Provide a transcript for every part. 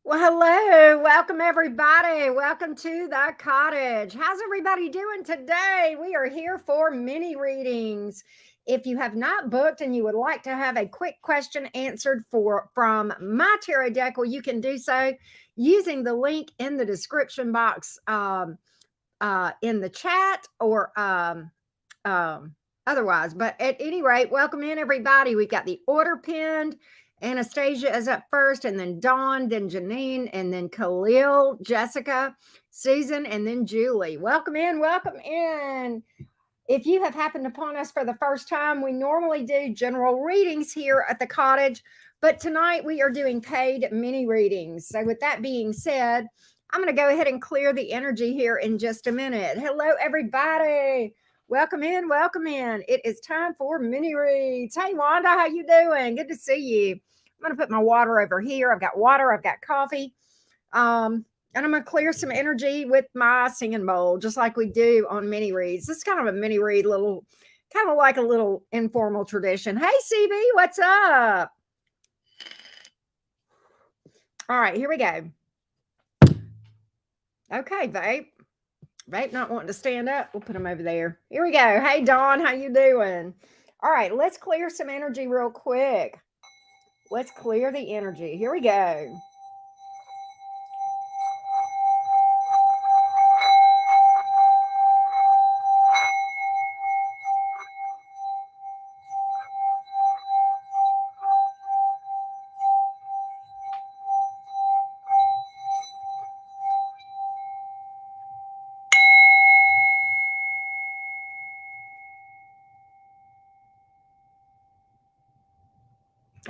Well, hello. Welcome, everybody. Welcome to the cottage. How's everybody doing today? We are here for mini readings. If you have not booked and you would like to have a quick question answered from my tarot deck, well, you can do so using the link in the description box in the chat or otherwise. But at any rate, welcome in, everybody. We've got the order pinned. Anastasia is up first, and then Dawn, then Janine, and then Khalil, Jessica, Susan, and then Julie. Welcome in, welcome in. If you have happened upon us for the first time, we normally do general readings here at the cottage, but tonight we are doing paid mini readings. So, with that being said, I'm going to go ahead and clear the energy here in just a minute. Hello, everybody. Welcome in, welcome in. It is time for mini reads. Hey, Wanda, how you doing? Good to see you. I'm going to put my water over here. I've got water, I've got coffee. And I'm going to clear some energy with my singing bowl, just like we do on mini reads. This is kind of a mini read, kind of like a little informal tradition. Hey, CB, what's up? All right, here we go. Okay, vape. Vape not wanting to stand up. We'll put him over there. Here we go. Hey, Dawn, how you doing? All right, let's clear some energy real quick. Let's clear the energy. Here we go.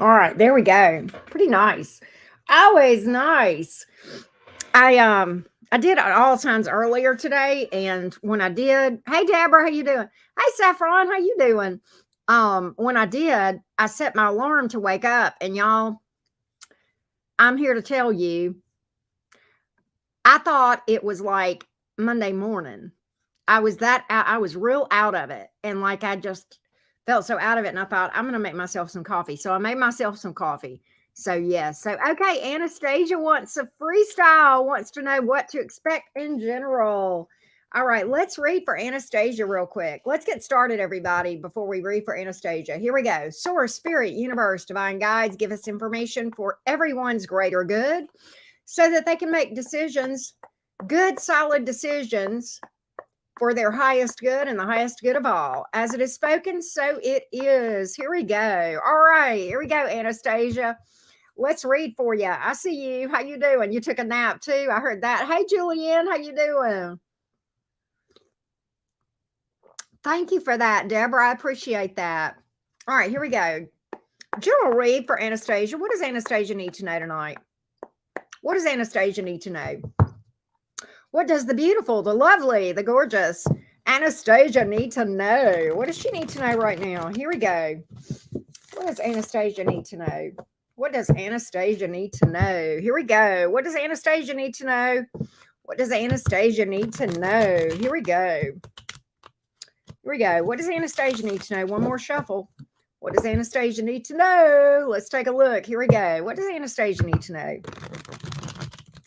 All right, there we go. Pretty nice. Always nice. I did it all times earlier today, and when I did, hey Deborah, how you doing? Hey Saffron, how you doing? When I did, I set my alarm to wake up, and y'all, I'm here to tell you, I thought it was like Monday morning. I was real out of it, and like I just felt so out of it, and I thought I'm gonna make myself some coffee. So I made myself some coffee. So yes. So okay, Anastasia wants a freestyle, wants to know what to expect in general. All right, let's read for Anastasia real quick. Let's get started, everybody, before we read for Anastasia. Here we go. Source, spirit, universe, divine guides give us information for everyone's greater good so that they can make decisions, good, solid decisions for their highest good and the highest good of all. As it is spoken, so it is. Here we go. All right, here we go, Anastasia. Let's read for you. I see you. How you doing? You took a nap too. I heard that. Hey, Julianne, how you doing? Thank you for that, Deborah. I appreciate that. All right, here we go. General read for Anastasia. What does Anastasia need to know tonight? What does Anastasia need to know? What does the beautiful, the lovely, the gorgeous Anastasia need to know? What does she need to know right now? Here we go. What does Anastasia need to know? What does Anastasia need to know? Here we go. What does Anastasia need to know? What does Anastasia need to know? Here we go. Here we go. What does Anastasia need to know? One more shuffle. What does Anastasia need to know? Let's take a look. Here we go. What does Anastasia need to know?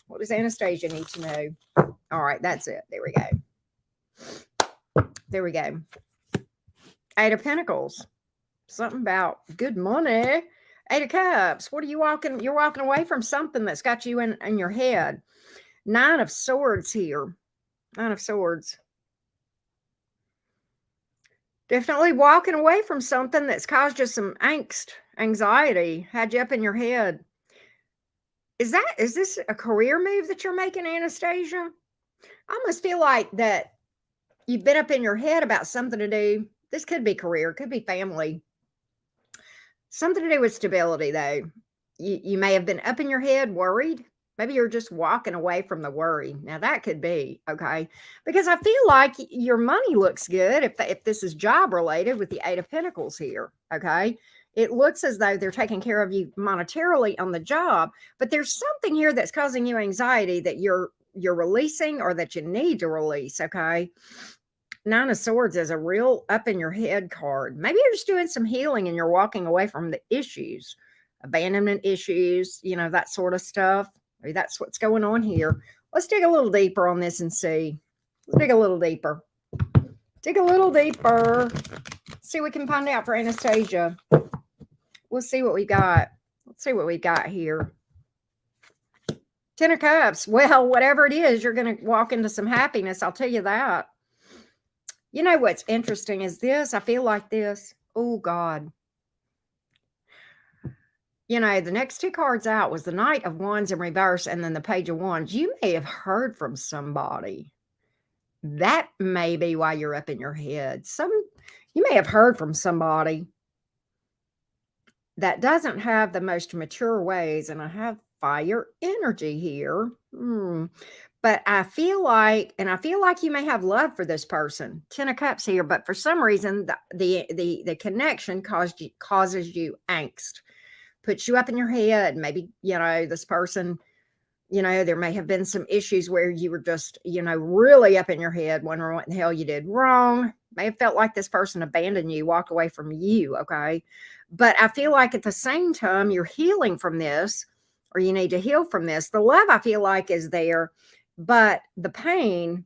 What does Anastasia need to know? All right, that's it. There we go. There we go. Eight of Pentacles. Something about good money. Eight of Cups. What are you walking? You're walking away from something that's got you in your head. Nine of Swords here. Nine of Swords. Definitely walking away from something that's caused you some angst, anxiety, had you up in your head. Is this a career move that you're making, Anastasia? I almost feel like that you've been up in your head about something to do. This could be career, could be family. Something to do with stability, though. You may have been up in your head worried. Maybe you're just walking away from the worry. Now, that could be, okay? Because I feel like your money looks good if this is job related with the Eight of Pentacles here, okay? It looks as though they're taking care of you monetarily on the job, but there's something here that's causing you anxiety that you're releasing or that you need to release, okay? Nine of Swords is a real up in your head card. Maybe you're just doing some healing and you're walking away from the issues, abandonment issues, that sort of stuff. Maybe that's what's going on here. Let's dig a little deeper on this and see. Let's dig a little deeper. Dig a little deeper. See what we can find out for Anastasia. We'll see what we got. Let's see what we got here. 10 of Cups. Well, whatever it is, you're going to walk into some happiness. I'll tell you that. You know what's interesting is this. I feel like this. Oh, God. You know, the next two cards out was the Knight of Wands in reverse and then the Page of Wands. You may have heard from somebody. That may be why you're up in your head. You may have heard from somebody that doesn't have the most mature ways, and I have fire energy here. But I feel like you may have love for this person. 10 of Cups here, but for some reason the connection causes you angst, puts you up in your head. Maybe, this person, there may have been some issues where you were just, really up in your head, wondering what the hell you did wrong. May have felt like this person abandoned you, walked away from you. Okay. But I feel like at the same time, you're healing from this, or you need to heal from this. The love, I feel like, is there, but the pain,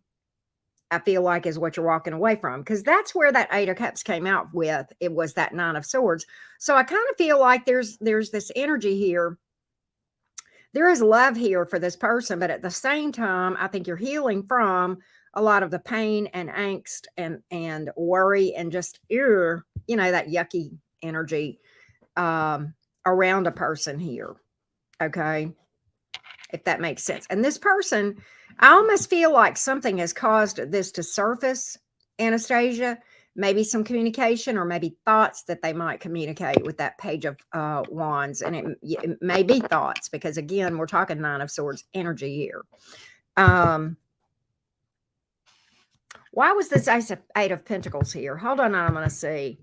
I feel like, is what you're walking away from, because that's where that 8 of Cups came out with. It was that 9 of Swords. So I kind of feel like there's this energy here. There is love here for this person, but at the same time, I think you're healing from a lot of the pain and angst and worry and just that yucky energy around a person here. Okay, if that makes sense. And this person, I almost feel like something has caused this to surface, Anastasia. Maybe some communication, or maybe thoughts that they might communicate with that Page of Wands. And it may be thoughts, because again, we're talking 9 of Swords energy here. Why was this 8 of Pentacles here? Hold on, I'm going to see.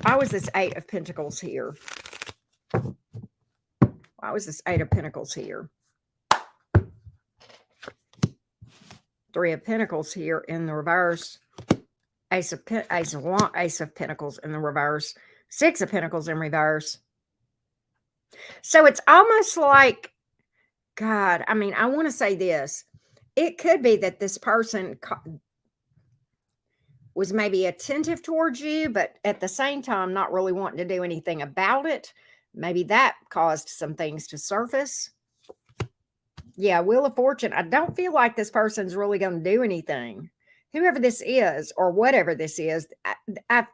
Why was this 8 of Pentacles here? Why was this 8 of Pentacles here? 3 of Pentacles here in the reverse. Ace of Pentacles in the reverse. 6 of Pentacles in reverse. So it's almost like, God, I mean, I want to say this. It could be that this person was maybe attentive towards you, but at the same time, not really wanting to do anything about it. Maybe that caused some things to surface. Yeah, Wheel of Fortune. I don't feel like this person's really going to do anything. Whoever this is, or whatever this is, I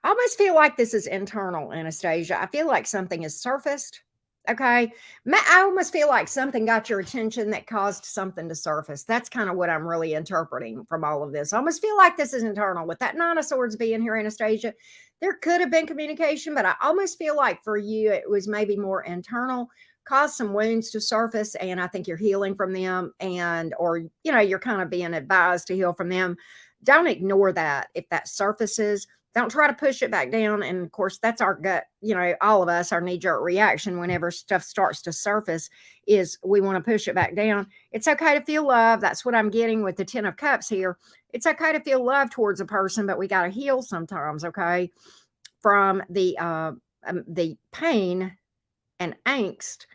almost feel like this is internal, Anastasia. I feel like something has surfaced. Okay. I almost feel like something got your attention that caused something to surface. That's kind of what I'm really interpreting from all of this. I almost feel like this is internal. With that 9 of Swords being here, Anastasia, there could have been communication, but I almost feel like for you, it was maybe more internal, caused some wounds to surface, and I think you're healing from them, or you're kind of being advised to heal from them. Don't ignore that. If that surfaces, don't try to push it back down. And of course, that's our gut, all of us, our knee-jerk reaction whenever stuff starts to surface is we want to push it back down. It's okay to feel love. That's what I'm getting with the 10 of Cups here. It's okay to feel love towards a person, but we got to heal sometimes, okay, from the pain and angst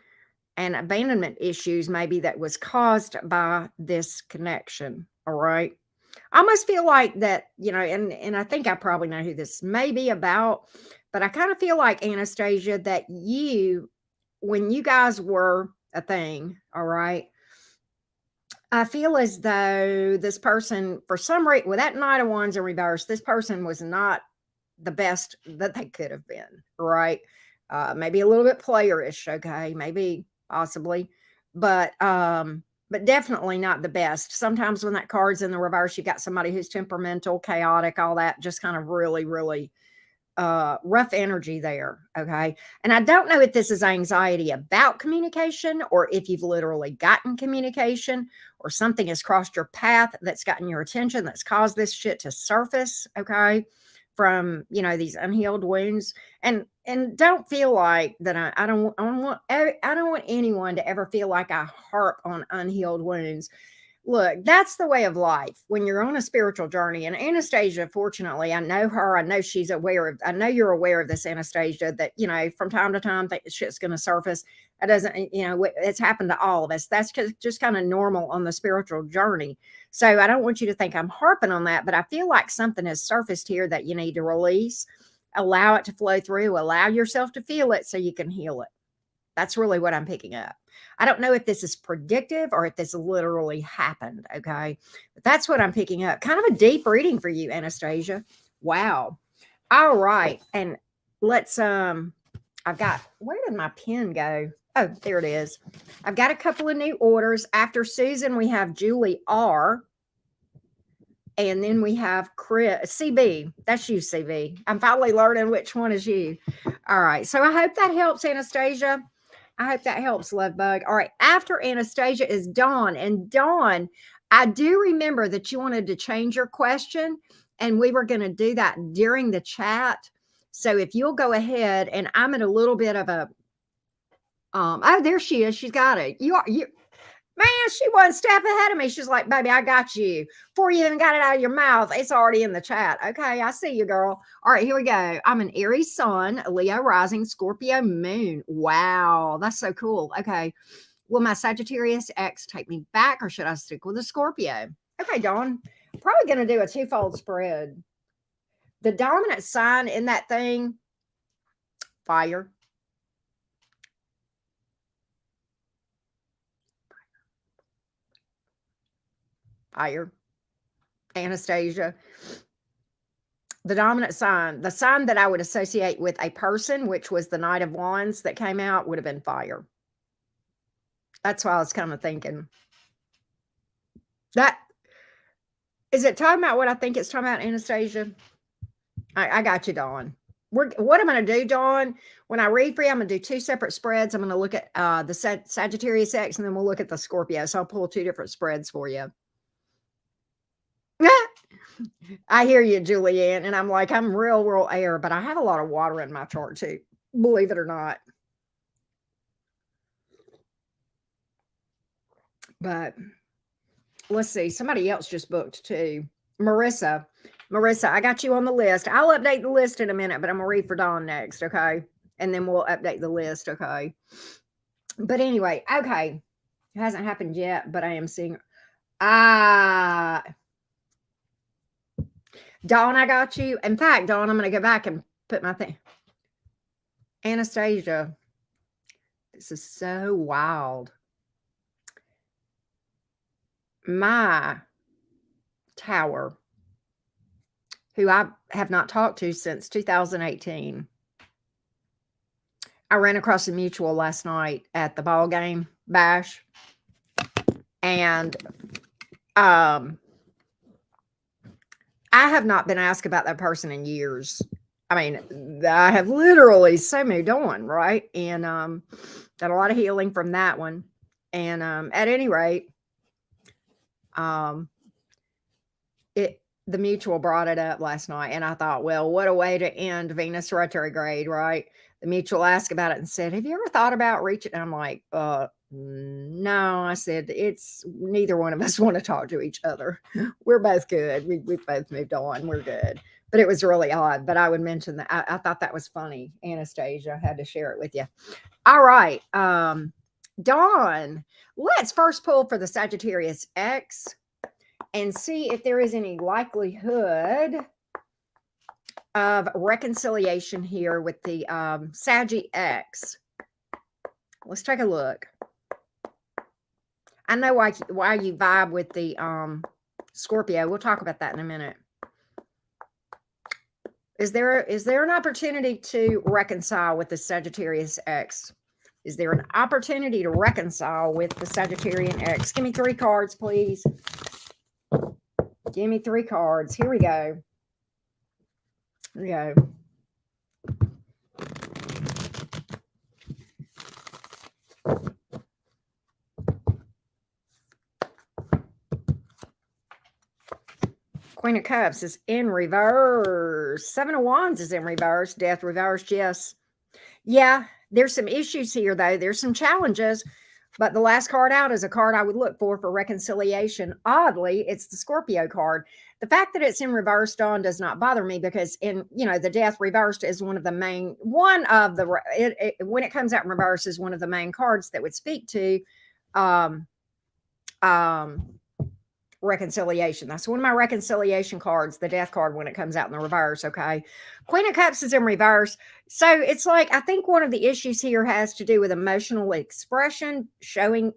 and abandonment issues maybe that was caused by this connection. All right. I almost feel like that, and I think I probably know who this may be about, but I kind of feel like, Anastasia, that when you guys were a thing, all right, I feel as though this person, for some reason, with that Knight of Wands in reverse, this person was not the best that they could have been, right? Maybe a little bit playerish, okay, maybe, possibly, but definitely not the best. Sometimes when that card's in the reverse, you got somebody who's temperamental, chaotic, all that, just kind of really, really rough energy there. Okay. And I don't know if this is anxiety about communication, or if you've literally gotten communication, or something has crossed your path that's gotten your attention, that's caused this shit to surface. Okay. From, these unhealed wounds. And don't feel like that. I don't want anyone to ever feel like I harp on unhealed wounds. Look, that's the way of life when you're on a spiritual journey. And Anastasia, fortunately, I know her. I know she's aware of, I know you're aware of this, Anastasia, that, from time to time, that shit's going to surface. It doesn't, it's happened to all of us. That's just kind of normal on the spiritual journey. So I don't want you to think I'm harping on that, but I feel like something has surfaced here that you need to release, allow it to flow through, allow yourself to feel it so you can heal it. That's really what I'm picking up. I don't know if this is predictive or if this literally happened. Okay. But that's what I'm picking up. Kind of a deep reading for you, Anastasia. Wow. All right. And let's, I've got, where did my pen go? Oh, there it is. I've got a couple of new orders. After Susan, we have Julie R. And then we have Chris, CB. That's you, CB. I'm finally learning which one is you. All right. So I hope that helps, Anastasia. I hope that helps, love bug. All right. After Anastasia is Dawn. And Dawn, I do remember that you wanted to change your question, and we were going to do that during the chat. So if you'll go ahead, and I'm in a little bit of a, oh, there she is. She's got it. You, man, she one step ahead of me. She's like, baby, I got you. Before you even got it out of your mouth, it's already in the chat. Okay, I see you, girl. All right, here we go. I'm an Aries sun, a Leo rising, Scorpio moon. Wow, that's so cool. Okay, will my Sagittarius ex take me back, or should I stick with a Scorpio? Okay, Dawn, probably going to do a twofold spread. The dominant sign in that thing, fire. Fire. Anastasia. The dominant sign, the sign that I would associate with a person, which was the Knight of Wands that came out, would have been fire. That's why I was kind of thinking. That, is it talking about what I think it's talking about, Anastasia? I got you, Dawn. What I'm going to do, Dawn, when I read for you, I'm going to do two separate spreads. I'm going to look at the Sagittarius X, and then we'll look at the Scorpio. So I'll pull two different spreads for you. I hear you, Julianne. And I'm like, I'm real air, but I have a lot of water in my chart too, believe it or not. But let's see. Somebody else just booked too. Marissa, I got you on the list. I'll update the list in a minute, but I'm going to read for Dawn next. Okay. And then we'll update the list. Okay. But anyway, okay. It hasn't happened yet, but I am seeing. Dawn, I got you. In fact, Dawn, I'm going to go back and put my thing. Anastasia, this is so wild. My tower, who I have not talked to since 2018. I ran across a mutual last night at the ball game bash. And I have not been asked about that person in years. I mean, I have literally so moved on, right? And got a lot of healing from that one. And at any rate, the mutual brought it up last night, and I thought, well, what a way to end Venus retrograde, right? The mutual asked about it and said, have you ever thought about reaching? And I'm like, no. I said, it's neither one of us want to talk to each other. We're both good. We've both moved on. We're good. But it was really odd. But I would mention that. I thought that was funny, Anastasia. I had to share it with you. All right. Dawn, let's first pull for the Sagittarius X and see if there is any likelihood of reconciliation here with the Saggy X. Let's take a look. I know why you vibe with the Scorpio. We'll talk about that in a minute. Is there an opportunity to reconcile with the Sagittarius X? Is there an opportunity to reconcile with the Sagittarian X? Give me 3 cards, please. Give me 3 cards. Here we go. Here we go. Queen of Cups is in reverse. 7 of Wands is in reverse. Death reversed, yes. Yeah, there's some issues here, though. There's some challenges But the last card out is a card I would look for reconciliation. Oddly, it's the Scorpio card. The fact that it's in reverse, Dawn, does not bother me because the death reversed is when it comes out in reverse is one of the main cards that would speak to um, um, reconciliation. That's one of my reconciliation cards, the death card, when it comes out in the reverse. Okay. Queen of Cups is in reverse. So it's like, I think one of the issues here has to do with emotional expression, showing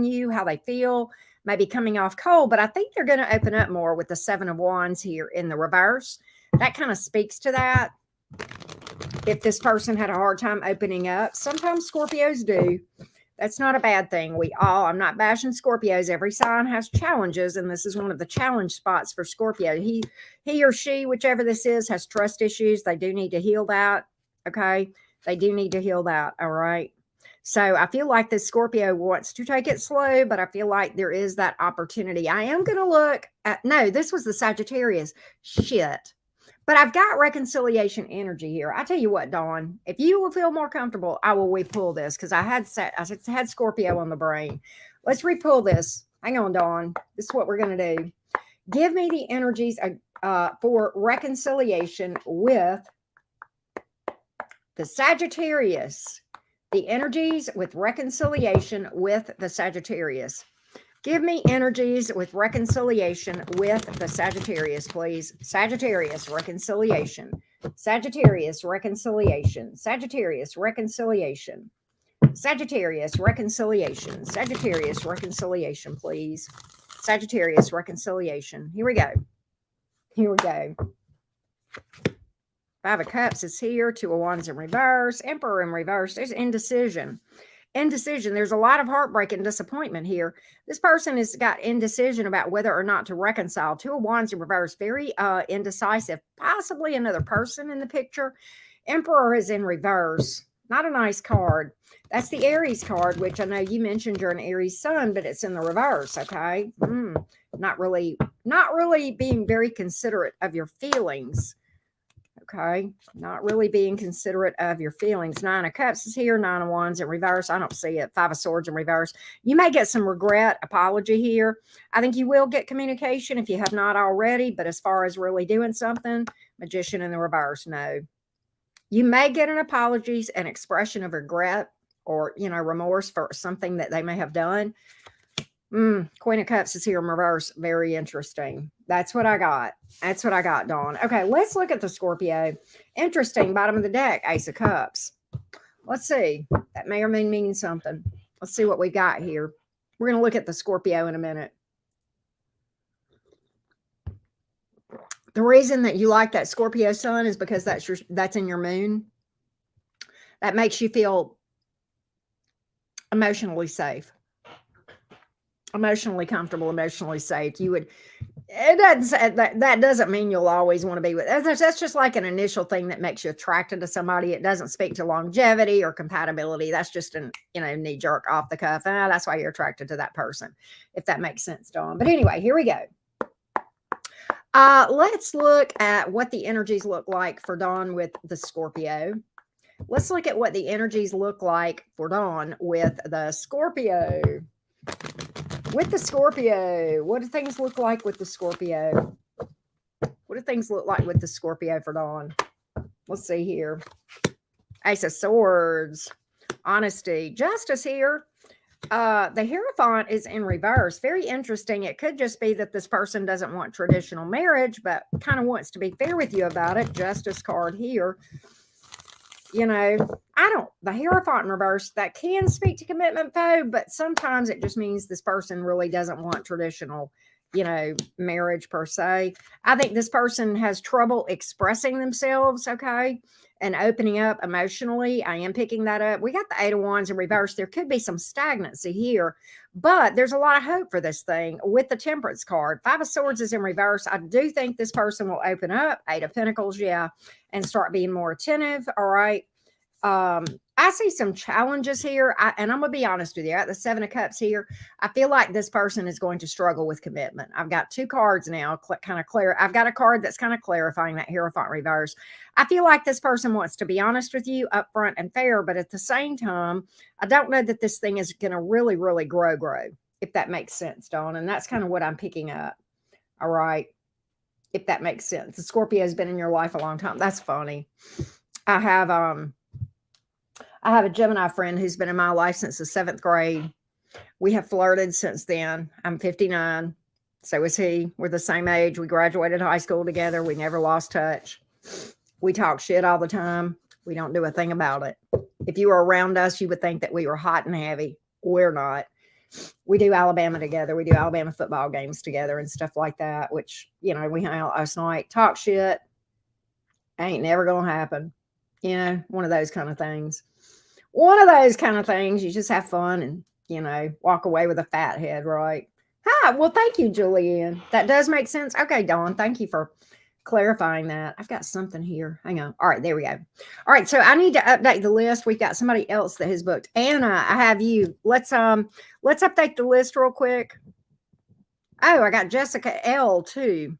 you how they feel, maybe coming off cold, but I think they're going to open up more with the Seven of Wands here in the reverse. That kind of speaks to that. If this person had a hard time opening up, sometimes Scorpios do. That's not a bad thing. I'm not bashing Scorpios. Every sign has challenges, and this is one of the challenge spots for Scorpio. He or she, whichever this is, has trust issues. They do need to heal that. Okay. They do need to heal that. All right. So I feel like this Scorpio wants to take it slow, but I feel like there is that opportunity. I am going to look at, no, this was the Sagittarius. Shit. But I've got reconciliation energy here. I tell you what, Dawn, if you will feel more comfortable, I will repull this because I had Scorpio on the brain. Let's repull this. Hang on, Dawn. This is what we're going to do. Give me the energies for reconciliation with the Sagittarius. The energies with reconciliation with the Sagittarius. Give me energies with reconciliation with the Sagittarius, please. Sagittarius, reconciliation. Sagittarius, reconciliation. Sagittarius, reconciliation. Sagittarius, reconciliation. Sagittarius, reconciliation, please. Sagittarius, reconciliation. Here we go. Here we go. Five of Cups is here. Two of Wands in reverse. Emperor in reverse. There's indecision. Indecision. There's a lot of heartbreak and disappointment here. This person has got indecision about whether or not to reconcile. Two of Wands in reverse. Very indecisive. Possibly another person in the picture. Emperor is in reverse. Not a nice card. That's the Aries card, which I know you mentioned you're an Aries sun, but it's in the reverse. Okay. Not really being very considerate of your feelings. Okay, not really being considerate of your feelings. Nine of Cups is here. Nine of Wands in reverse. I don't see it. Five of Swords in reverse. You may get some regret, apology here. I think you will get communication if you have not already. But as far as really doing something, Magician in the reverse, no. You may get an apology, an expression of regret or, remorse for something that they may have done. Queen of Cups is here in reverse. Very interesting. That's what I got. That's what I got, Dawn. Okay, let's look at the Scorpio. Interesting. Bottom of the deck, Ace of Cups. Let's see. That may or may mean something. Let's see what we got here. We're going to look at the Scorpio in a minute. The reason that you like that Scorpio sun is because that's in your moon. That makes you feel emotionally safe. Emotionally comfortable, emotionally safe. That doesn't mean you'll always want to be with. That's just like an initial thing that makes you attracted to somebody. It doesn't speak to longevity or compatibility. That's just an knee jerk off the cuff. That's why you're attracted to that person, if that makes sense, Dawn. But anyway, here we go. Let's look at what the energies look like for Dawn with the Scorpio. Let's look at what the energies look like for Dawn with the Scorpio. With the Scorpio, what do things look like with the Scorpio? What do things look like with the Scorpio for Dawn? Let's see here. Ace of Swords, honesty, justice here. The Hierophant is in reverse. Very interesting. It could just be that this person doesn't want traditional marriage, but kind of wants to be fair with you about it. Justice card here. The Hierophant in reverse, that can speak to commitment, though, but sometimes it just means this person really doesn't want traditional, marriage per se. I think this person has trouble expressing themselves, okay, and opening up emotionally. I am picking that up. We got the Eight of Wands in reverse. There could be some stagnancy here, but there's a lot of hope for this thing with the Temperance card. Five of Swords is in reverse. I do think this person will open up. Eight of Pentacles, yeah, and start being more attentive. All right. I see some challenges here. And I'm going to be honest with you. At the Seven of Cups here, I feel like this person is going to struggle with commitment. I've got two cards now, kind of clear. I've got a card that's kind of clarifying that Hierophant reverse. I feel like this person wants to be honest with you, upfront and fair, but at the same time, I don't know that this thing is going to really, really grow, if that makes sense, Dawn. And that's kind of what I'm picking up. All right. If that makes sense. The Scorpio has been in your life a long time. That's funny. I have a Gemini friend who's been in my life since the 7th grade. We have flirted since then. I'm 59. So is he. We're the same age. We graduated high school together. We never lost touch. We talk shit all the time. We don't do a thing about it. If you were around us, you would think that we were hot and heavy. We're not. We do Alabama together. We do Alabama football games together and stuff like that, which, we hung out last night, talk shit. Ain't never going to happen. One of those kind of things. One of those kind of things. You just have fun and, walk away with a fat head, right? Hi. Well, thank you, Julianne. That does make sense. Okay, Dawn, thank you for clarifying that. I've got something here. Hang on. All right, there we go. All right, so I need to update the list. We've got somebody else that has booked. Anna, I have you. Let's update the list real quick. Oh, I got Jessica L too.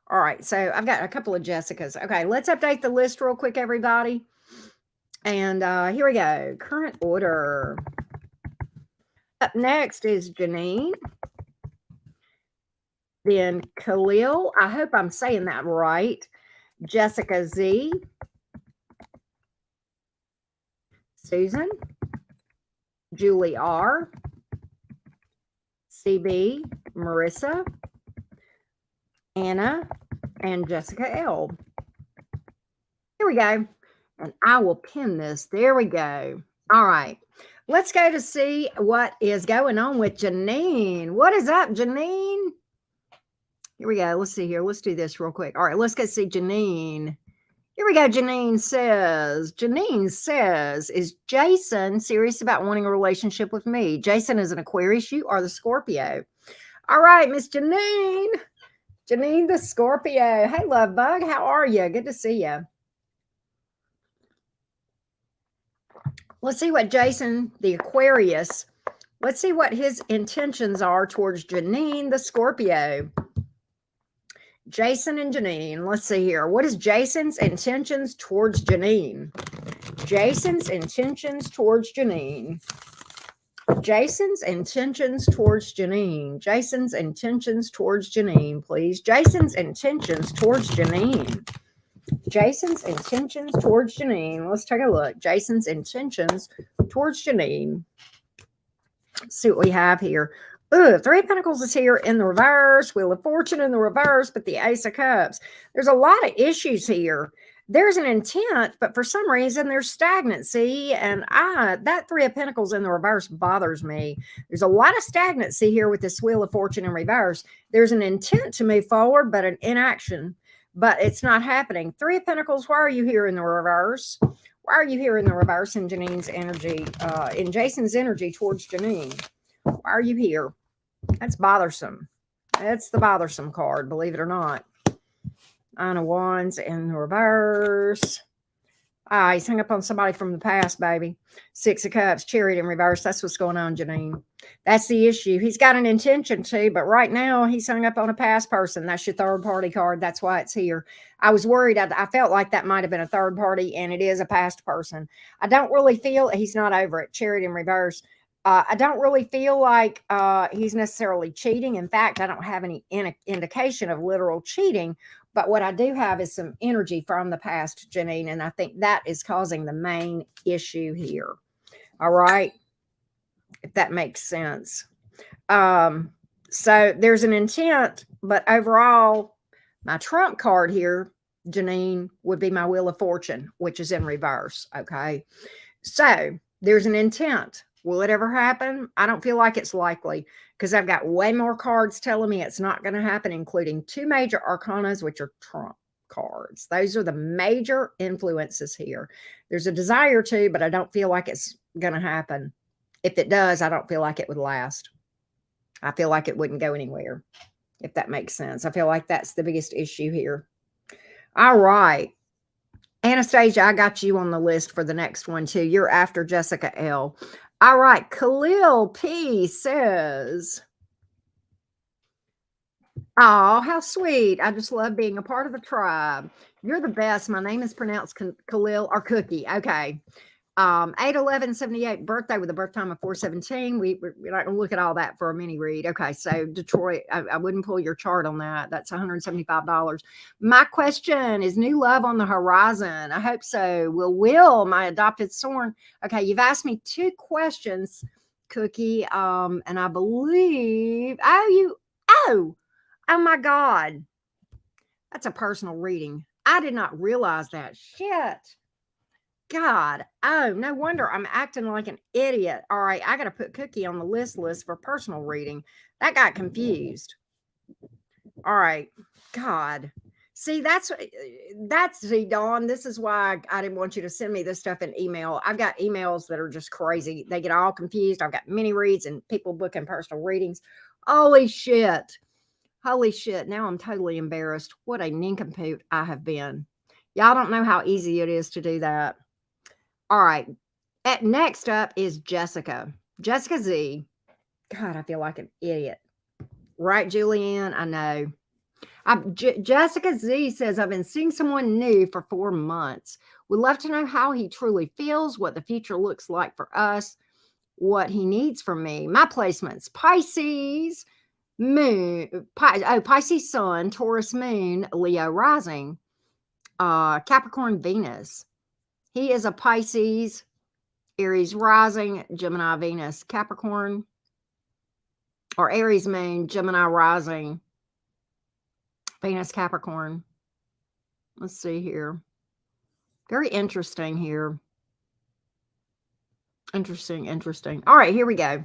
All right, so I've got a couple of Jessicas. Okay, let's update the list real quick, everybody. And here we go. Current order. Up next is Janine. Then Khalil. I hope I'm saying that right. Jessica Z. Susan. Julie R. CB. Marissa. Anna. And Jessica L. Here we go. And I will pin this. There we go. All right. Let's go to see what is going on with Janine. What is up, Janine? Here we go. Let's see here. Let's do this real quick. All right. Let's go see Janine. Here we go. Janine says, is Jason serious about wanting a relationship with me? Jason is an Aquarius. You are the Scorpio. All right, Miss Janine. Janine the Scorpio. Hey, love bug. How are you? Good to see you. Let's see what Jason, the Aquarius, let's see what his intentions are towards Janine, the Scorpio. Jason and Janine. Let's see here. What is Jason's intentions towards Janine? Jason's intentions towards Janine. Jason's intentions towards Janine. Jason's intentions towards Janine, please. Jason's intentions towards Janine. Jason's intentions towards Janine. Let's take a look. Jason's intentions towards Janine. Let's see what we have here. Ooh, Three of Pentacles is here in the reverse. Wheel of Fortune in the reverse, but the Ace of Cups. There's a lot of issues here. There's an intent, but for some reason there's stagnancy, and that Three of Pentacles in the reverse bothers me. There's a lot of stagnancy here with this Wheel of Fortune in reverse. There's an intent to move forward, but an inaction. But it's not happening. Three of Pentacles, why are you here in the reverse? Why are you here in the reverse in Janine's energy, in Jason's energy towards Janine? Why are you here? That's bothersome. That's the bothersome card, believe it or not. Nine of Wands in the reverse. He's hung up on somebody from the past, baby. Six of Cups, Chariot in reverse. That's what's going on, Janine. That's the issue. He's got an intention to, but right now he's hung up on a past person. That's your third party card. That's why it's here. I was worried. I felt like that might have been a third party, and it is a past person. I don't really feel he's not over it. Chariot in reverse. I don't really feel like he's necessarily cheating. In fact, I don't have any indication of literal cheating. But what I do have is some energy from the past, Janine, and I think that is causing the main issue here. All right, if that makes sense. So there's an intent, but overall, my trump card here, Janine, would be my Wheel of Fortune, which is in reverse. Okay, so there's an intent. Will it ever happen? I don't feel like it's likely because I've got way more cards telling me it's not going to happen, including two major arcanas, which are trump cards. Those are the major influences here. There's a desire to, but I don't feel like it's going to happen. If it does, I don't feel like it would last. I feel like it wouldn't go anywhere, if that makes sense. I feel like that's the biggest issue here. All right. Anastasia, I got you on the list for the next one too. You're after Jessica L. All right. Khalil P says, oh, how sweet. I just love being a part of the tribe. You're the best. My name is pronounced Khalil or Cookie. Okay. 8/11/78 birthday with a birth time of 4/17. We're not gonna look at all that for a mini read. Okay, so Detroit, I wouldn't pull your chart on that. That's $175. My question is new love on the horizon. I hope so. Will my adopted son? Okay, you've asked me two questions, Cookie. And I believe oh my God. That's a personal reading. I did not realize that. Shit. God, oh, no wonder I'm acting like an idiot. All right, I got to put Cookie on the list for personal reading. That got confused. All right, God. See, see, Dawn. This is why I didn't want you to send me this stuff in email. I've got emails that are just crazy. They get all confused. I've got mini reads and people booking personal readings. Holy shit. Holy shit. Now I'm totally embarrassed. What a nincompoop I have been. Y'all don't know how easy it is to do that. All right. Next up is Jessica. Jessica Z. God, I feel like an idiot. Right, Julianne? I know. Jessica Z says, I've been seeing someone new for 4 months. Would love to know how he truly feels, what the future looks like for us, what he needs from me. My placements: Pisces, Moon, Pisces Sun, Taurus Moon, Leo Rising, Capricorn Venus. He is a Pisces, Aries Rising, Gemini Venus, Capricorn, or Aries Moon, Gemini Rising, Venus Capricorn. Let's see here. Very interesting here. Interesting. All right, here we go.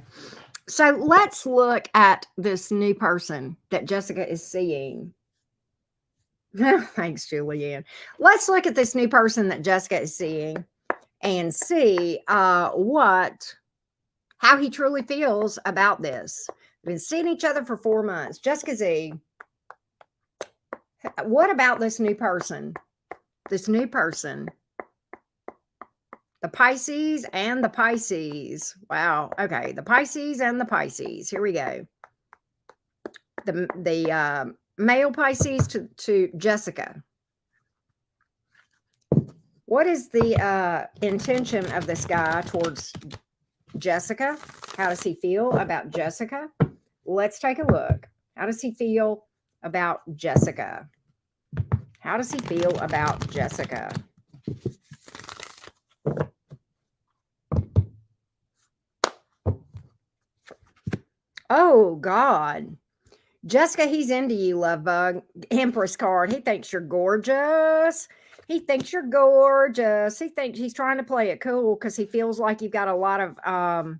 So let's look at this new person that Jessica is seeing. Thanks, Julianne. Let's look at this new person that Jessica is seeing and see how he truly feels about this. We've been seeing each other for 4 months. Jessica Z, what about this new person? This new person. The Pisces and the Pisces. Wow. Okay. The Pisces and the Pisces. Here we go. The male Pisces to Jessica. What is the intention of this guy towards Jessica? How does he feel about Jessica? Let's take a look. How does he feel about Jessica? How does he feel about Jessica? Oh, God. Jessica, he's into you, love bug. Empress card. He thinks you're gorgeous. He thinks you're gorgeous. He thinks he's trying to play it cool because he feels like you've got a lot of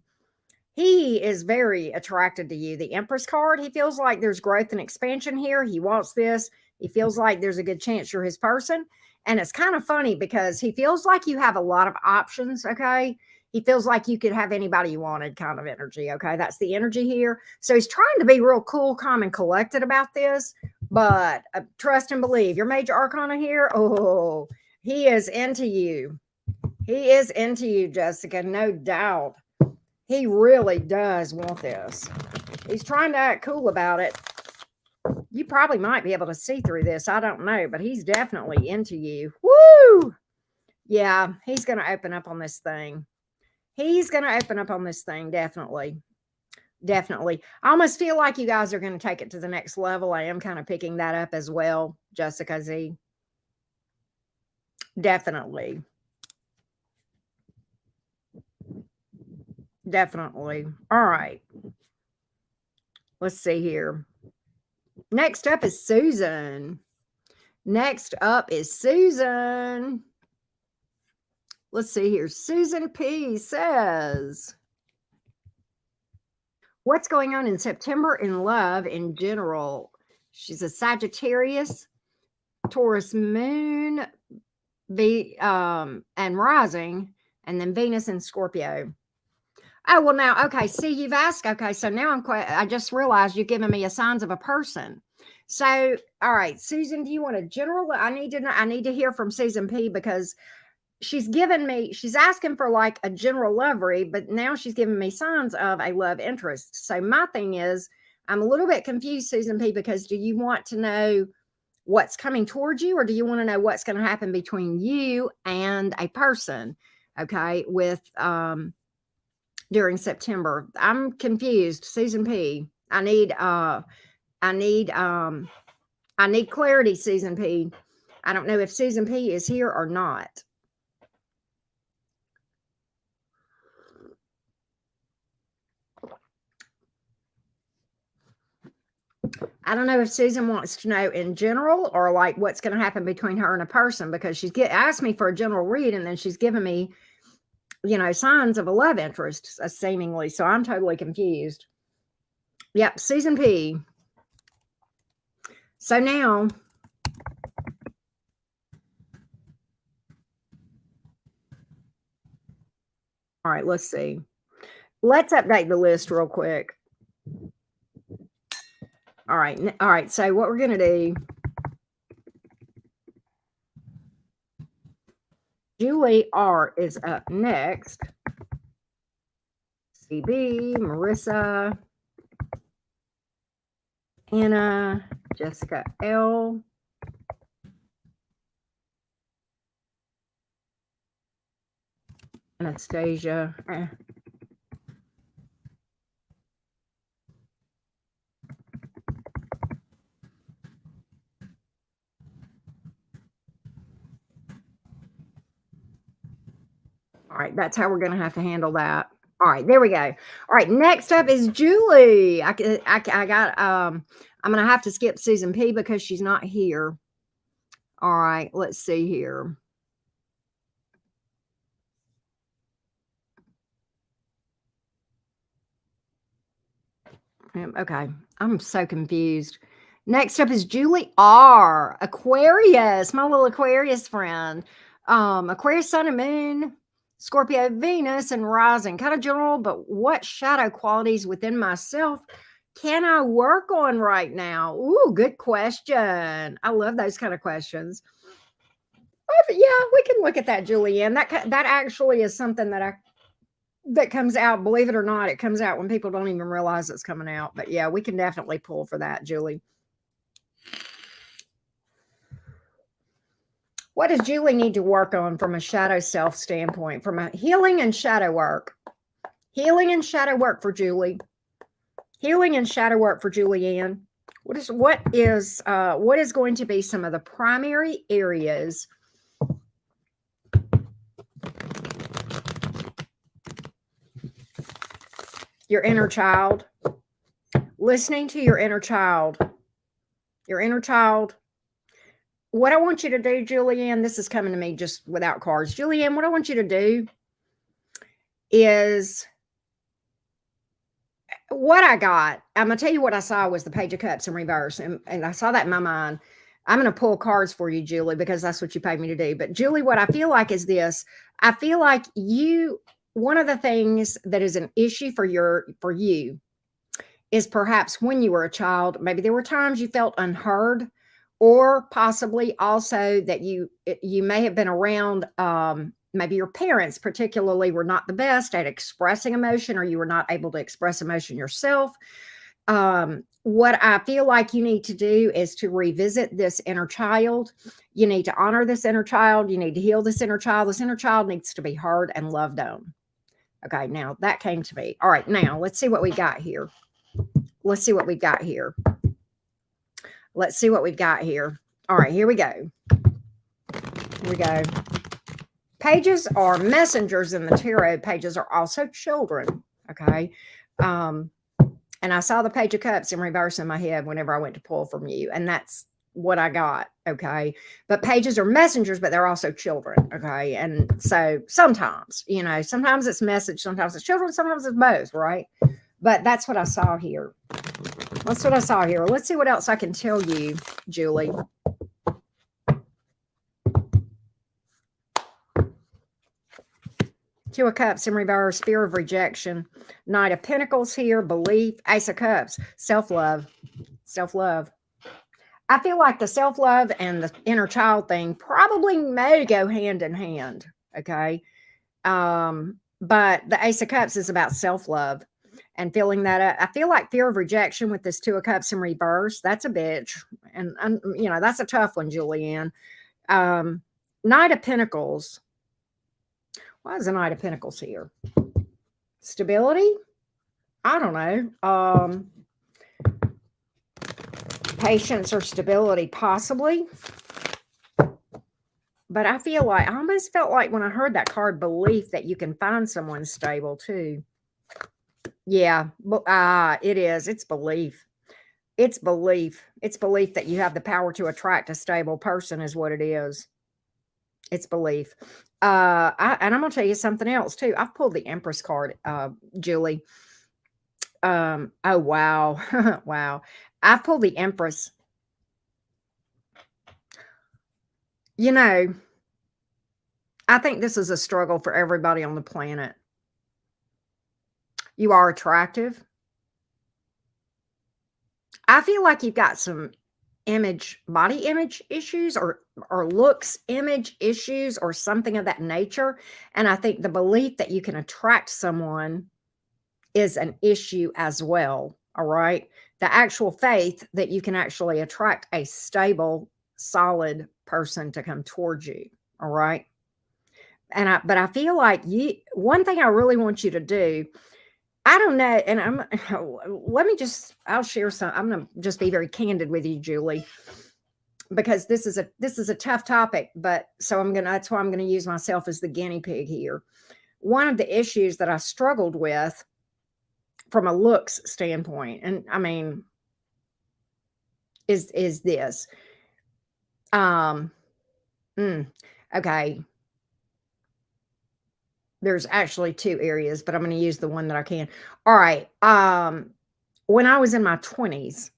he is very attracted to you. The Empress card, he feels like there's growth and expansion here. He wants this. He feels like there's a good chance you're his person. And it's kind of funny because he feels like you have a lot of options, okay? He feels like you could have anybody you wanted kind of energy, okay? That's the energy here. So he's trying to be real cool, calm, and collected about this, but trust and believe. Your major arcana here, oh, he is into you. He is into you, Jessica, no doubt. He really does want this. He's trying to act cool about it. You probably might be able to see through this. I don't know, but he's definitely into you. Woo! Yeah, he's going to open up on this thing. He's going to open up on this thing, definitely. Definitely. I almost feel like you guys are going to take it to the next level. I am kind of picking that up as well, Jessica Z. Definitely. Definitely. All right. Let's see here. Next up is Susan. Let's see here. Susan P says, what's going on in September in love in general? She's a Sagittarius, Taurus moon, and rising, and then Venus and Scorpio. Oh, well, now, okay. See, you've asked. Okay, so now I just realized you've given me a signs of a person. So, all right, Susan, do you want a general? I need to know. I need to hear from Susan P because she's asking for like a general love read, but now she's giving me signs of a love interest. So my thing is, I'm a little bit confused, Susan P, because do you want to know what's coming towards you, or do you want to know what's going to happen between you and a person? Okay, with during September. I'm confused, Susan P. I need clarity, Susan P. I don't know if Susan P is here or not. I don't know if Susan wants to know in general or like what's going to happen between her and a person, because she's asked me for a general read and then she's given me, signs of a love interest, seemingly. So I'm totally confused. Yep, Susan P. So now, all right, let's see. Let's update the list real quick. All right. So what we're going to do, Julie R is up next. CB, Marissa, Anna, Jessica L, Anastasia. All right, that's how we're going to have to handle that. All right, there we go. All right, next up is Julie. I got I'm going to have to skip Susan P because she's not here. All right, let's see here. Okay, I'm so confused. Next up is Julie R. Aquarius, my little Aquarius friend. Aquarius, Sun and Moon, Scorpio, Venus, and Rising. Kind of general, but what shadow qualities within myself can I work on right now? Ooh, good question. I love those kind of questions. Yeah, we can look at that, Julianne. That actually is something that comes out, believe it or not, it comes out when people don't even realize it's coming out. But yeah, we can definitely pull for that, Julie. What does Julie need to work on from a shadow self standpoint, from a healing and shadow work? Healing and shadow work for Julie. Healing and shadow work for Julianne. What is going to be some of the primary areas your inner child, listening to your inner child, what I want you to do, Julianne, this is coming to me just without cards. Julianne, what I want you to do is what I got. I'm going to tell you what I saw was the Page of Cups in reverse. And I saw that in my mind. I'm going to pull cards for you, Julie, because that's what you paid me to do. But Julie, what I feel like is this. I feel like one of the things that is an issue for you is perhaps when you were a child, maybe there were times you felt unheard, or possibly also that you may have been around, maybe your parents particularly were not the best at expressing emotion, or you were not able to express emotion yourself. What I feel like you need to do is to revisit this inner child. You need to honor this inner child. You need to heal this inner child. This inner child needs to be heard and loved on. Okay, now that came to me. All right, now let's see what we got here. Let's see what we've got here. All right, here we go. Pages are messengers in the tarot. Pages are also children. Okay. And I saw the Page of Cups in reverse in my head whenever I went to pull from you. And that's what I got. Okay. But pages are messengers, but they're also children. Okay. And so sometimes it's message, sometimes it's children, sometimes it's both. Right. But that's what I saw here. Let's see what else I can tell you, Julie. Two of Cups in reverse, fear of rejection. Knight of Pentacles here, belief. Ace of Cups, self-love. I feel like the self-love and the inner child thing probably may go hand in hand. Okay. But the Ace of Cups is about self-love and feeling that I feel like fear of rejection with this Two of Cups in reverse. That's a bitch. And that's a tough one, Julianne. Um, Knight of Pentacles. Why is the Knight of Pentacles here? Stability? I don't know. Patience or stability, possibly. But I feel like, I almost felt like when I heard that card, belief that you can find someone stable too. Yeah, it is. It's belief. It's belief. It's belief that you have the power to attract a stable person is what it is. It's belief. And I'm going to tell you something else too. I've pulled the Empress card, Julie. Oh, wow. Wow. I've pulled the Empress. You know, I think this is a struggle for everybody on the planet. You are attractive. I feel like you've got some body image issues or looks image issues or something of that nature. And I think the belief that you can attract someone is an issue as well. All right. The actual faith that you can actually attract a stable, solid person to come towards you. All right. But I feel like one thing I really want you to do, I don't know, and I'll share some. I'm going to just be very candid with you, Julie, because this is a tough topic, but that's why I'm going to use myself as the guinea pig here. One of the issues that I struggled with from a looks standpoint, and I mean, is this, okay. There's actually two areas, but I'm going to use the one that I can. All right. When I was in my 20s,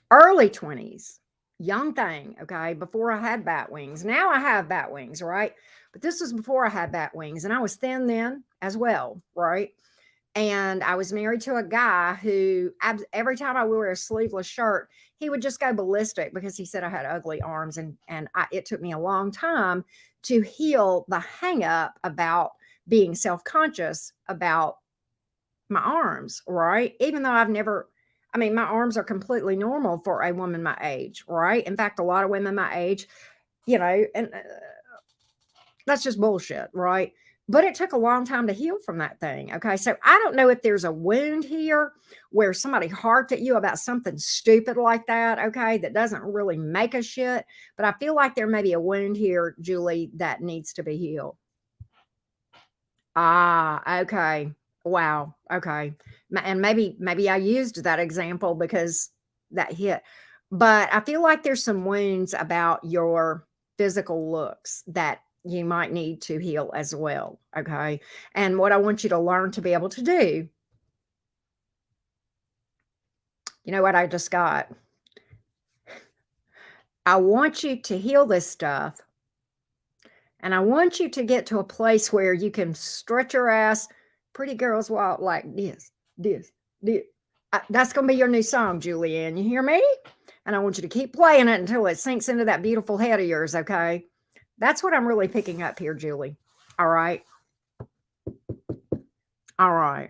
early 20s, young thing, okay, before I had bat wings. Now I have bat wings, right? But this was before I had bat wings, and I was thin then as well, right? And I was married to a guy who, every time I wore a sleeveless shirt, he would just go ballistic because he said I had ugly arms, and it took me a long time to heal the hang up about being self-conscious about my arms, right? Even though my arms are completely normal for a woman my age, right? In fact, a lot of women my age, and that's just bullshit, right? But it took a long time to heal from that thing. Okay. So I don't know if there's a wound here where somebody harped at you about something stupid like that. Okay. That doesn't really make a shit. But I feel like there may be a wound here, Julie, that needs to be healed. Ah, okay. Wow. Okay. And maybe I used that example because that hit. But I feel like there's some wounds about your physical looks that you might need to heal as well. Okay. And what I want you to learn to be able to do, you know what I just got? I want you to heal this stuff. And I want you to get to a place where you can stretch your ass. Pretty girls walk like this, this, this. That's going to be your new song, Julianne. You hear me? And I want you to keep playing it until it sinks into that beautiful head of yours, okay? That's what I'm really picking up here, Julie. All right? All right.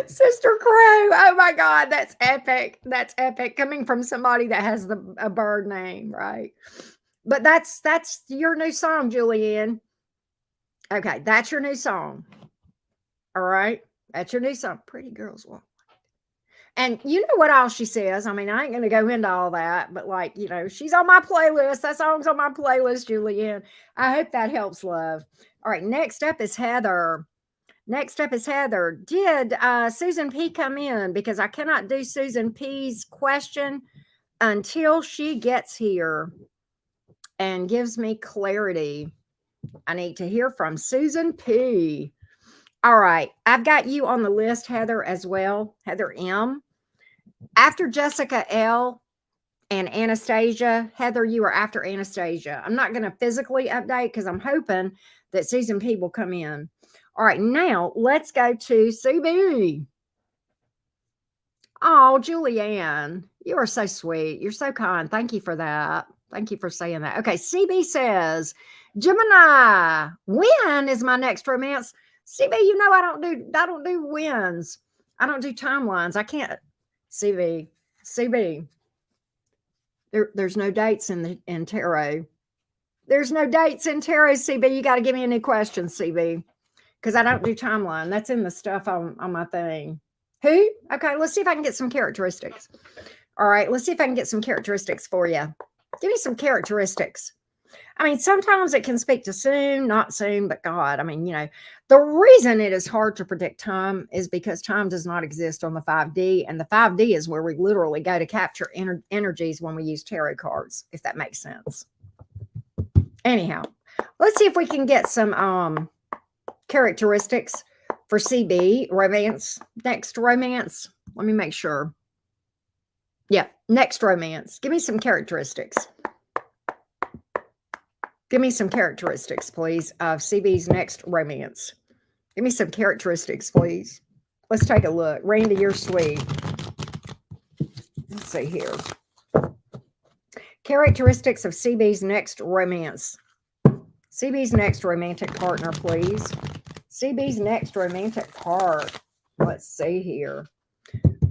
Sister Crow. Oh, my God. That's epic. That's epic. Coming from somebody that has a bird name, right? But that's your new song, Julianne. Okay, that's your new song. All right? That's your new song. Pretty girls walk. And you know what else she says? I mean, I ain't going to go into all that, but she's on my playlist. That song's on my playlist, Julianne. I hope that helps, love. All right, next up is Heather. Did Susan P come in? Because I cannot do Susan P's question until she gets here and gives me clarity. I need to hear from Susan P. All right, I've got you on the list, Heather, as well. Heather M. After Jessica L. and Anastasia, Heather, you are after Anastasia. I'm not going to physically update because I'm hoping that Susan P will come in. All right, now let's go to CB. Oh, Julianne, You are so sweet. You're so kind. Thank you for that. Thank you for saying that. Okay, CB says, Gemini, when is my next romance? CB, I don't do wins. I don't do timelines. I can't. CB. There's no dates in tarot. There's no dates in tarot, CB. You got to give me a new question, CB, because I don't do timeline. That's in the stuff on my thing. Who? Okay, let's see if I can get some characteristics. All right, let's see if I can get some characteristics for you. Give me some characteristics. I mean, sometimes it can speak to soon, not soon, but God, I mean, the reason it is hard to predict time is because time does not exist on the 5D. And the 5D is where we literally go to capture energies when we use tarot cards, if that makes sense. Anyhow, let's see if we can get some characteristics for CB romance. Next romance. Let me make sure. Yeah, next romance. Give me some characteristics. Give me some characteristics, please, of CB's next romance. Give me some characteristics, please. Let's take a look. Randy, you're sweet. Let's see here. Characteristics of CB's next romance. CB's next romantic partner, please. CB's next romantic part. Let's see here.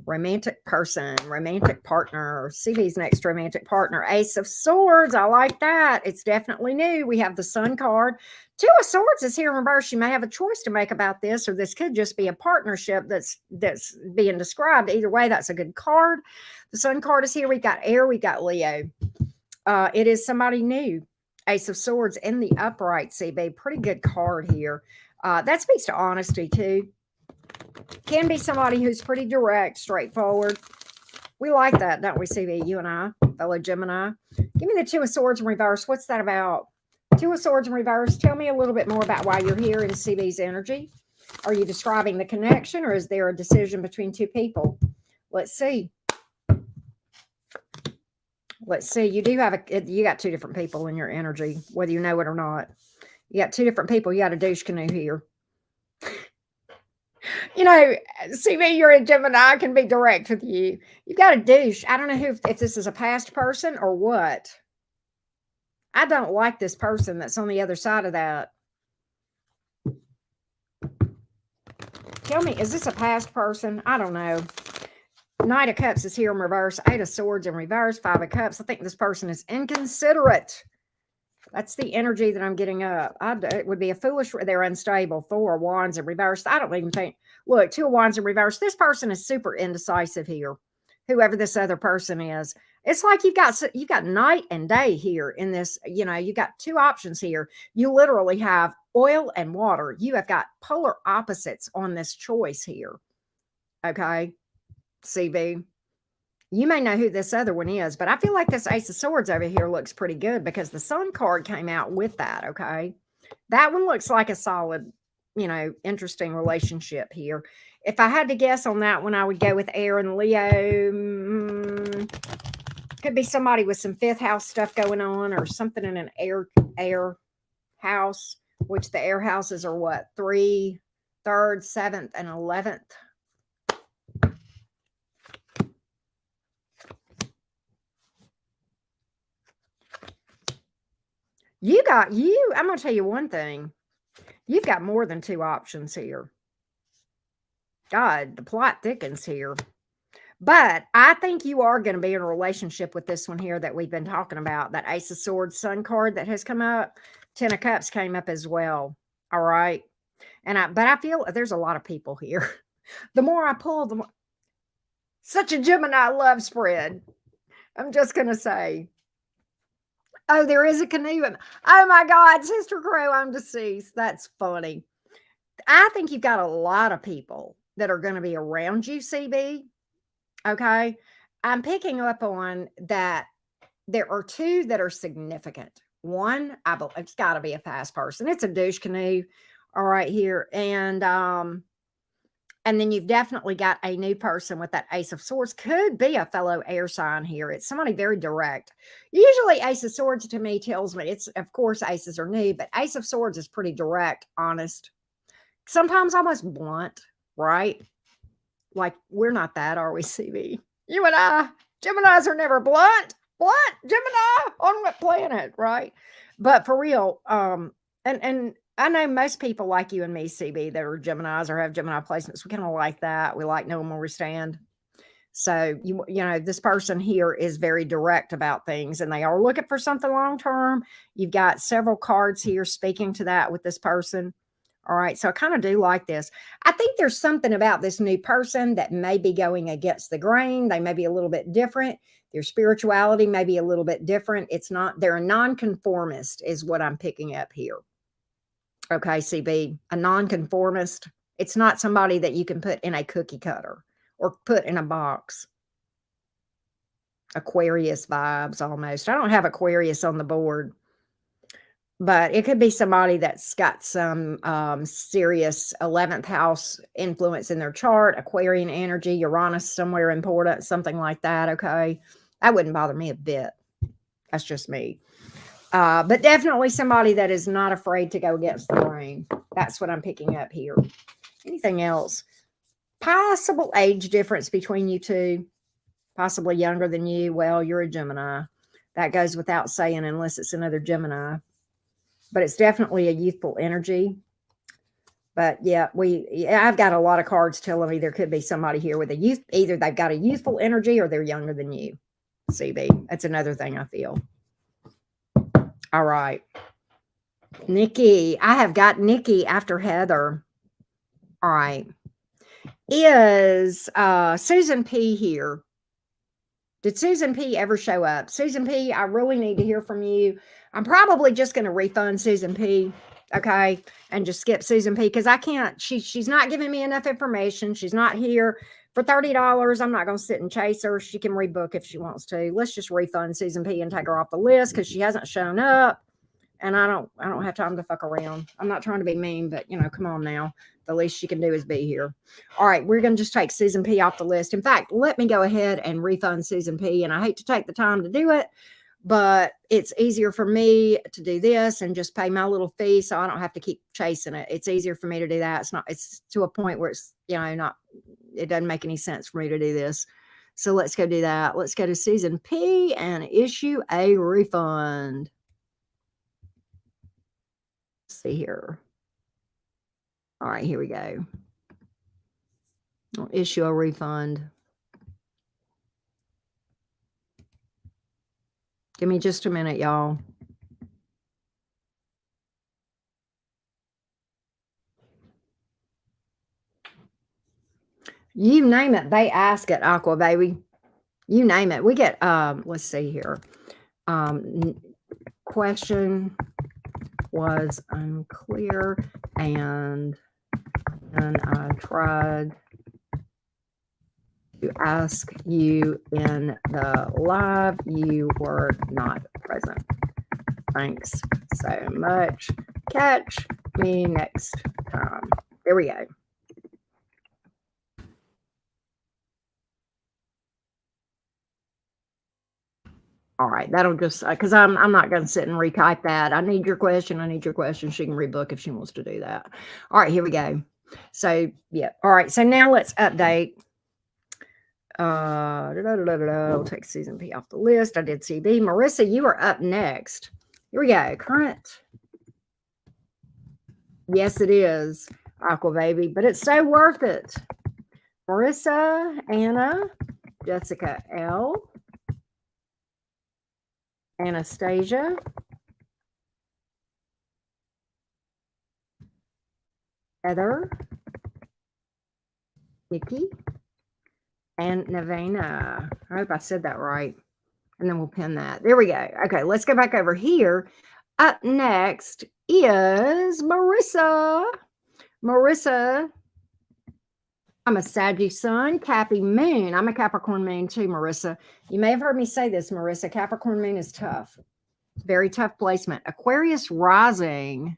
Romantic person, romantic partner, CB's next romantic partner. Ace of Swords. I like that. It's definitely new. We have the Sun card. Two of Swords is here in reverse. You may have a choice to make about this, or this could just be a partnership that's being described. Either way, that's a good card. The Sun card is here. We got air. We got Leo. It is somebody new. Ace of Swords in the upright, CB. Pretty good card here. That speaks to honesty too. Can be somebody who's pretty direct, straightforward. We like that, don't we, CB? You and I, fellow Gemini. Give me the Two of Swords in reverse. What's that about? Two of Swords in reverse. Tell me a little bit more about why you're here in CB's energy. Are you describing the connection, or is there a decision between two people? Let's see. Let's see. You got two different people in your energy, whether you know it or not. You got two different people. You got a douche canoe here. CB, you're a Gemini. I can be direct with you. You've got a douche. I don't know if this is a past person or what. I don't like this person that's on the other side of that. Tell me, is this a past person? I don't know. Knight of Cups is here in reverse. Eight of Swords in reverse. Five of Cups. I think this person is inconsiderate. That's the energy that I'm getting up. It would be a foolish. They're unstable. Four of Wands in reverse. I don't even think. Look, Two of Wands in reverse. This person is super indecisive here. Whoever this other person is, it's like you've got night and day here in this. You've got two options here. You literally have oil and water. You have got polar opposites on this choice here. Okay, CB. You may know who this other one is, but I feel like this Ace of Swords over here looks pretty good because the Sun card came out with that, okay? That one looks like a solid, interesting relationship here. If I had to guess on that one, I would go with air and Leo. Could be somebody with some fifth house stuff going on, or something in an air house, which the air houses are what? 3, 3rd, 7th, and 11th. I'm going to tell you one thing. You've got more than two options here. God, the plot thickens here. But I think you are going to be in a relationship with this one here that we've been talking about. That Ace of Swords Sun card that has come up. 10 of Cups came up as well. All right. But I feel there's a lot of people here. The more I pull, the more. Such a Gemini love spread. I'm just going to say. Oh, there is a canoe. Oh my God, Sister Crow, I'm deceased. That's funny. I think you've got a lot of people that are going to be around you, CB. Okay. I'm picking up on that there are two that are significant. One, it's got to be a past person. It's a douche canoe. All right, here. And then you've definitely got a new person with that Ace of Swords. Could be a fellow air sign here. It's somebody very direct. Usually Ace of Swords to me tells me of course, aces are new, but Ace of Swords is pretty direct, honest. Sometimes almost blunt, right? Like, we're not that, are we, CB? You and I. Geminis are never blunt. What? Gemini? On what planet? Right? But for real, and I know most people like you and me, CB, that are Geminis or have Gemini placements. We kind of like that. We like knowing where we stand. So you know, this person here is very direct about things and they are looking for something long term. You've got several cards here speaking to that with this person. All right. So I kind of do like this. I think there's something about this new person that may be going against the grain. They may be a little bit different. Their spirituality may be a little bit different. It's not, they're a nonconformist, is what I'm picking up here. Okay, CB, a nonconformist. It's not somebody that you can put in a cookie cutter or put in a box. Aquarius vibes almost. I don't have Aquarius on the board, but it could be somebody that's got some serious 11th house influence in their chart, Aquarian energy, Uranus somewhere important, something like that. Okay. That wouldn't bother me a bit. That's just me. But definitely somebody that is not afraid to go against the grain. That's what I'm picking up here. Anything else? Possible age difference between you two. Possibly younger than you. Well, you're a Gemini. That goes without saying unless it's another Gemini. But it's definitely a youthful energy. But yeah, I've got a lot of cards telling me there could be somebody here with a youth. Either they've got a youthful energy or they're younger than you. CB. That's another thing I feel. All right. Nikki. I have got Nikki after Heather. All right. Is Susan P here? Did Susan P ever show up? Susan P, I really need to hear from you. I'm probably just going to refund Susan P, okay, and just skip Susan P because I can't. She's not giving me enough information. She's not here for $30. I'm not going to sit and chase her. She can rebook if she wants to. Let's just refund Susan P and take her off the list because she hasn't shown up. And I don't have time to fuck around. I'm not trying to be mean, but you know, come on now. The least she can do is be here. All right, we're going to just take Susan P off the list. In fact, let me go ahead and refund Susan P. And I hate to take the time to do it, but it's easier for me to do this and just pay my little fee so I don't have to keep chasing it. It's easier for me to do that. It's to a point where it's, you know, it doesn't make any sense for me to do this. So let's go do that. Let's go to Susan P and issue a refund. See here. All right, here we go. I'll issue a refund. Give me just a minute, y'all. You name it, they ask it, Aqua Baby. You name it. We get let's see here. Question was unclear and I tried to ask you in the live. You were not present. Thanks so much. Catch me next time. There we go. All right, that'll just because I'm not going to sit and retype that. I need your question. I need your question. She can rebook if she wants to do that. All right, here we go. So yeah. All right. So now let's update. I'll take Susan P off the list. I did CB. Marissa, you are up next. Here we go. Current. Yes, it is, Aqua Baby, but it's so worth it. Marissa, Anna, Jessica L, Anastasia, Heather, Nikki, and Nevena. I hope I said that right. And then we'll pin that. There we go. Okay, let's go back over here. Up next is Marissa. Marissa, I'm a Sagittarius sun, Cappy moon. I'm a Capricorn moon too, Marissa. You may have heard me say this, Marissa. Capricorn moon is tough. Very tough placement. Aquarius rising.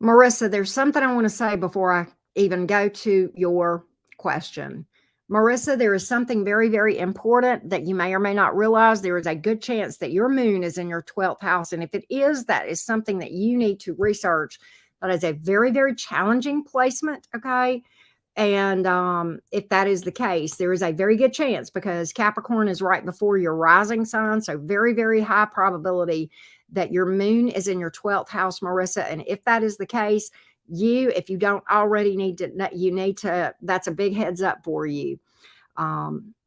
Marissa, there's something I want to say before I even go to your question. Marissa, there is something very, very important that you may or may not realize. There is a good chance that your moon is in your 12th house. And if it is, that is something that you need to research. That is a very, very challenging placement, okay? And if that is the case, there is a very good chance, because Capricorn is right before your rising sign. So very, very high probability that your moon is in your 12th house, Marissa. And if that is the case, if you don't already that's a big heads up for you.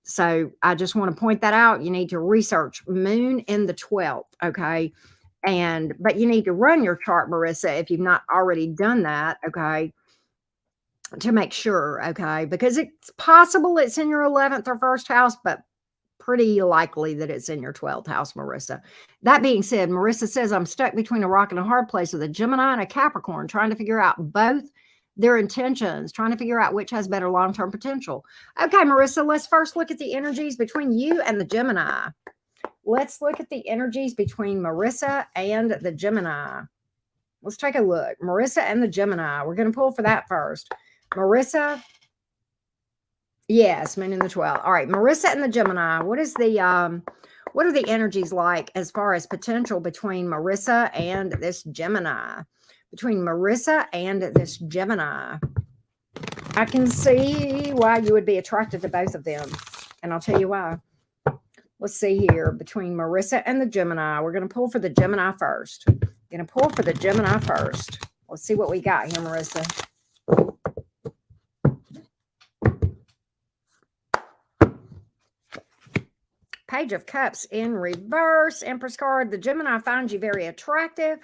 So I just want to point that out. You need to research moon in the 12th. Okay. But you need to run your chart, Marissa, if you've not already done that. Okay, to make sure, okay, because it's possible it's in your 11th or first house, but pretty likely that it's in your 12th house, Marissa. That being said, Marissa says, I'm stuck between a rock and a hard place with a Gemini and a Capricorn, trying to figure out both their intentions, trying to figure out which has better long-term potential. Okay, Marissa, let's first look at the energies between you and the Gemini. Let's look at the energies between Marissa and the Gemini. Let's take a look. Marissa and the Gemini. We're going to pull for that first. Marissa. Yes, moon in the 12th. All right, Marissa and the Gemini. What are the energies like as far as potential between Marissa and this Gemini? Between Marissa and this Gemini. I can see why you would be attracted to both of them. And I'll tell you why. Let's see here. Between Marissa and the Gemini. We're going to pull for the Gemini first. Going to pull for the Gemini first. Let's see what we got here, Marissa. Page of Cups in reverse, Empress card. The Gemini finds you very attractive,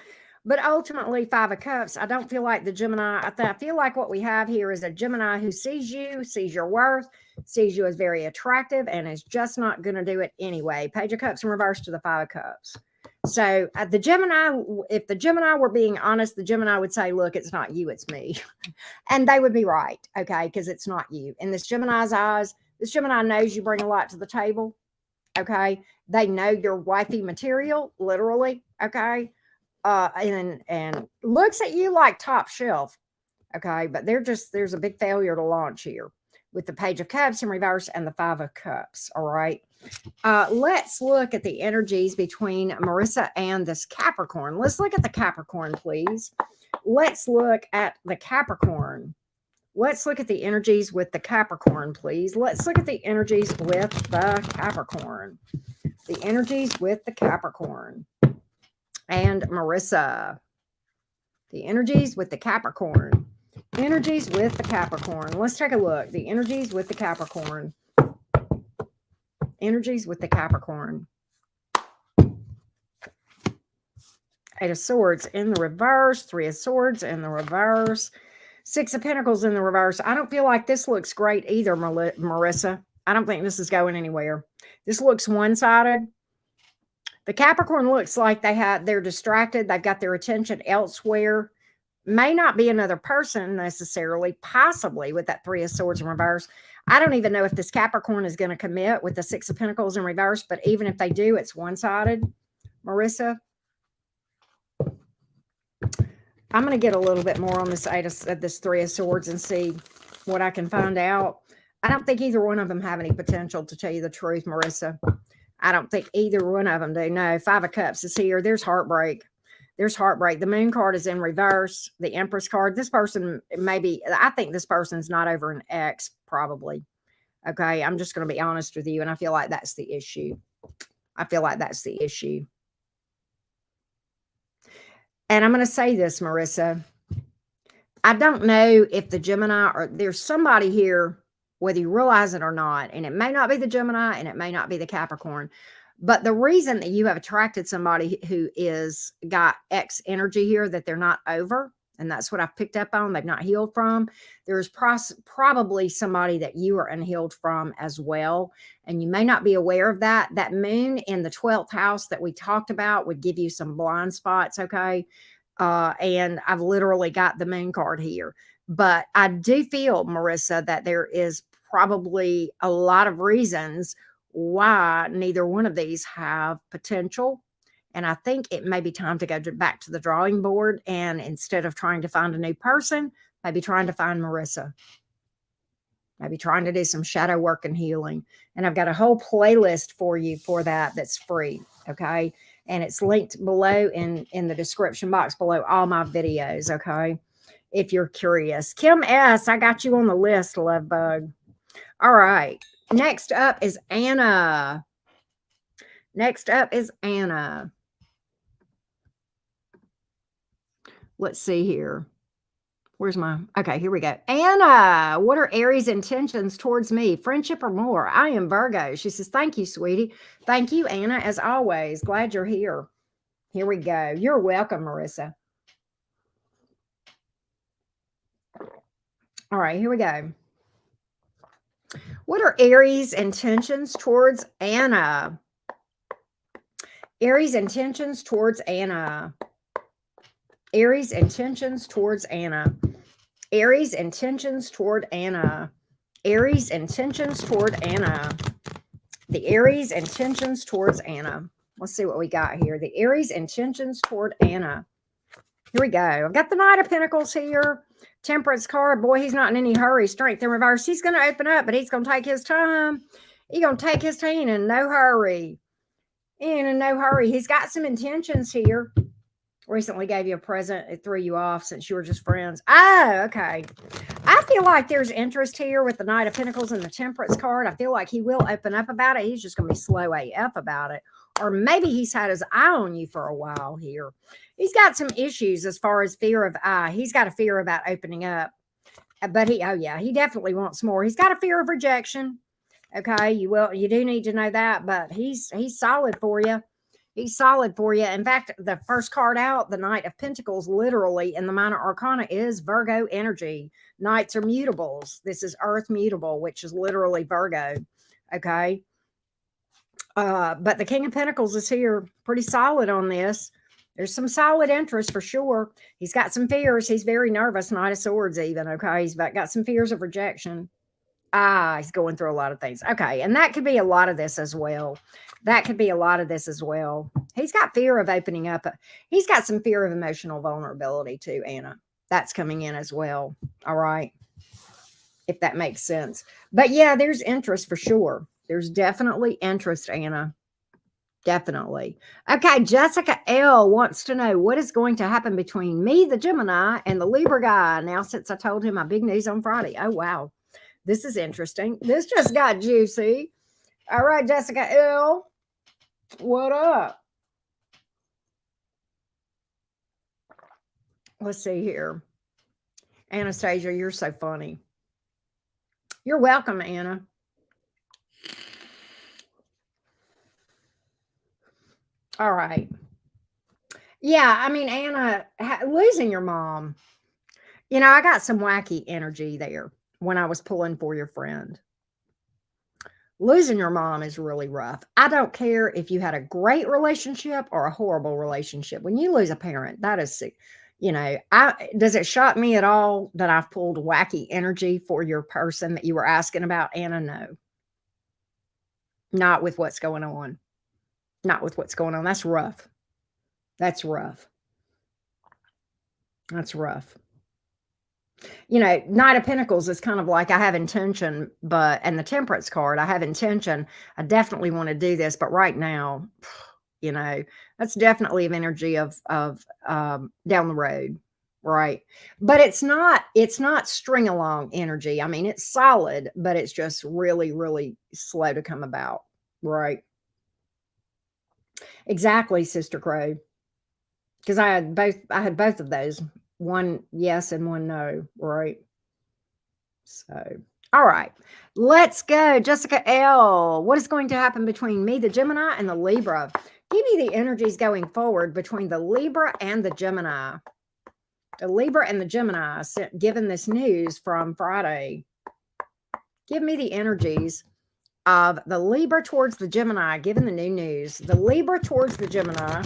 but ultimately 5 of Cups. I don't feel like the Gemini. I feel like what we have here is a Gemini who sees you, sees your worth, sees you as very attractive, and is just not going to do it anyway. Page of Cups in reverse to the 5 of Cups. So the Gemini, if the Gemini were being honest, the Gemini would say, look, it's not you, it's me. And they would be right, okay, because it's not you. In this Gemini's eyes, this Gemini knows you bring a lot to the table, okay? They know you're wifey material, literally, okay? And looks at you like top shelf, okay? But there's a big failure to launch here with the Page of Cups in reverse and the 5 of Cups, all right? Let's look at the energies between Marissa and this Capricorn. Let's look at the Capricorn, please. Let's look at the Capricorn. Let's look at the energies with the Capricorn, please. Let's look at the energies with the Capricorn. The energies with the Capricorn. And Marissa. The energies with the Capricorn. Energies with the Capricorn. Let's take a look. The energies with the Capricorn. Energies with the Capricorn. 8 of Swords in the reverse. 3 of Swords in the reverse. 6 of Pentacles in the reverse. I don't feel like this looks great either, Marissa. I don't think this is going anywhere. This looks one-sided. The Capricorn looks like they're distracted. They've got their attention elsewhere. May not be another person necessarily, possibly with that 3 of Swords in reverse. I don't even know if this Capricorn is going to commit with the 6 of Pentacles in reverse, but even if they do, it's one-sided, Marissa. I'm going to get a little bit more on this 3 of Swords and see what I can find out. I don't think either one of them have any potential, to tell you the truth, Marissa. I don't think either one of them do. No, 5 of Cups is here. There's heartbreak. There's heartbreak. The Moon card is in reverse. The Empress card. This person I think this person's not over an ex, probably. Okay, I'm just going to be honest with you, and I feel like that's the issue. I feel like that's the issue. And I'm going to say this, Marissa. I don't know if the Gemini, or there's somebody here, whether you realize it or not, and it may not be the Gemini and it may not be the Capricorn, but the reason that you have attracted somebody who is got X energy here that they're not over, and that's what I've picked up on, they've not healed from. There's probably somebody that you are unhealed from as well, and you may not be aware of that. That moon in the 12th house that we talked about would give you some blind spots, okay? And I've literally got the moon card here. But I do feel, Marissa, that there is probably a lot of reasons why neither one of these have potential. And I think it may be time to go back to the drawing board, and instead of trying to find a new person, maybe trying to find Marissa. Maybe trying to do some shadow work and healing. And I've got a whole playlist for you for that that's free, okay? And it's linked below in the description box below all my videos, okay? if you're curious. Kim S., I got you on the list, love bug. All right. Next up is Anna. Next up is Anna. Let's see here. Where's my, okay, here we go. Anna, what are Aries' intentions towards me? Friendship or more? I am Virgo. She says, thank you, sweetie. Thank you, Anna, as always. Glad you're here. Here we go. You're welcome, Marissa. All right, here we go. What are Aries' intentions towards Anna? Aries' intentions towards Anna. Aries' intentions towards Anna. Aries' intentions toward Anna. Aries' intentions toward Anna. The Aries' intentions towards Anna. Let's see what we got here. The Aries' intentions toward Anna. Here we go. I've got the Knight of Pentacles here. Temperance card. Boy, he's not in any hurry. Strength in reverse. He's going to open up, but he's going to take his time. He's going to take his time in no hurry. In no hurry. He's got some intentions here. Recently gave you a present. It threw you off since you were just friends. Oh, okay. I feel like there's interest here with the Knight of Pentacles and the Temperance card. I feel like he will open up about it. He's just going to be slow AF about it. Or maybe he's had his eye on you for a while here. He's got some issues as far as fear of eye. He's got a fear about opening up. But he definitely wants more. He's got a fear of rejection. Okay, you do need to know that, but he's solid for you. He's solid for you. In fact, the first card out, the Knight of Pentacles, literally in the minor arcana is Virgo energy. Knights are mutables. This is Earth mutable, which is literally Virgo. Okay. But the King of Pentacles is here pretty solid on this. There's some solid interest for sure. He's got some fears. He's very nervous. Knight of Swords even. Okay. He's got some fears of rejection. He's going through a lot of things. Okay. And that could be a lot of this as well. That could be a lot of this as well. He's got fear of opening up. He's got some fear of emotional vulnerability too, Anna. That's coming in as well. All right. If that makes sense. But yeah, there's interest for sure. There's definitely interest, Anna. Definitely. Okay. Jessica L wants to know what is going to happen between me, the Gemini, and the Libra guy. Now, since I told him my big news on Friday. Oh, wow. This is interesting. This just got juicy. All right, Jessica L. What up? Let's see here. Anastasia, you're so funny. You're welcome, Anna. All right. Yeah, I mean, Anna, losing your mom. You know, I got some wacky energy there when I was pulling for your friend. Losing your mom is really rough. I don't care if you had a great relationship or a horrible relationship. When you lose a parent, that is, you know, does it shock me at all that I've pulled wacky energy for your person that you were asking about, Anna? No. Not with what's going on. Not with what's going on. That's rough. That's rough. That's rough. You know, Knight of Pentacles is kind of like I have intention, and the Temperance card, I have intention. I definitely want to do this, but right now, you know, that's definitely an energy of down the road, right? But it's not string along energy. I mean, it's solid, but it's just really, really slow to come about, right? Exactly, Sister Crow. Because I had both of those. One yes and one no, right? So, all right. Let's go. Jessica L. What is going to happen between me, the Gemini, and the Libra? Give me the energies going forward between the Libra and the Gemini. The Libra and the Gemini, given this news from Friday. Give me the energies of the Libra towards the Gemini, given the new news. The Libra towards the Gemini.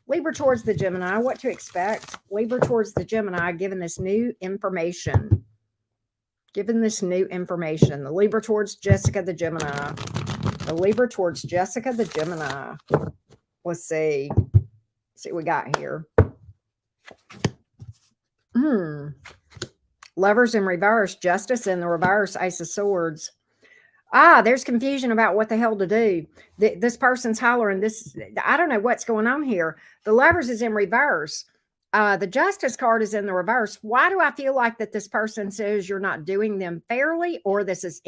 Libra towards the Gemini, what to expect? Libra towards the Gemini, given this new information. Given this new information. The Libra towards Jessica the Gemini. The Libra towards Jessica the Gemini. Let's see. See what we got here. Lovers in reverse. Justice in the reverse. Ace of Swords. There's confusion about what the hell to do. This person's hollering this. I don't know what's going on here. The Lovers is in reverse. The Justice card is in the reverse. Why do I feel like that this person says you're not doing them fairly, or this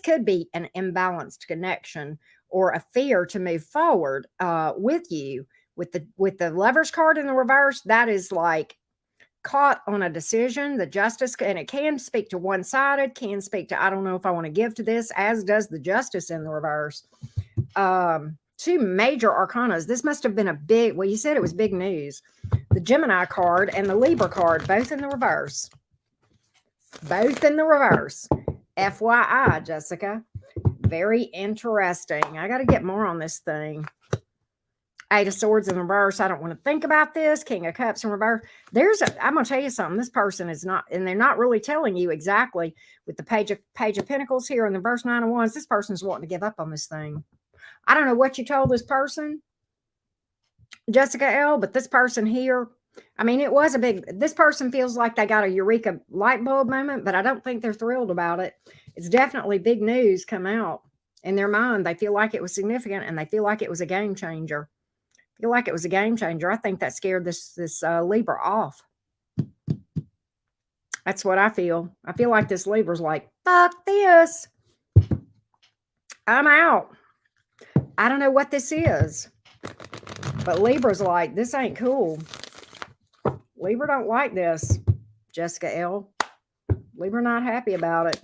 could be an imbalanced connection or a fear to move forward with you. With the Lovers card in the reverse, that is like caught on a decision. The Justice, and it can speak to one-sided, can speak to I don't know if I want to give to this, as does the Justice in the reverse. Two major arcanas. This must have been well, you said it was big news. The Gemini card and the Libra card, both in the reverse. Both in the reverse. FYI, Jessica. Very interesting. I got to get more on this thing. Eight of Swords in reverse. I don't want to think about this. King of Cups in reverse. I'm going to tell you something. This person is not, and they're not really telling you exactly. With the Page of Pentacles here in the verse, Nine of Wands, this person's wanting to give up on this thing. I don't know what you told this person, Jessica L., but this person here, I mean, this person feels like they got a eureka light bulb moment, but I don't think they're thrilled about it. It's definitely big news come out in their mind. They feel like it was significant, and they feel like it was a game changer. I think that scared this Libra off. That's what I feel. I feel like this Libra's like, fuck this. I'm out. I don't know what this is. But Libra's like, this ain't cool. Libra don't like this, Jessica L. Libra not happy about it.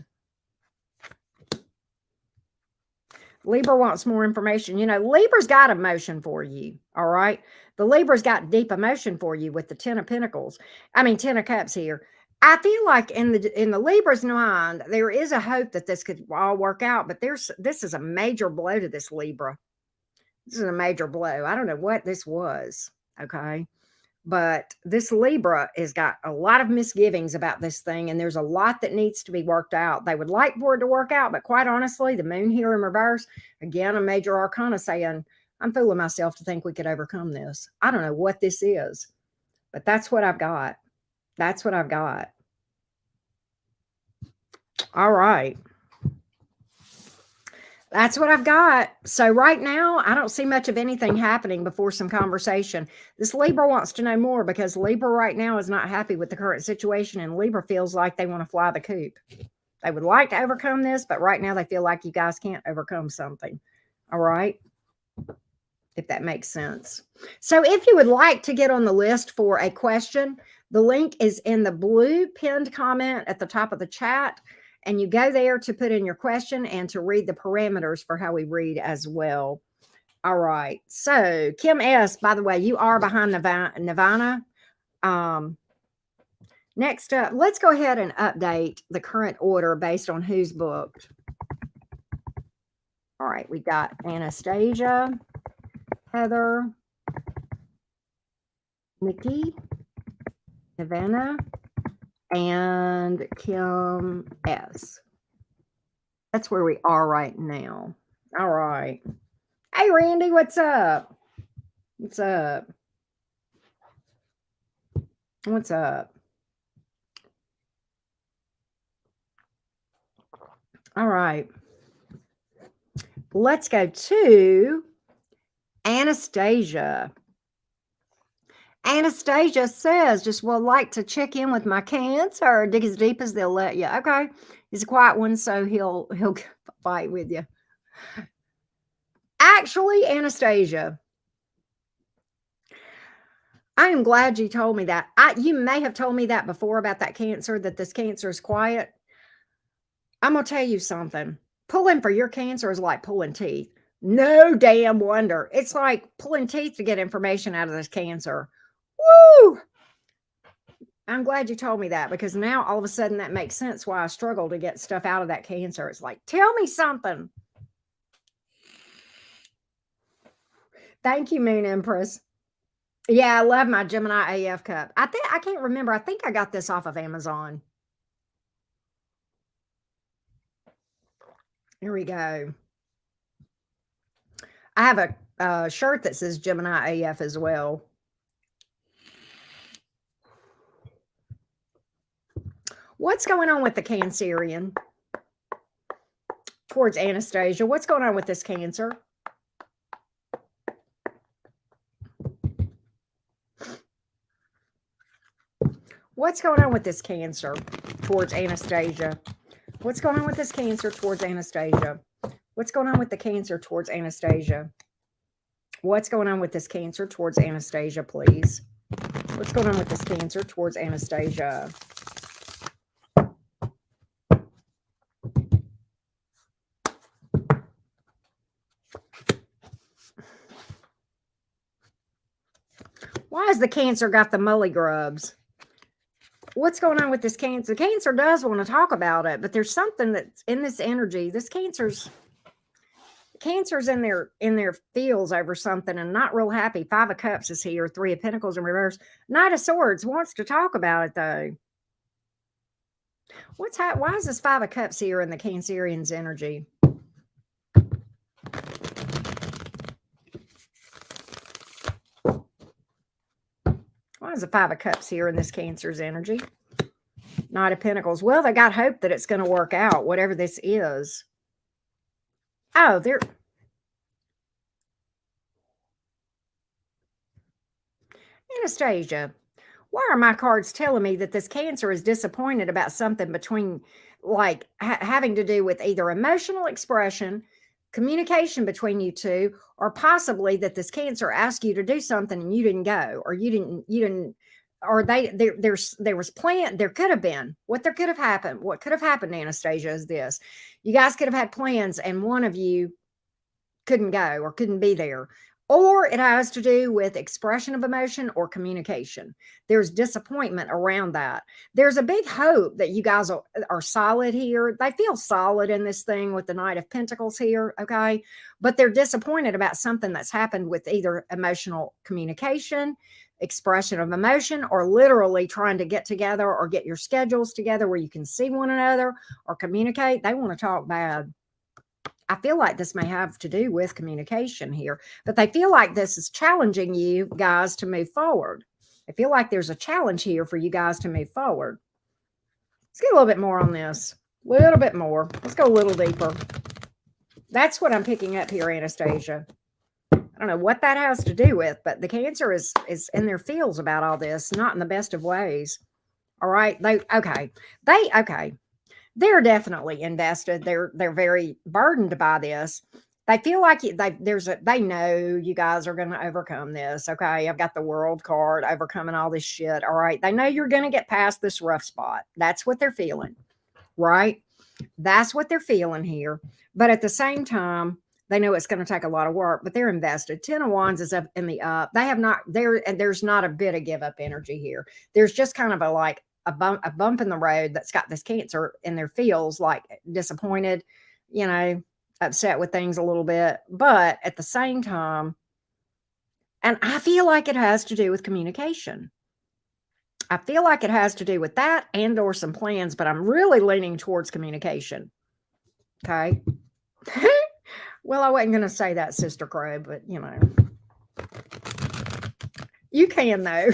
Libra wants more information. You know, Libra's got emotion for you, all right? The Libra's got deep emotion for you with the Ten of Cups here. I feel like in the Libra's mind, there is a hope that this could all work out, but this is a major blow to this Libra. This is a major blow. I don't know what this was, okay? But this Libra has got a lot of misgivings about this thing, and there's a lot that needs to be worked out. They would like for it to work out, but quite honestly, the Moon here in reverse, again, a major arcana saying, I'm fooling myself to think we could overcome this. I don't know what this is, but that's what I've got. That's what I've got. All right. That's what I've got. So right now, I don't see much of anything happening before some conversation. This Libra wants to know more because Libra right now is not happy with the current situation, and Libra feels like they want to fly the coop. They would like to overcome this, but right now they feel like you guys can't overcome something. All right? If that makes sense. So if you would like to get on the list for a question, the link is in the blue pinned comment at the top of the chat. And you go there to put in your question and to read the parameters for how we read as well. All right. So Kim S., by the way, you are behind Nirvana. Next up, let's go ahead and update the current order based on who's booked. All right. We got Anastasia, Heather, Nikki, Nirvana, and Kim S. That's where we are right now. All right. Hey, Randy, what's up? What's up? What's up? All right. Let's go to Anastasia. Anastasia says, just would like to check in with my Cancer, dig as deep as they'll let you. Okay. He's a quiet one, so he'll fight with you. Actually, Anastasia, I am glad you told me that. You may have told me that before about that Cancer, that this Cancer is quiet. I'm going to tell you something. Pulling for your Cancer is like pulling teeth. No damn wonder. It's like pulling teeth to get information out of this Cancer. Woo! I'm glad you told me that, because now all of a sudden that makes sense why I struggle to get stuff out of that Cancer. It's like, tell me something. Thank you, Moon Empress. Yeah, I love my Gemini AF cup. I can't remember. I think I got this off of Amazon. Here we go. I have a shirt that says Gemini AF as well. What's going on with the Cancerian towards Anastasia? What's going on with this Cancer? What's going on with this Cancer towards Anastasia? What's going on with this Cancer towards Anastasia? What's going on with the Cancer towards Anastasia? What's going on with this Cancer towards Anastasia, please? What's going on with this Cancer towards Anastasia? Why has the Cancer got the mully grubs? What's going on with this Cancer? Cancer does want to talk about it, but there's something that's in this energy. This Cancer's in their feels over something and not real happy. 5 of Cups is here. 3 of Pentacles in reverse. Knight of Swords wants to talk about it though. Why is this 5 of Cups here in the Cancerian's energy? Why is the 5 of Cups here in this Cancer's energy? Knight of Pentacles. Well, they got hope that it's going to work out, whatever this is. Oh, they're... Anastasia, why are my cards telling me that this Cancer is disappointed about something between, like, having to do with either emotional expression, communication between you two, or possibly that this Cancer asked you to do something and you didn't go, or you didn't, or there was plan. There could have been what could have happened, Anastasia, is this: you guys could have had plans and one of you couldn't go or couldn't be there. Or it has to do with expression of emotion or communication. There's disappointment around that. There's a big hope that you guys are solid here. They feel solid in this thing with the Knight of Pentacles here, okay? But they're disappointed about something that's happened with either emotional communication, expression of emotion, or literally trying to get together or get your schedules together where you can see one another or communicate. They want to talk bad. I feel like this may have to do with communication here, but they feel like this is challenging you guys to move forward. I feel like there's a challenge here for you guys to move forward. Let's get a little bit more on this. A little bit more. Let's go a little deeper. That's what I'm picking up here, Anastasia. I don't know what that has to do with, but the Cancer is in their feels about all this, not in the best of ways. All right. They're definitely invested. They're very burdened by this. They feel like they know you guys are going to overcome this. Okay. I've got the World card, overcoming all this shit. All right. They know you're going to get past this rough spot. That's what they're feeling. Right. That's what they're feeling here. But at the same time, they know it's going to take a lot of work, but they're invested. 10 of Wands is up in the up. There's not a bit of give up energy here. There's just kind of a bump in the road that's got this Cancer in their feels, like disappointed, upset with things a little bit. But at the same time, and I feel like it has to do with communication. I feel like it has to do with that and or some plans, but I'm really leaning towards communication. Okay. Well, I wasn't going to say that, Sister Crow, but you can though.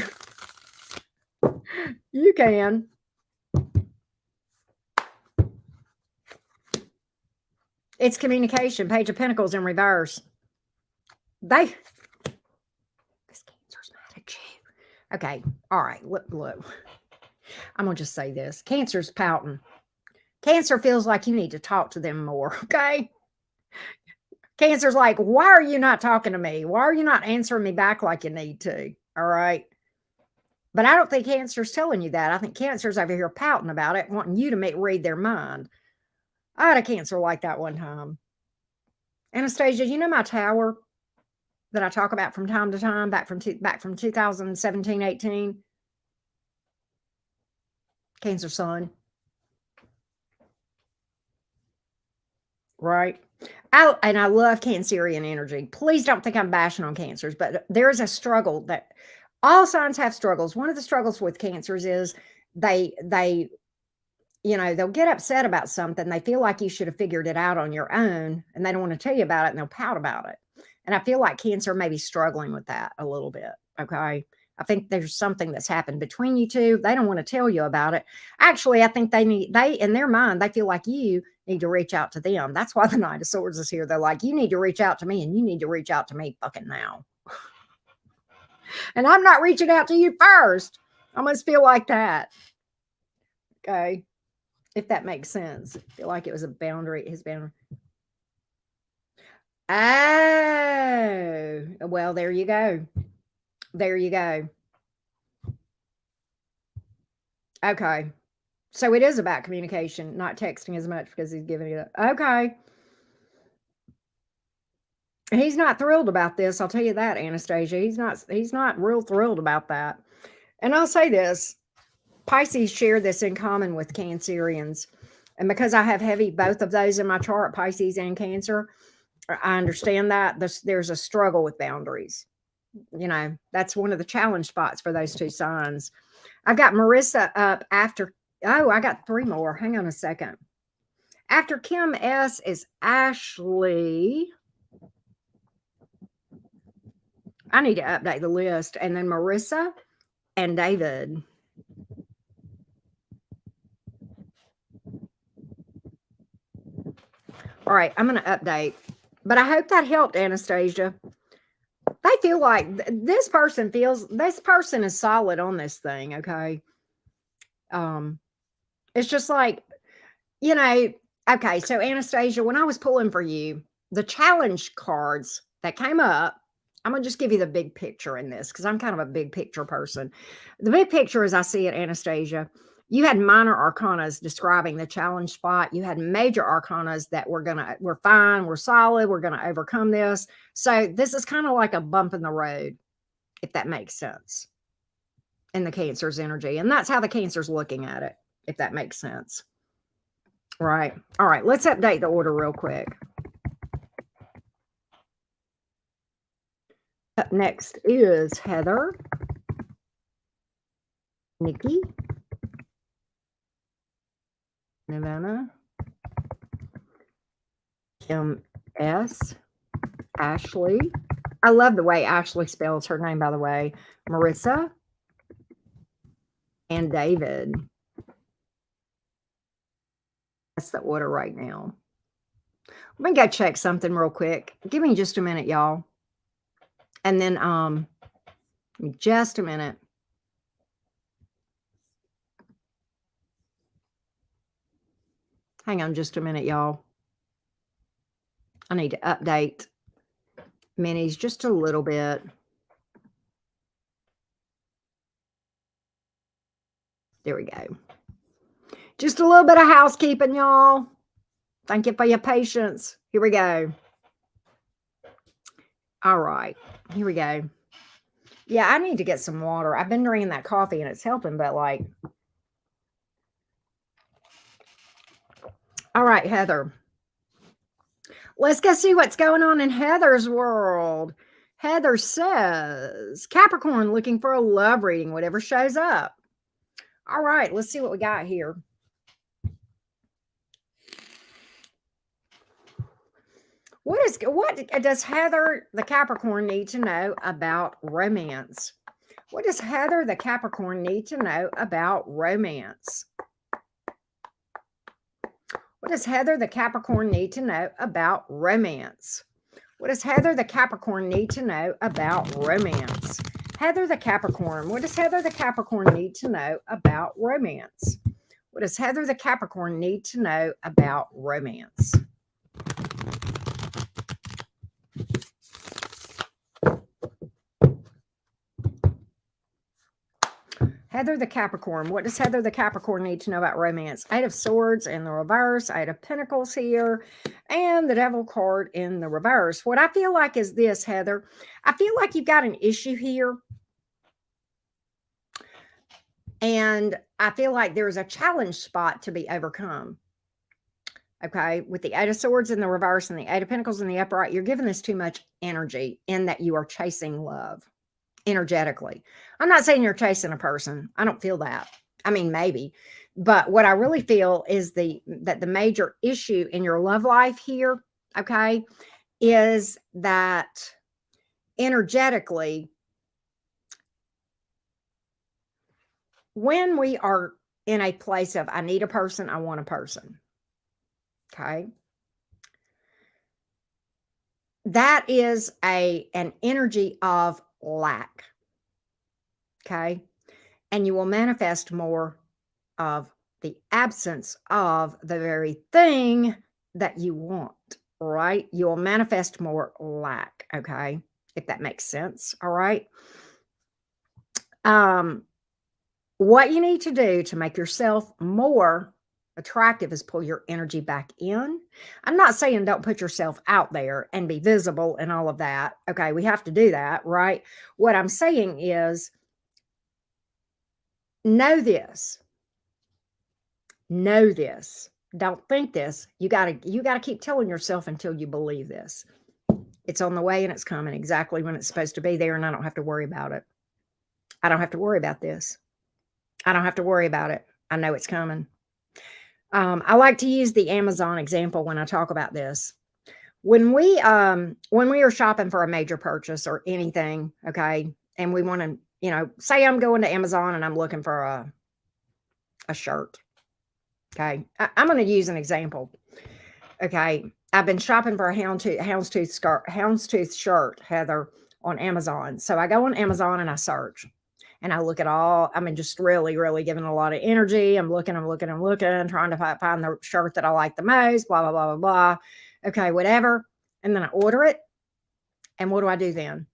You can. It's communication. Page of Pentacles in reverse. This Cancer's mad at you. Okay. All right. Look. I'm going to just say this. Cancer's pouting. Cancer feels like you need to talk to them more. Okay. Cancer's like, why are you not talking to me? Why are you not answering me back like you need to? All right. But I don't think Cancer's telling you that. I think Cancer's over here pouting about it, wanting you to read their mind. I had a Cancer like that one time. Anastasia, you know my tower that I talk about from time to time, back from 2017, 18? Cancer sun. Right? And I love Cancerian energy. Please don't think I'm bashing on Cancers, but there is a struggle that all signs have struggles. One of the struggles with Cancers is they'll get upset about something. They feel like you should have figured it out on your own and they don't want to tell you about it and they'll pout about it. And I feel like Cancer may be struggling with that a little bit. Okay. I think there's something that's happened between you two. They don't want to tell you about it. Actually, I think in their mind, they feel like you need to reach out to them. That's why the Knight of Swords is here. They're like, you need to reach out to me and you need to reach out to me fucking now. And I'm not reaching out to you first. I almost feel like that. Okay. If that makes sense. I feel like it was a boundary, his boundary. Oh, well, there you go. There you go. Okay. So it is about communication, not texting as much because he's giving it up. Okay. He's not thrilled about this. I'll tell you that, Anastasia. He's not real thrilled about that. And I'll say this, Pisces share this in common with Cancerians. And because I have heavy both of those in my chart, Pisces and Cancer, I understand that there's a struggle with boundaries. That's one of the challenge spots for those two signs. I've got Marissa up after. Oh, I got three more. Hang on a second. After Kim S is Ashley. I need to update the list. And then Marissa and David. All right, I'm going to update. But I hope that helped, Anastasia. They feel like this person is solid on this thing, okay? It's just like, you know, okay, so Anastasia, when I was pulling for you, the challenge cards that came up, I'm going to just give you the big picture in this because I'm kind of a big picture person. The big picture, as I see it, Anastasia, you had minor arcanas describing the challenge spot. You had major arcanas that we're fine, we're solid, we're going to overcome this. So this is kind of like a bump in the road, if that makes sense, in the Cancer's energy. And that's how the Cancer's looking at it, if that makes sense. Right. All right. Let's update the order real quick. Up next is Heather, Nikki, Nevada, Kim S, Ashley. I love the way Ashley spells her name, by the way. Marissa and David. That's the order right now. Let me go check something real quick. Give me just a minute, y'all. And then just a minute. Hang on just a minute, y'all. I need to update minis just a little bit. There we go. Just a little bit of housekeeping, y'all. Thank you for your patience. Here we go. All right. Here we go. Yeah, I need to get some water. I've been drinking that coffee and it's helping, but like. All right, Heather. Let's go see what's going on in Heather's world. Heather says, Capricorn looking for a love reading, whatever shows up. All right, let's see what we got here. What does Heather the Capricorn need to know about romance? What does Heather the Capricorn need to know about romance? What does Heather the Capricorn need to know about romance? What does Heather the Capricorn need to know about romance? Heather the Capricorn. What does Heather the Capricorn need to know about romance? What does Heather the Capricorn need to know about romance? Heather the Capricorn. What does Heather the Capricorn need to know about romance? Eight of Swords in the reverse, Eight of Pentacles here, and the Devil card in the reverse. What I feel like is this, Heather. I feel like you've got an issue here. And I feel like there's a challenge spot to be overcome. Okay, with the Eight of Swords in the reverse and the Eight of Pentacles in the upright, you're giving this too much energy in that you are chasing love energetically. I'm not saying you're chasing a person. I don't feel that. I mean, maybe. But what I really feel is that the major issue in your love life here, okay, is that energetically, when we are in a place of I need a person, I want a person, okay, that is an energy of lack. Okay. and you will manifest more of the absence of the very thing that you want, right? You will manifest more lack, okay? If that makes sense, all right? Um, what you need to do to make yourself more attractive is pull your energy back in. I'm not saying don't put yourself out there and be visible and all of that. Okay, we have to do that, right? What I'm saying is know this. Know this. Don't think this. You got to keep telling yourself until you believe this. It's on the way and it's coming exactly when it's supposed to be there, and I don't have to worry about it. I don't have to worry about this. I don't have to worry about it. I know it's coming. I like to use the Amazon example when I talk about this. When we are shopping for a major purchase or anything, okay, and we want to, say I'm going to Amazon and I'm looking for a shirt. Okay. I'm going to use an example. Okay. I've been shopping for a houndstooth shirt, Heather, on Amazon. So I go on Amazon and I search. And I look at all, I mean, just really, really giving a lot of energy. I'm looking, trying to find the shirt that I like the most, blah, blah, blah, blah, blah. Okay, whatever. And then I order it. And what do I do then?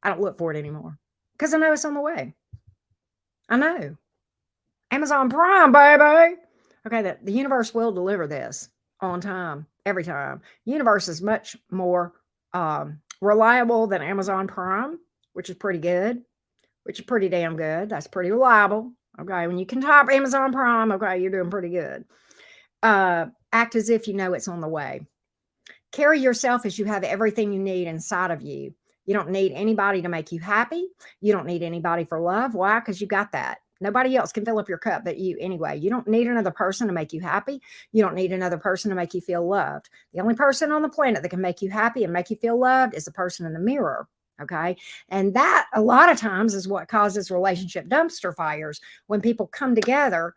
I don't look for it anymore because I know it's on the way. I know. Amazon Prime, baby. Okay, the universe will deliver this on time, every time. Universe is much more reliable than Amazon Prime, which is pretty good. Which is pretty damn good. That's pretty reliable. Okay. When you can top Amazon Prime, okay, you're doing pretty good. Act as if you know it's on the way. Carry yourself as you have everything you need inside of you. You don't need anybody to make you happy. You don't need anybody for love. Why? Because you got that. Nobody else can fill up your cup but you anyway. You don't need another person to make you happy. You don't need another person to make you feel loved. The only person on the planet that can make you happy and make you feel loved is the person in the mirror. Okay. And that a lot of times is what causes relationship dumpster fires when people come together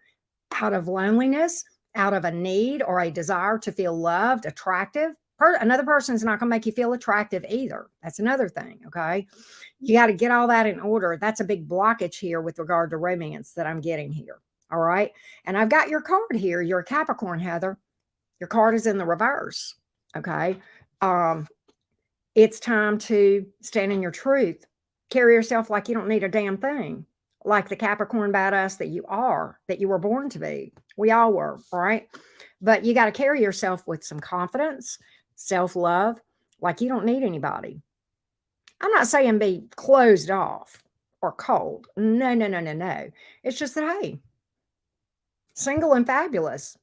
out of loneliness, out of a need or a desire to feel loved, attractive. Another person is not going to make you feel attractive either. That's another thing. Okay. You got to get all that in order. That's a big blockage here with regard to romance that I'm getting here. All right. And I've got your card here. You're a Capricorn, Heather. Your card is in the reverse. Okay. It's time to stand in your truth. Carry yourself like you don't need a damn thing. Like the Capricorn badass that you are, that you were born to be. We all were, right? But you got to carry yourself with some confidence, self-love, like you don't need anybody. I'm not saying be closed off or cold. No, no, no, no, no. It's just that, hey, single and fabulous.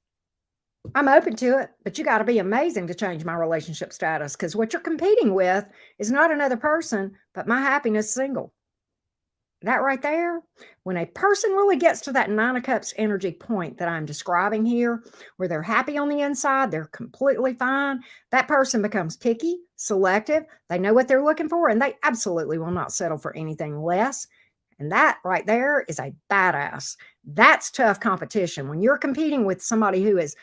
I'm open to it, but you got to be amazing to change my relationship status because what you're competing with is not another person, but my happiness single. That right there, when a person really gets to that Nine of Cups energy point that I'm describing here, where they're happy on the inside, they're completely fine, that person becomes picky, selective, they know what they're looking for, and they absolutely will not settle for anything less. And that right there is a badass. That's tough competition. When you're competing with somebody who is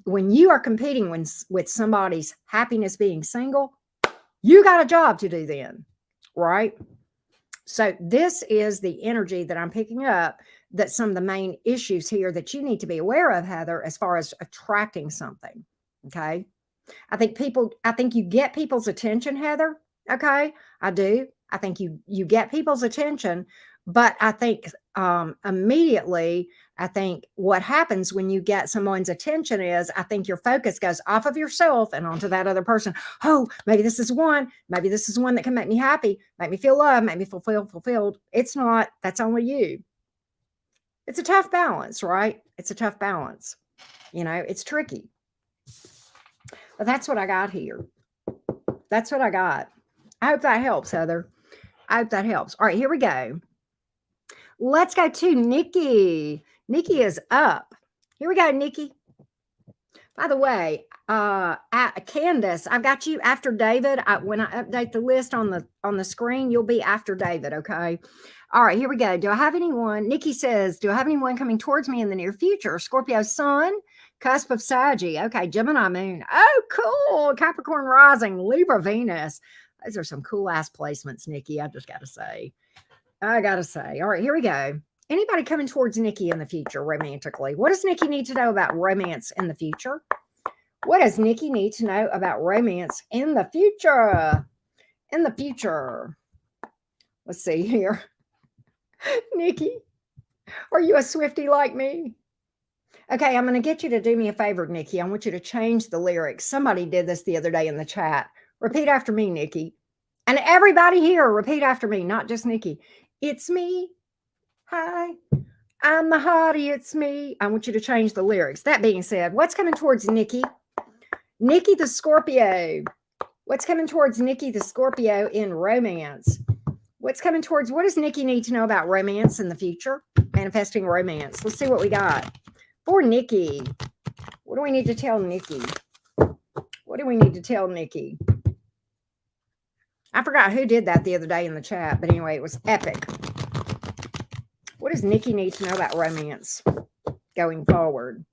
when you are competing with somebody's happiness being single, you got a job to do then, right? So this is the energy that I'm picking up, that some of the main issues here that you need to be aware of, Heather, as far as attracting something. Okay. I think you get people's attention, Heather. Okay. I do. I think you get people's attention, but I think immediately, I think what happens when you get someone's attention is I think your focus goes off of yourself and onto that other person. Oh, maybe this is one. Maybe this is one that can make me happy, make me feel loved, make me feel fulfilled. It's not. That's only you. It's a tough balance, right? It's a tough balance. It's tricky. But that's what I got here. That's what I got. I hope that helps, Heather. I hope that helps. All right, here we go. Let's go to Nikki. Nikki is up. Here we go, Nikki. By the way, Candace, I've got you after David. When I update the list on the screen, you'll be after David, okay? All right, here we go. Do I have anyone? Nikki says, do I have anyone coming towards me in the near future? Scorpio sun, cusp of Saggy. Okay, Gemini moon. Oh, cool. Capricorn rising, Libra Venus. Those are some cool ass placements, Nikki. I just got to say. All right, here we go. Anybody coming towards Nikki in the future romantically? What does Nikki need to know about romance in the future? What does Nikki need to know about romance in the future? In the future. Let's see here. Nikki, are you a Swiftie like me? Okay, I'm going to get you to do me a favor, Nikki. I want you to change the lyrics. Somebody did this the other day in the chat. Repeat after me, Nikki. And everybody here, repeat after me, not just Nikki. It's me. Hi. I'm the hottie. It's me. I want you to change the lyrics. That being said, what's coming towards Nikki? Nikki the Scorpio. What's coming towards Nikki the Scorpio in romance? What's coming towards, what does Nikki need to know about romance in the future? Manifesting romance. Let's see what we got. For Nikki, what do we need to tell Nikki? What do we need to tell Nikki? I forgot who did that the other day in the chat, but anyway, it was epic. What does Nikki need to know about romance going forward?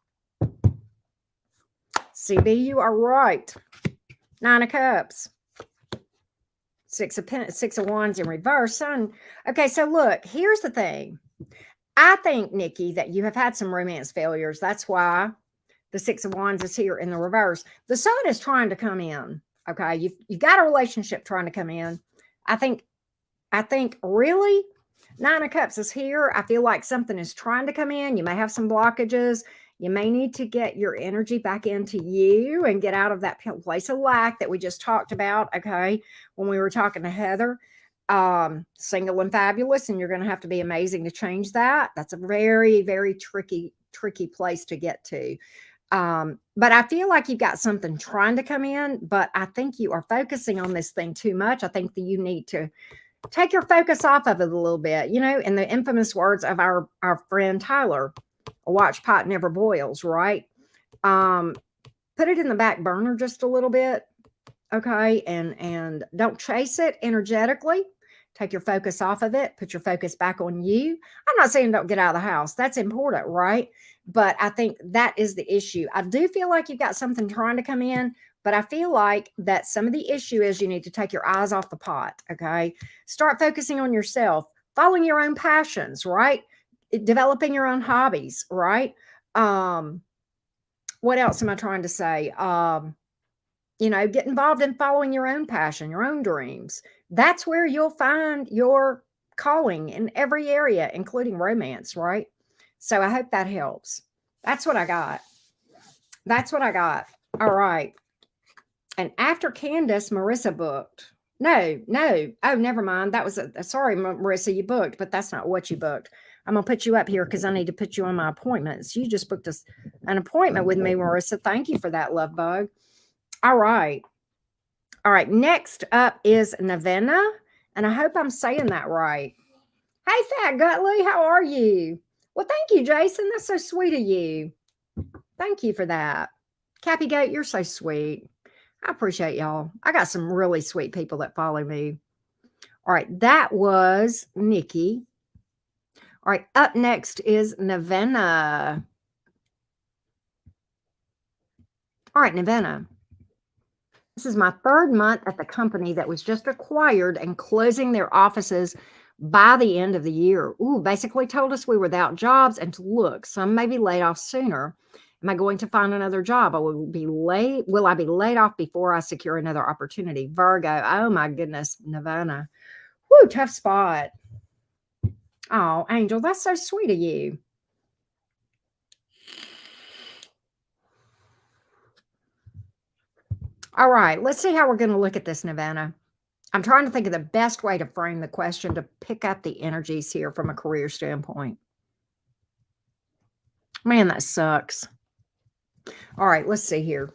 CB, you are right. 9 of Cups. 6 of Wands in reverse. Sun. Okay, so look, here's the thing. I think, Nikki, that you have had some romance failures. That's why the 6 of Wands is here in the reverse. The Sun is trying to come in. Okay, you've got a relationship trying to come in. I think really 9 of Cups is here. I feel like something is trying to come in. You may have some blockages. You may need to get your energy back into you and get out of that place of lack that we just talked about, okay, when we were talking to Heather. Single and fabulous, and you're going to have to be amazing to change that. That's a very, very tricky place to get to. But I feel like you've got something trying to come in, but I think you are focusing on this thing too much. I think that you need to take your focus off of it a little bit, you know, in the infamous words of our friend Tyler, a watch pot never boils, right? Put it in the back burner just a little bit, okay? And don't chase it energetically. Take your focus off of it. Put your focus back on you. I'm not saying don't get out of the house. That's important, right? But I think that is the issue. I do feel like you've got something trying to come in, but I feel like that some of the issue is you need to take your eyes off the pot, okay? Start focusing on yourself, following your own passions, right? Developing your own hobbies, right? What else am I trying to say? You know, get involved in following your own passion, your own dreams. That's where you'll find your calling in every area, including romance, right? So I hope that helps. That's what I got. That's what I got. All right. And after Candace, Marissa booked. No. Oh, never mind. That was sorry, Marissa, you booked, but that's not what you booked. I'm going to put you up here because I need to put you on my appointments. You just booked an appointment with me, Marissa. Thank you for that, love bug. All right. All right. Next up is Nevena. And I hope I'm saying that right. Hey, Fat Gutley, how are you? Well, thank you, Jason. That's so sweet of you. Thank you for that. Cappy Goat, you're so sweet. I appreciate y'all. I got some really sweet people that follow me. All right. That was Nikki. All right. Up next is Nevena. All right, Nevena. This is my 3rd month at the company that was just acquired and closing their offices by the end of the year. Ooh, basically told us we were without jobs and to look. Some may be laid off sooner. Am I going to find another job? Will I be laid off before I secure another opportunity? Virgo. Oh my goodness, Nevena. Woo, tough spot. Oh, Angel, that's so sweet of you. All right, let's see how we're going to look at this, Nevena. I'm trying to think of the best way to frame the question to pick up the energies here from a career standpoint. Man, that sucks. All right, let's see here.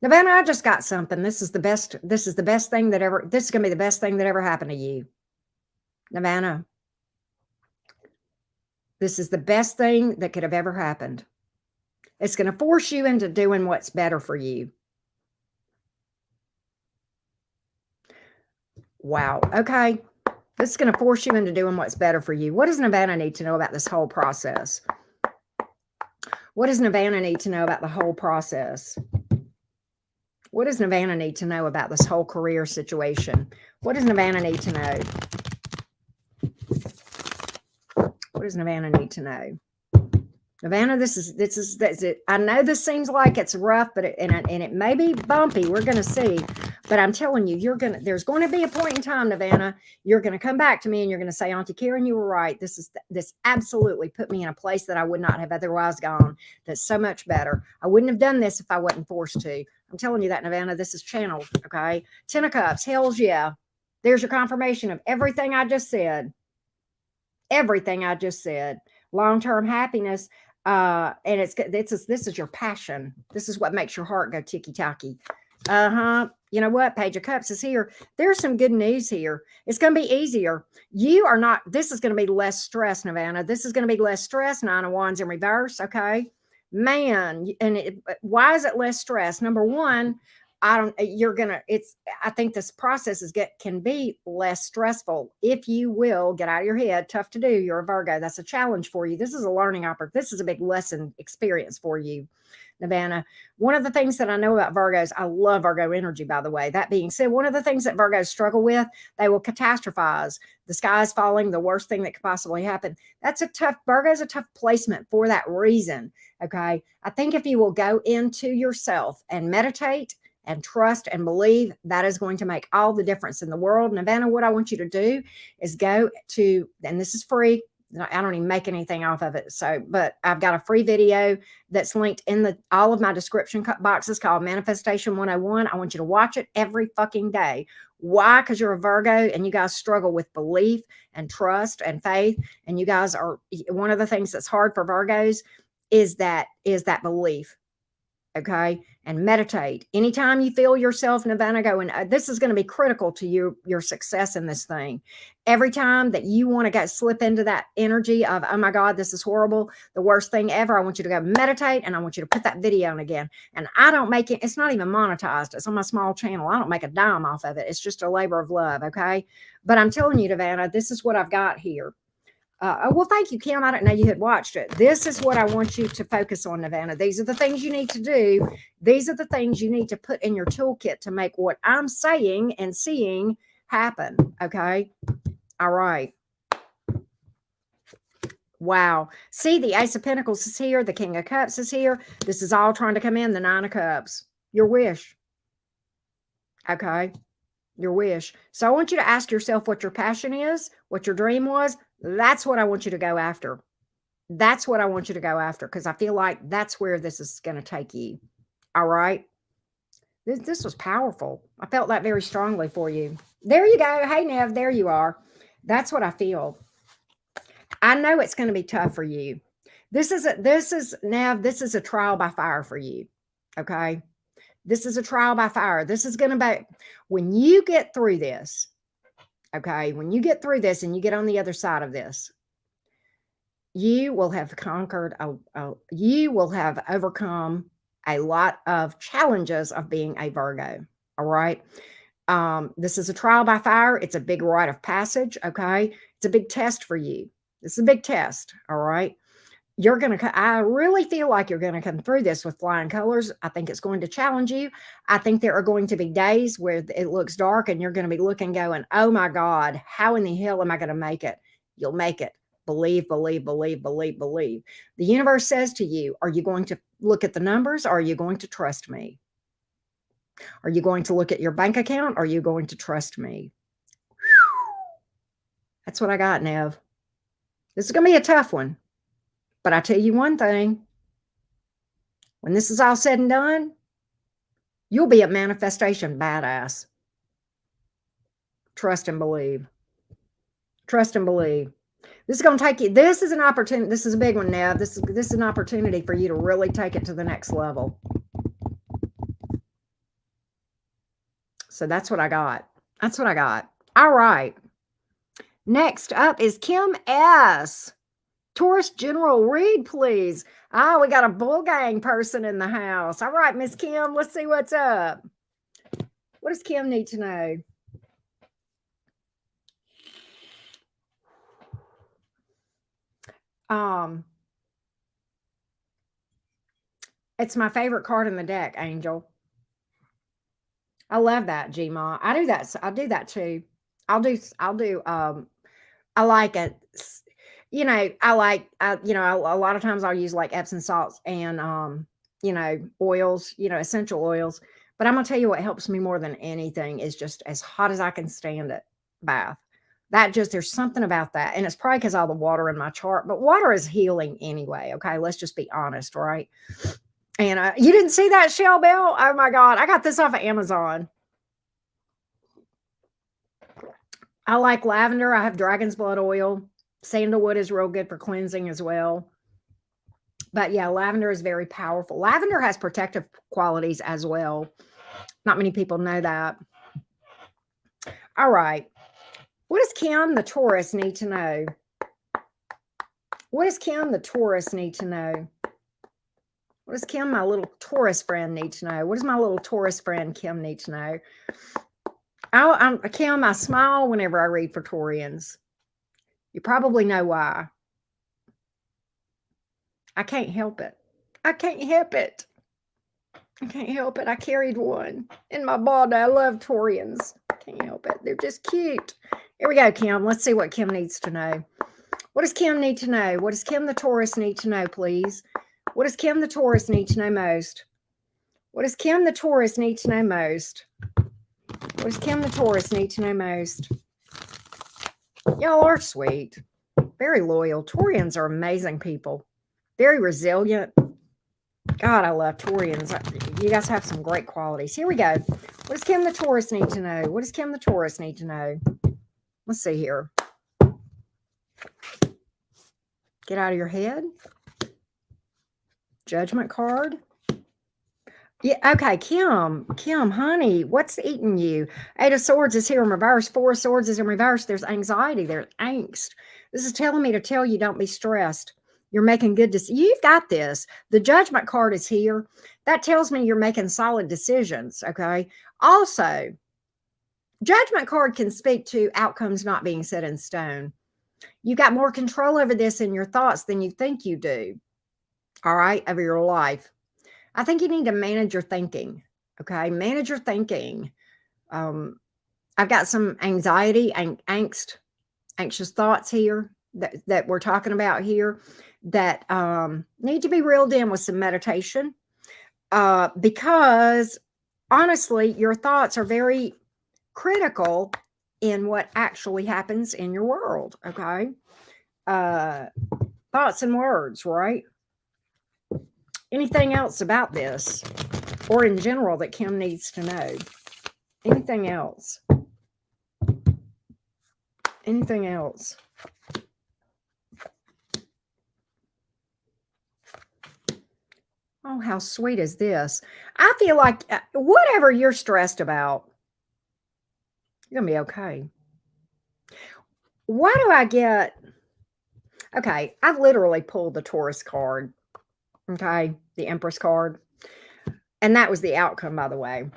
Nevena, I just got something. This is the best thing this is going to be the best thing that ever happened to you. Nevena, this is the best thing that could have ever happened. It's going to force you into doing what's better for you. Wow. Okay. This is going to force you into doing what's better for you. What does Nevena need to know about this whole process? What does Nevena need to know about the whole process? What does Nevena need to know about this whole career situation? What does Nevena need to know? What does Nevada need to know? Nevada, this is it. I know this seems like it's rough, but it may be bumpy. We're going to see, but I'm telling you, there's going to be a point in time, Nevada, you're going to come back to me and you're going to say, Auntie Karen, you were right. This absolutely put me in a place that I would not have otherwise gone. That's so much better. I wouldn't have done this if I wasn't forced to. I'm telling you that, Nevada, this is channeled. Okay. 10 of Cups. Hells yeah. There's your confirmation of everything I just said. Everything I just said. Long-term happiness. And this is your passion. This is what makes your heart go ticky-tacky. You know what? Page of Cups is here. There's some good news here. It's going to be easier. This is going to be less stress, Nevada. This is going to be less stress. 9 of Wands in reverse. Okay. Man. Why is it less stress? Number one, I think this process can be less stressful if you will get out of your head. Tough to do. You're a Virgo. That's a challenge for you. This is a learning opportunity. This is a big lesson experience for you, Nevada. One of the things that I know about Virgos, I love Virgo energy, by the way. That being said, one of the things that Virgos struggle with, they will catastrophize. The sky is falling, the worst thing that could possibly happen. Virgo's a tough placement for that reason. Okay. I think if you will go into yourself and meditate and trust and believe, that is going to make all the difference in the world. Nevada, what I want you to do is go to, and this is free. I don't even make anything off of it. But I've got a free video that's linked in all of my description boxes called Manifestation 101. I want you to watch it every fucking day. Why? Because you're a Virgo and you guys struggle with belief and trust and faith. And you guys one of the things that's hard for Virgos is that belief. Okay. And meditate. Anytime you feel yourself, Nirvana, going, this is going to be critical to your success in this thing. Every time that you want to slip into that energy of, oh my God, this is horrible, the worst thing ever, I want you to go meditate and I want you to put that video on again. And I don't make it, it's not even monetized. It's on my small channel. I don't make a dime off of it. It's just a labor of love. Okay. But I'm telling you, Nirvana, this is what I've got here. Well, thank you, Kim. I didn't know you had watched it. This is what I want you to focus on, Nirvana. These are the things you need to do. These are the things you need to put in your toolkit to make what I'm saying and seeing happen. Okay. All right. Wow. See, the Ace of Pentacles is here. The King of Cups is here. This is all trying to come in. The Nine of Cups. Your wish. Okay. Your wish. So I want you to ask yourself what your passion is, what your dream was. That's what I want you to go after. That's what I want you to go after, because I feel like that's where this is going to take you. All right. This was powerful. I felt that very strongly for you. There you go. Hey, Nev, there you are. That's what I feel. I know it's going to be tough for you. This is a trial by fire for you. Okay. This is a trial by fire. This is going to be, when you get through this, okay, when you get through this and you get on the other side of this, you will have conquered, you will have overcome a lot of challenges of being a Virgo. All right. This is a trial by fire. It's a big rite of passage. Okay. It's a big test for you. This is a big test. All right. I really feel like you're going to come through this with flying colors. I think it's going to challenge you. I think there are going to be days where it looks dark and you're going to be looking, going, oh my God, how in the hell am I going to make it? You'll make it. Believe, believe, believe, believe, believe. The universe says to you, are you going to look at the numbers? Or are you going to trust me? Are you going to look at your bank account? Or are you going to trust me? That's what I got, Nev. This is going to be a tough one. But I tell you one thing, when this is all said and done, you'll be a manifestation badass. Trust and believe. Trust and believe. This is going to take you, this is an opportunity. This is a big one now. This is an opportunity for you to really take it to the next level. So that's what I got. That's what I got. All right. Next up is Kim S. Taurus general read, please. Oh, we got a bull gang person in the house. All right, Miss Kim, let's see what's up. What does Kim need to know? It's my favorite card in the deck, Angel. I love that, Gma. I do that. I do that too. I like it. a lot of times I'll use like Epsom salts and, oils, essential oils. But I'm going to tell you what helps me more than anything is just as hot as I can stand it bath. There's something about that. And it's probably because all the water in my chart, but water is healing anyway. Okay. Let's just be honest, right? And you didn't see that, Shell Bell? Oh my God. I got this off of Amazon. I like lavender. I have dragon's blood oil. Sandalwood is real good for cleansing as well. But yeah, lavender is very powerful. Lavender has protective qualities as well. Not many people know that. All right. What does Kim, the Taurus, need to know? What does Kim, the Taurus, need to know? What does Kim, my little Taurus friend, need to know? What does my little Taurus friend, Kim, need to know? Kim, I smile whenever I read for Taurians. You probably know why. I can't help it. I can't help it. I can't help it. I carried one in my body. I love Taurians. I can't help it. They're just cute. Here we go, Kim. Let's see what Kim needs to know. What does Kim need to know? What does Kim the Taurus need to know, please? What does Kim the Taurus need to know most? What does Kim the Taurus need to know most? What does Kim the Taurus need to know most? Y'all are sweet. Very loyal. Taurians are amazing people. Very resilient. God, I love Taurians. You guys have some great qualities. Here we go. What does Kim the Taurus need to know? What does Kim the Taurus need to know? Let's see here. Get out of your head. Judgment card. Yeah, okay, Kim, honey, what's eating you? 8 of Swords is here in reverse. 4 of Swords is in reverse. There's anxiety. There's angst. This is telling me to tell you don't be stressed. You're making good decisions. You've got this. The Judgment card is here. That tells me you're making solid decisions, okay? Also, Judgment card can speak to outcomes not being set in stone. You got more control over this in your thoughts than you think you do, all right, over your life. I think you need to manage your thinking, okay? Manage your thinking. I've got some anxiety and anxious thoughts here that we're talking about here that need to be reeled in with some meditation because honestly, your thoughts are very critical in what actually happens in your world, okay? Thoughts and words, right? Anything else about this or in general that Kim needs to know? Anything else? Anything else? Oh, how sweet is this? I feel like whatever you're stressed about, you're going to be okay. Why do I get... Okay, I've literally pulled the Taurus card. Okay, the Empress card. And that was the outcome, by the way.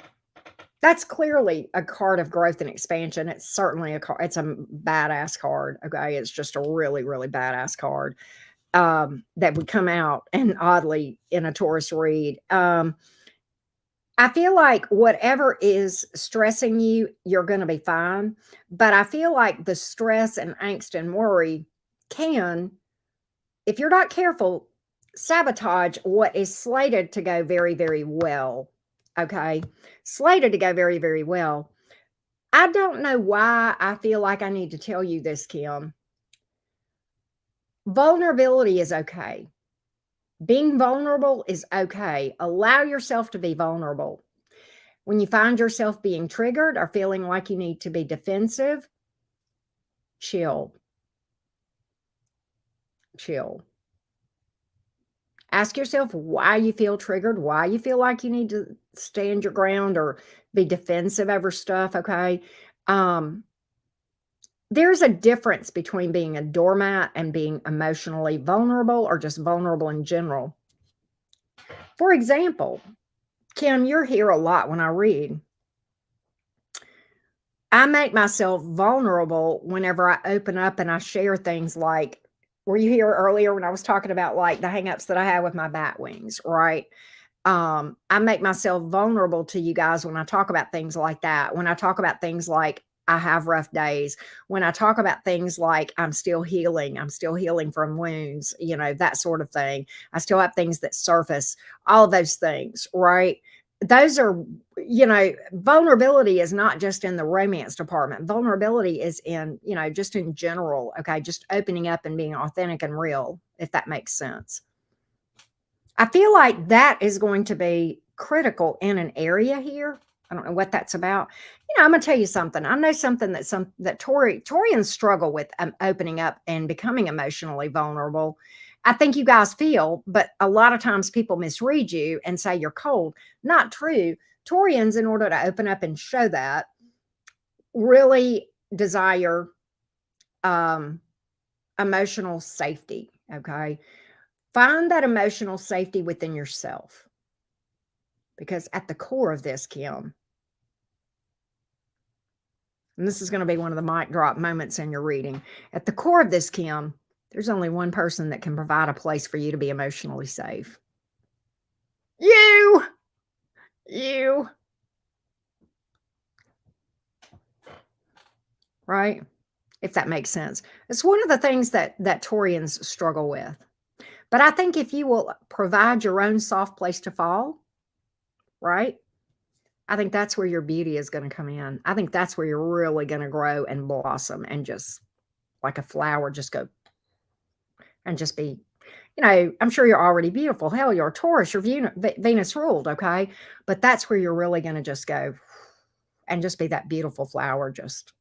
That's clearly a card of growth and expansion. It's certainly it's a badass card. Okay, it's just a really, really badass card that would come out and oddly in a Taurus read. I feel like whatever is stressing you, you're going to be fine. But I feel like the stress and angst and worry can, if you're not careful, sabotage what is slated to go very, very well. Okay. Slated to go very, very well. I don't know why I feel like I need to tell you this, Kim. Vulnerability is okay. Being vulnerable is okay. Allow yourself to be vulnerable. When you find yourself being triggered or feeling like you need to be defensive, chill. Chill. Ask yourself why you feel triggered, why you feel like you need to stand your ground or be defensive over stuff, okay? There's a difference between being a doormat and being emotionally vulnerable or just vulnerable in general. For example, Kim, you're here a lot when I read. I make myself vulnerable whenever I open up and I share things like, were you here earlier when I was talking about like the hangups that I have with my bat wings, right? I make myself vulnerable to you guys when I talk about things like that. When I talk about things like I have rough days. When I talk about things like I'm still healing from wounds, that sort of thing. I still have things that surface, all those things, right? Those are, vulnerability is not just in the romance department. Vulnerability is in, just in general. Okay. Just opening up and being authentic and real, if that makes sense. I feel like that is going to be critical in an area here. I don't know what that's about. I'm going to tell you something. I know something that Torians struggle with opening up and becoming emotionally vulnerable. I think you guys feel, but a lot of times people misread you and say you're cold. Not true. Torians, in order to open up and show that, really desire emotional safety. Okay. Find that emotional safety within yourself. Because at the core of this, Kim, and this is going to be one of the mic drop moments in your reading. At the core of this, Kim, there's only one person that can provide a place for you to be emotionally safe. You. Right? If that makes sense. It's one of the things that Taurians struggle with. But I think if you will provide your own soft place to fall, right? I think that's where your beauty is going to come in. I think that's where you're really going to grow and blossom and just like a flower, just go and just be, I'm sure you're already beautiful. Hell, you're a Taurus, you're Venus ruled. Okay. But that's where you're really going to just go and just be that beautiful flower. Just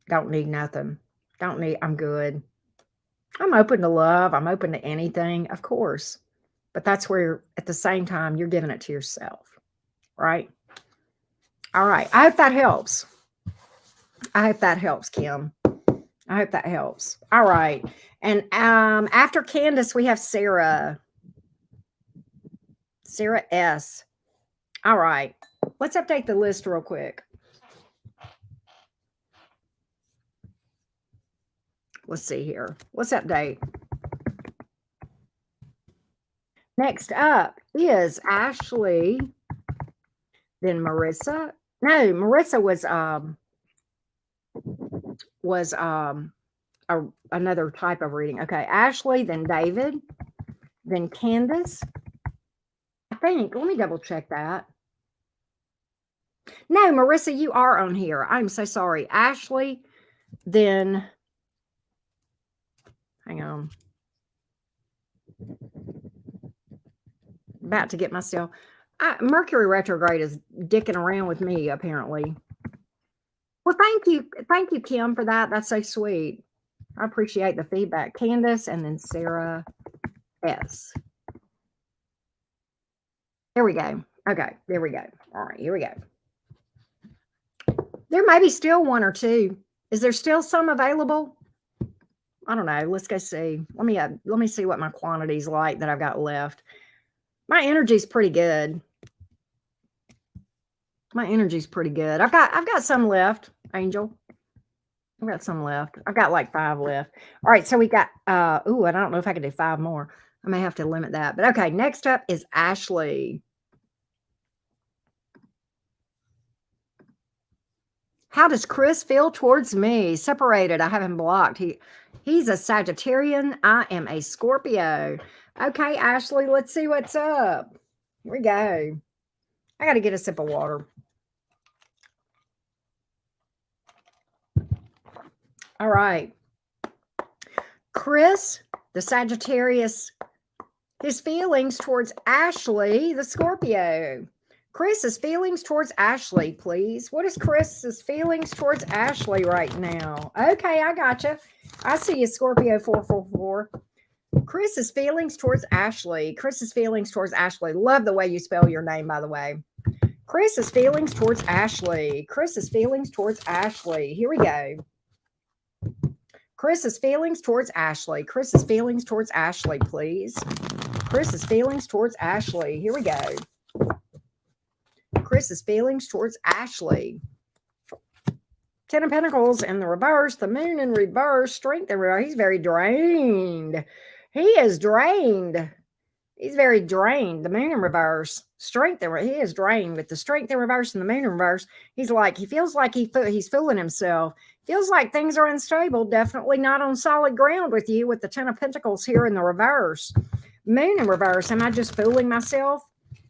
don't need nothing. I'm good. I'm open to love. I'm open to anything, of course. But that's where at the same time, you're giving it to yourself. Right? All right. I hope that helps. Kim. I hope that helps. All right. And after Candace, we have Sarah. Sarah S. All right. Let's update the list real quick. Let's see here. Let's update. Next up is Ashley. Then Marissa. No, Marissa was another type of reading. Okay, Ashley, then David, then Candace. I think. Let me double check that. No, Marissa, you are on here. I'm so sorry. Ashley, then hang on. About to get myself. Mercury retrograde is dicking around with me, apparently. Well, thank you, Kim, for that. That's so sweet. I appreciate the feedback. Candace and then Sarah S. There we go. Okay, there we go. All right, here we go. There may be still one or two. Is there still some available? I don't know. Let's go see. Let me see what my quantity's like that I've got left. My energy's pretty good. I've got some left, Angel. I've got some left. I've got like 5 left. All right, so we got I don't know if I can do 5 more. I may have to limit that. But okay, next up is Ashley. How does Chris feel towards me? Separated. I have him blocked. He's a Sagittarian. I am a Scorpio. Okay, Ashley, let's see what's up. Here we go. I got to get a sip of water. All right. Chris, the Sagittarius, his feelings towards Ashley, the Scorpio. Chris's feelings towards Ashley, please. What is Chris's feelings towards Ashley right now? Okay, I gotcha. I see you, Scorpio 444. Chris's feelings towards Ashley. Love the way you spell your name, by the way. Chris's feelings towards Ashley. Here we go. Chris's feelings towards Ashley, please. Chris's feelings towards Ashley. Here we go. Chris's feelings towards Ashley. 10 of Pentacles in the reverse, the moon in reverse, strength in reverse. He's very drained. He is drained. He's very drained. The moon in reverse, strength. He is drained with the strength in reverse and the moon in reverse. He feels like he's fooling himself. Feels like things are unstable. Definitely not on solid ground with you. With the Ten of Pentacles here in the reverse, moon in reverse. Am I just fooling myself?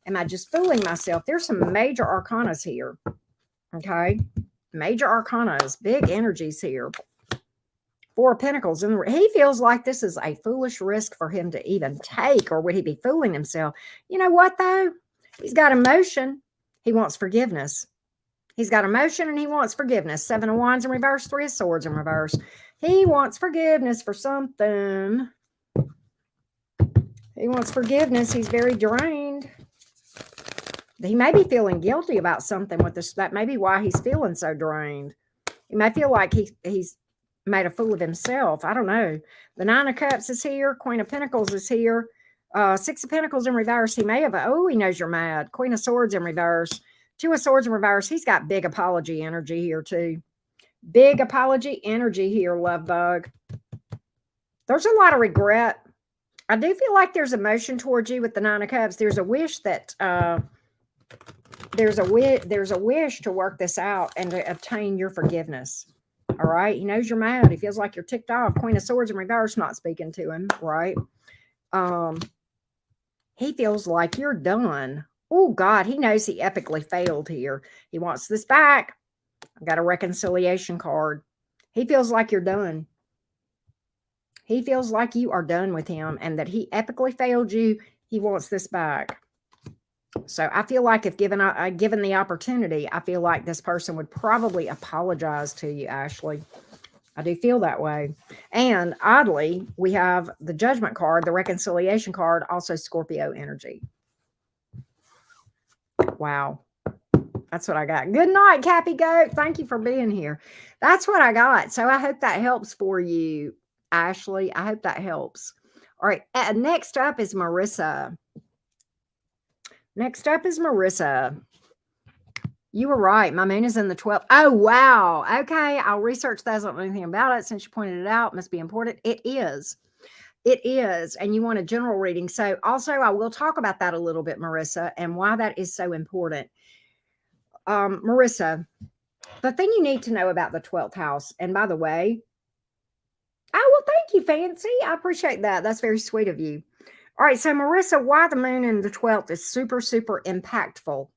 Am I just fooling myself? There's some major arcanas here. Okay, major arcanas, big energies here. Four of Pentacles. And he feels like this is a foolish risk for him to even take, or would he be fooling himself? You know what, though? He's got emotion. He wants forgiveness. He's got emotion and he wants forgiveness. Seven of Wands in reverse, Three of Swords in reverse. He wants forgiveness for something. He wants forgiveness. He's very drained. He may be feeling guilty about something with this. That may be why he's feeling so drained. He may feel like he's made a fool of himself. I don't know. The Nine of Cups is here. Queen of Pentacles is here. Six of Pentacles in reverse. He may have, he knows you're mad. Queen of Swords in reverse. Two of Swords in reverse. He's got big apology energy here too. Big apology energy here, love bug. There's a lot of regret. I do feel like there's emotion towards you with the Nine of Cups. There's a wish that, there's a wish to work this out and to obtain your forgiveness. All right. He knows you're mad. He feels like you're ticked off. Queen of Swords in reverse, not speaking to him. Right. He feels like you're done. Oh God, he knows he epically failed here. He wants this back. I've got a reconciliation card. He feels like you're done. He feels like you are done with him and that he epically failed you. He wants this back. So I feel like if given the opportunity, I feel like this person would probably apologize to you, Ashley. I do feel that way. And oddly, we have the Judgment card, the reconciliation card, also Scorpio energy. Wow. That's what I got. Good night, Cappy Goat. Thank you for being here. That's what I got. So I hope that helps for you, Ashley. I hope that helps. All right. Next up is Marissa. Next up is Marissa. You were right. My moon is in the 12th. Oh, wow. Okay. I'll research that. I don't know anything about it since you pointed it out. It must be important. It is. It is. And you want a general reading. So also I will talk about that a little bit, Marissa, and why that is so important. Marissa, the thing you need to know about the 12th house, and by the way, well, thank you, Fancy. I appreciate that. That's very sweet of you. All right, so Marissa, why the moon in the 12th is super, super impactful.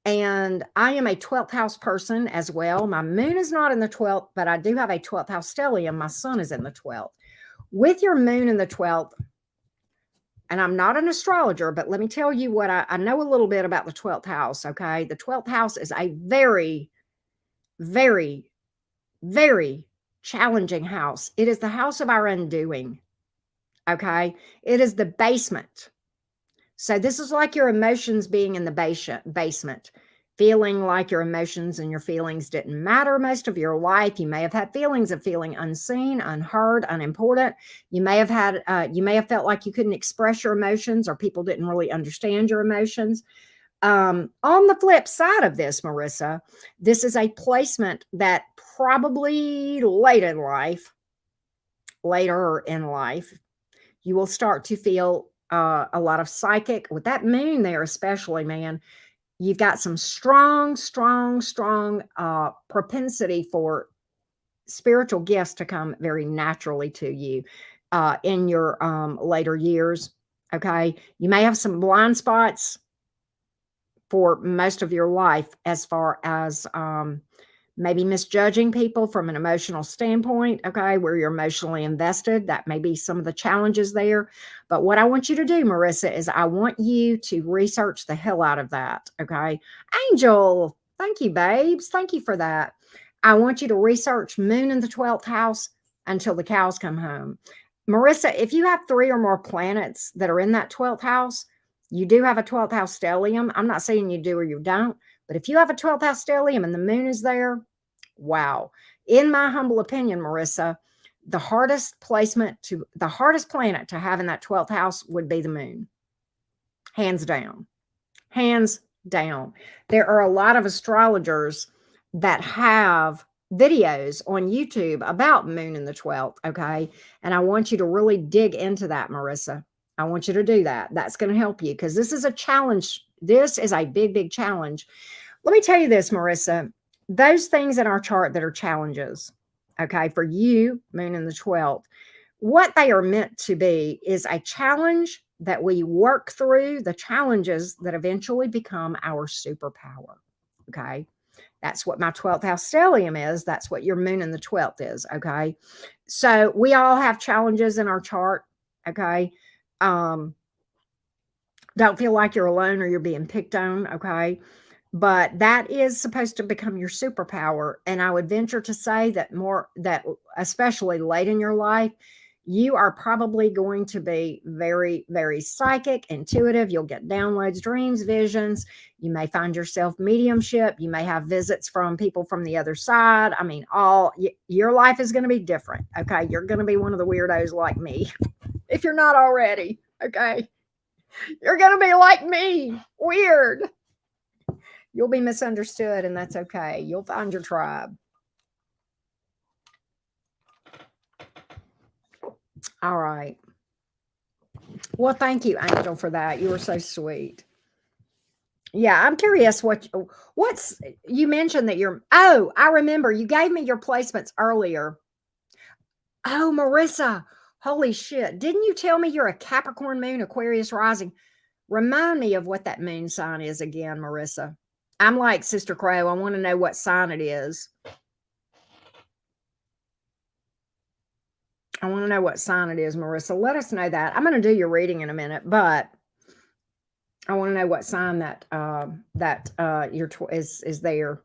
And I am a 12th house person as well. My moon is not in the 12th, but I do have a 12th house stellium. My sun is in the 12th. With your moon in the 12th, and I'm not an astrologer, but let me tell you what I know a little bit about the 12th house, okay? The 12th house is a very, very, very challenging house. It is the house of our undoing. Okay. It is the basement. So this is like your emotions being in the basement, feeling like your emotions and your feelings didn't matter most of your life. You may have had feelings of feeling unseen, unheard, unimportant. You may have felt like you couldn't express your emotions or people didn't really understand your emotions. On the flip side of this, Marissa, this is a placement that probably later in life, you will start to feel a lot of psychic with that moon there, especially, man. You've got some strong propensity for spiritual gifts to come very naturally to you in your later years. Okay. You may have some blind spots for most of your life as far as maybe misjudging people from an emotional standpoint, okay, where you're emotionally invested. That may be some of the challenges there. But what I want you to do, Marissa, is I want you to research the hell out of that, okay? Angel, thank you, babes. Thank you for that. I want you to research moon in the 12th house until the cows come home. Marissa, if you have 3 or more planets that are in that 12th house, you do have a 12th house stellium. I'm not saying you do or you don't, but if you have a 12th house stellium and the moon is there, wow. In my humble opinion, Marissa, the hardest planet to have in that 12th house would be the moon. Hands down. Hands down. There are a lot of astrologers that have videos on YouTube about moon in the 12th, okay? And I want you to really dig into that, Marissa. I want you to do that. That's going to help you because this is a challenge. This is a big, big challenge. Let me tell you this, Marissa. Those things in our chart that are challenges, okay, for you, moon in the 12th, what they are meant to be is a challenge that we work through, the challenges that eventually become our superpower. Okay. That's what my 12th house stellium is. That's what your moon in the 12th is. Okay. So we all have challenges in our chart. Okay. Um, don't feel like you're alone or you're being picked on. Okay. But that is supposed to become your superpower. And I would venture to say that especially late in your life, you are probably going to be very, very psychic, intuitive. You'll get downloads, dreams, visions. You may find yourself mediumship. You may have visits from people from the other side. I mean, your life is going to be different. Okay. You're going to be one of the weirdos like me if you're not already. Okay. You're going to be like me. Weird. You'll be misunderstood, and that's okay. You'll find your tribe. All right. Well, thank you, Angel, for that. You were so sweet. Yeah, I'm curious what's you mentioned that I remember you gave me your placements earlier. Oh, Marissa. Holy shit. Didn't you tell me you're a Capricorn moon, Aquarius rising? Remind me of what that moon sign is again, Marissa. I'm like Sister Crow. I want to know what sign it is. I want to know what sign it is, Marissa. Let us know that. I'm going to do your reading in a minute, but I want to know what sign that is there.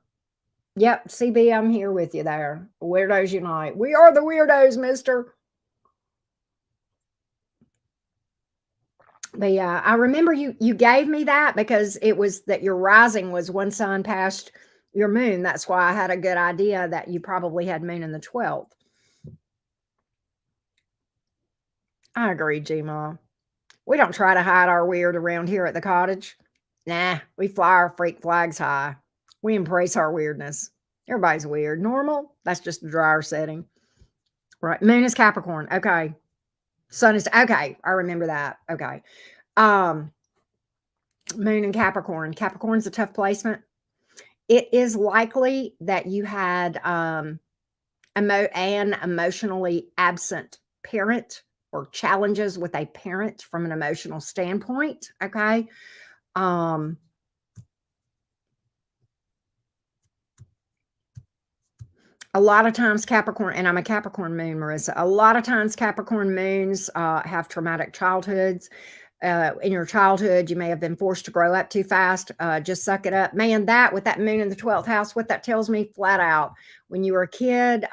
Yep, CB, I'm here with you there. Weirdos unite. We are the weirdos, mister. But yeah, I remember you gave me that because it was that your rising was one sign past your moon. That's why I had a good idea that you probably had moon in the 12th. I agree, G-Ma. We don't try to hide our weird around here at the cottage. Nah, we fly our freak flags high. We embrace our weirdness. Everybody's weird. Normal, that's just a drier setting. Right. Moon is Capricorn. Okay. Sun is okay. I remember that. Okay. Um, Moon in Capricorn. Capricorn's a tough placement. It is likely that you had an emotionally absent parent or challenges with a parent from an emotional standpoint. Okay. Um, a lot of times Capricorn, and I'm a Capricorn moon, Marissa. A lot of times Capricorn moons have traumatic childhoods. In your childhood, you may have been forced to grow up too fast. Just suck it up. Man, that with that moon in the 12th house, what that tells me flat out, when you were a kid,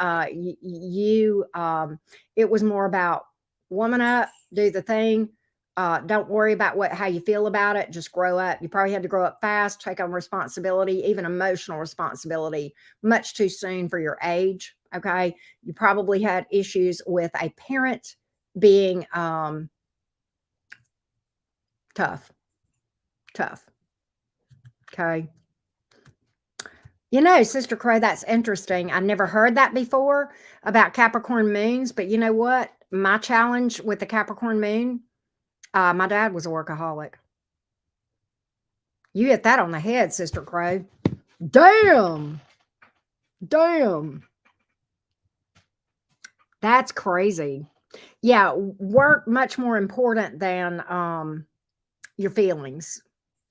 it was more about woman up, do the thing. Don't worry about how you feel about it. Just grow up. You probably had to grow up fast, take on responsibility, even emotional responsibility, much too soon for your age. Okay. You probably had issues with a parent being tough. Okay. Sister Crow, that's interesting. I never heard that before about Capricorn moons, but you know what? My challenge with the Capricorn moon, my dad was a workaholic. You hit that on the head, Sister Crow. Damn. That's crazy. Yeah, work much more important than your feelings,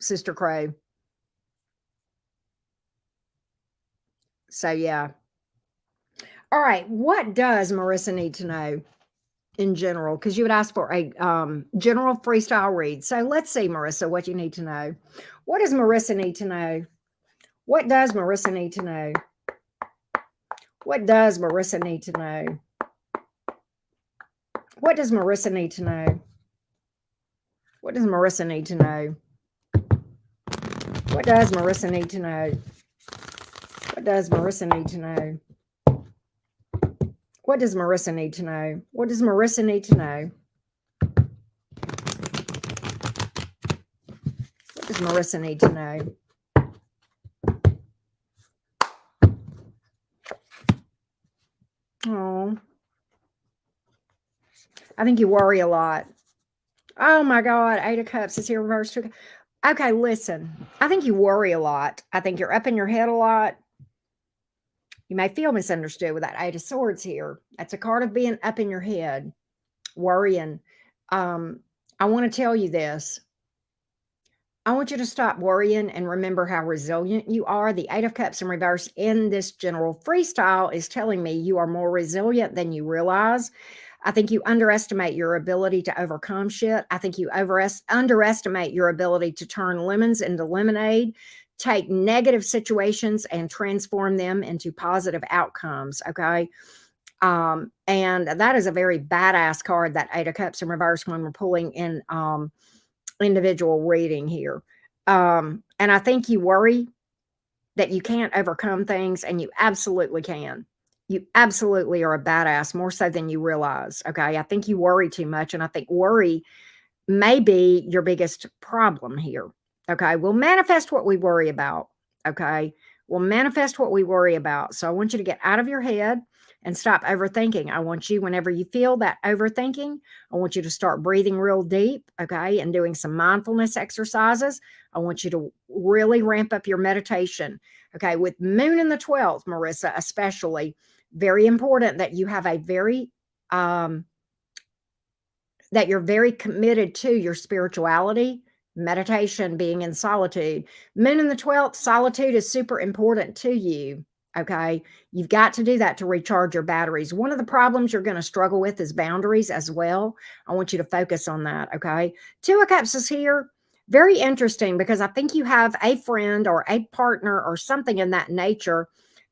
Sister Crow. So yeah. All right, what does Marissa need to know in general? Because you would ask for a general freestyle read. So let's see, Marissa, what you need to know. What does Marissa need to know? What does Marissa need to know? What does Marissa need to know? What does Marissa need to know? What does Marissa need to know? What does Marissa need to know? What does Marissa need to know? What does Marissa need to know? What does Marissa need to know? What does Marissa need to know? Oh, I think you worry a lot. Oh my God, Eight of Cups is here reversed. Okay, listen. I think you worry a lot. I think you're up in your head a lot. You may feel misunderstood with that Eight of Swords here. That's a card of being up in your head, worrying. Um, I want to tell you this. I want you to stop worrying and remember how resilient you are. The Eight of Cups in reverse in this general freestyle is telling me you are more resilient than you realize. I think you underestimate your ability to overcome shit. I think you underestimate your ability to turn lemons into lemonade, take negative situations and transform them into positive outcomes. Okay. And that is a very badass card, that Eight of Cups in reverse, when we're pulling in individual reading here. And I think you worry that you can't overcome things, and you absolutely can. You absolutely are a badass, more so than you realize. Okay. I think you worry too much, and I think worry may be your biggest problem here. Okay. We'll manifest what we worry about. Okay. We'll manifest what we worry about. So I want you to get out of your head and stop overthinking. I want you, whenever you feel that overthinking, I want you to start breathing real deep. Okay. And doing some mindfulness exercises. I want you to really ramp up your meditation. Okay. With Moon in the 12th, Marissa, especially, very important that you have a very, that you're very committed to your spirituality, meditation, being in solitude. Moon in the 12th, solitude is super important to you. Okay. You've got to do that to recharge your batteries. One of the problems you're going to struggle with is boundaries as well. I want you to focus on that. Okay. Two of Cups is here. Very interesting, because I think you have a friend or a partner or something in that nature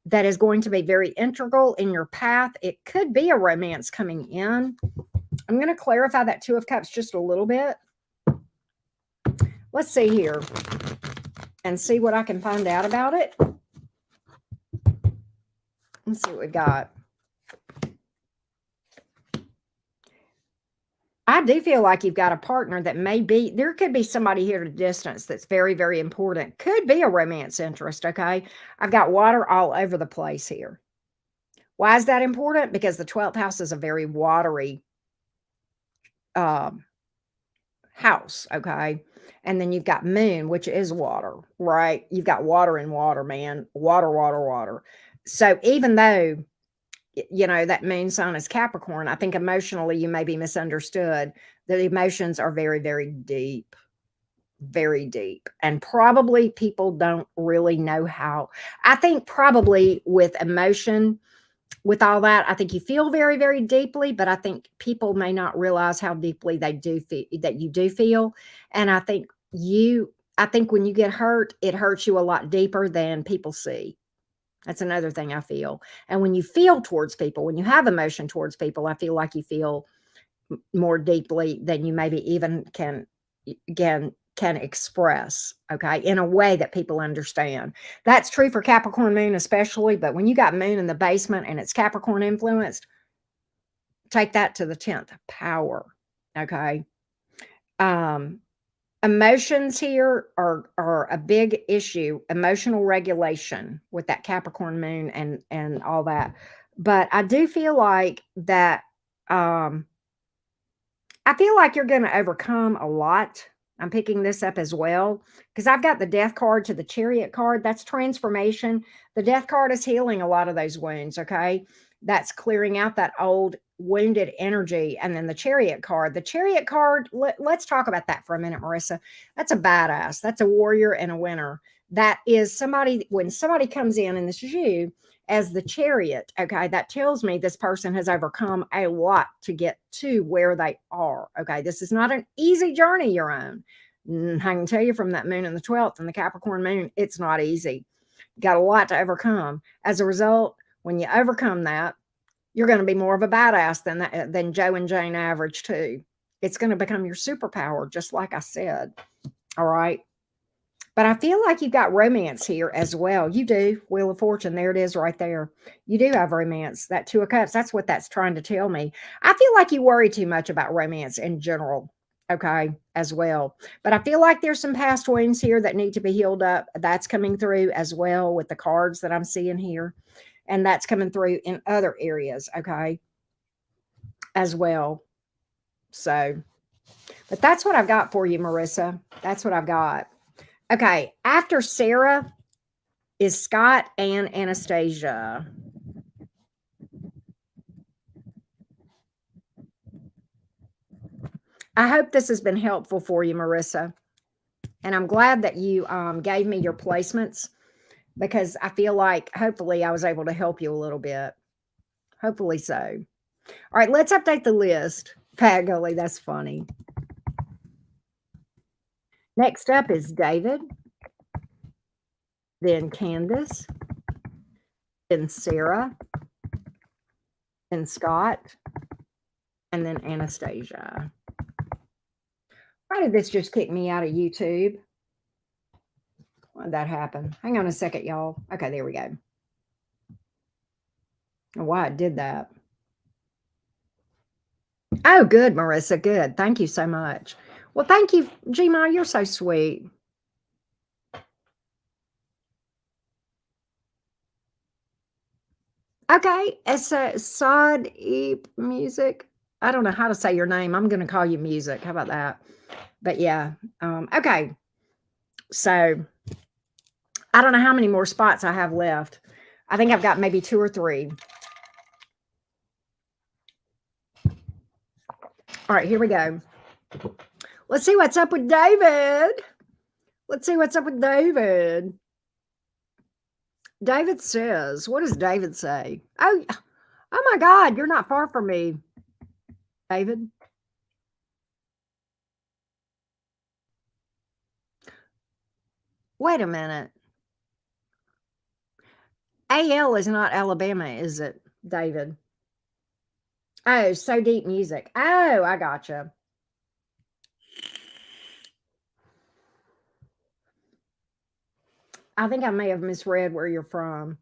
that is going to be very integral in your path. It could be a romance coming in. I'm going to clarify that Two of Cups just a little bit. Let's see here and see what I can find out about it. Let's see what we got. I do feel like you've got a partner that may be, there could be somebody here at a distance that's very, very important. Could be a romance interest, okay? I've got water all over the place here. Why is that important? Because the 12th house is a very watery house, okay? And then you've got Moon, which is water, right? You've got water and water, man. Water, water, water. So even though, that Moon sign is Capricorn, I think emotionally you may be misunderstood. The emotions are very, very deep, very deep. And probably people don't really know how. I think probably with emotion, with all that, I think you feel very, very deeply, but I think people may not realize how deeply they do feel, that you do feel. And I think when you get hurt, it hurts you a lot deeper than people see. That's another thing I feel. And when you feel towards people, when you have emotion towards people, I feel like you feel more deeply than you maybe even can express, okay, in a way that people understand. That's true for Capricorn Moon especially, but when you got Moon in the basement and it's Capricorn influenced, take that to the 10th power, okay? Um, Emotions here are a big issue, emotional regulation with that Capricorn Moon and all that. But I do feel like that, um I feel like you're gonna overcome a lot. I'm picking this up as well because I've got the Death card to the Chariot card. That's transformation. The Death card is healing a lot of those wounds, okay? That's clearing out that old wounded energy. And then the Chariot card, let's talk about that for a minute, Marissa. That's a badass. That's a warrior and a winner. That is somebody, when somebody comes in, and this is you, as the Chariot, okay, that tells me this person has overcome a lot to get to where they are. Okay, this is not an easy journey you're on. I can tell you from that Moon in the 12th and the Capricorn Moon, it's not easy. You got a lot to overcome. As a result, when you overcome that, you're going to be more of a badass than Joe and Jane average too. It's going to become your superpower, just like I said. All right. But I feel like you've got romance here as well. You do. Wheel of Fortune. There it is right there. You do have romance. That Two of Cups. That's what that's trying to tell me. I feel like you worry too much about romance in general. Okay. As well. But I feel like there's some past wounds here that need to be healed up. That's coming through as well with the cards that I'm seeing here. And that's coming through in other areas. Okay. As well. So But that's what I've got for you, Marissa. That's what I've got. Okay. After Sarah is Scott and Anastasia. I hope this has been helpful for you, Marissa. And I'm glad that you gave me your placements because I feel like hopefully I was able to help you a little bit. Hopefully so. All right, let's update the list. Pat Gully, that's funny. Next up is David, then Candace, then Sarah, then Scott, and then Anastasia. Why did this just kick me out of YouTube? Why did that happen? Hang on a second, y'all. Okay, there we go. Why it did that. Oh, good, Marissa. Good. Thank you so much. Well, thank you, Gina. You're so sweet. Okay, it's a Sod Music. I don't know how to say your name. I'm going to call you Music. How about that? But yeah, okay. So I don't know how many more spots I have left. I think I've got maybe 2 or 3. All right, here we go. Let's see what's up with David. Let's see what's up with David. David says, what does David say? Oh my God, you're not far from me, David. Wait a minute. AL is not Alabama, is it, David? Oh, So Deep Music. Oh, I gotcha. I think I may have misread where you're from.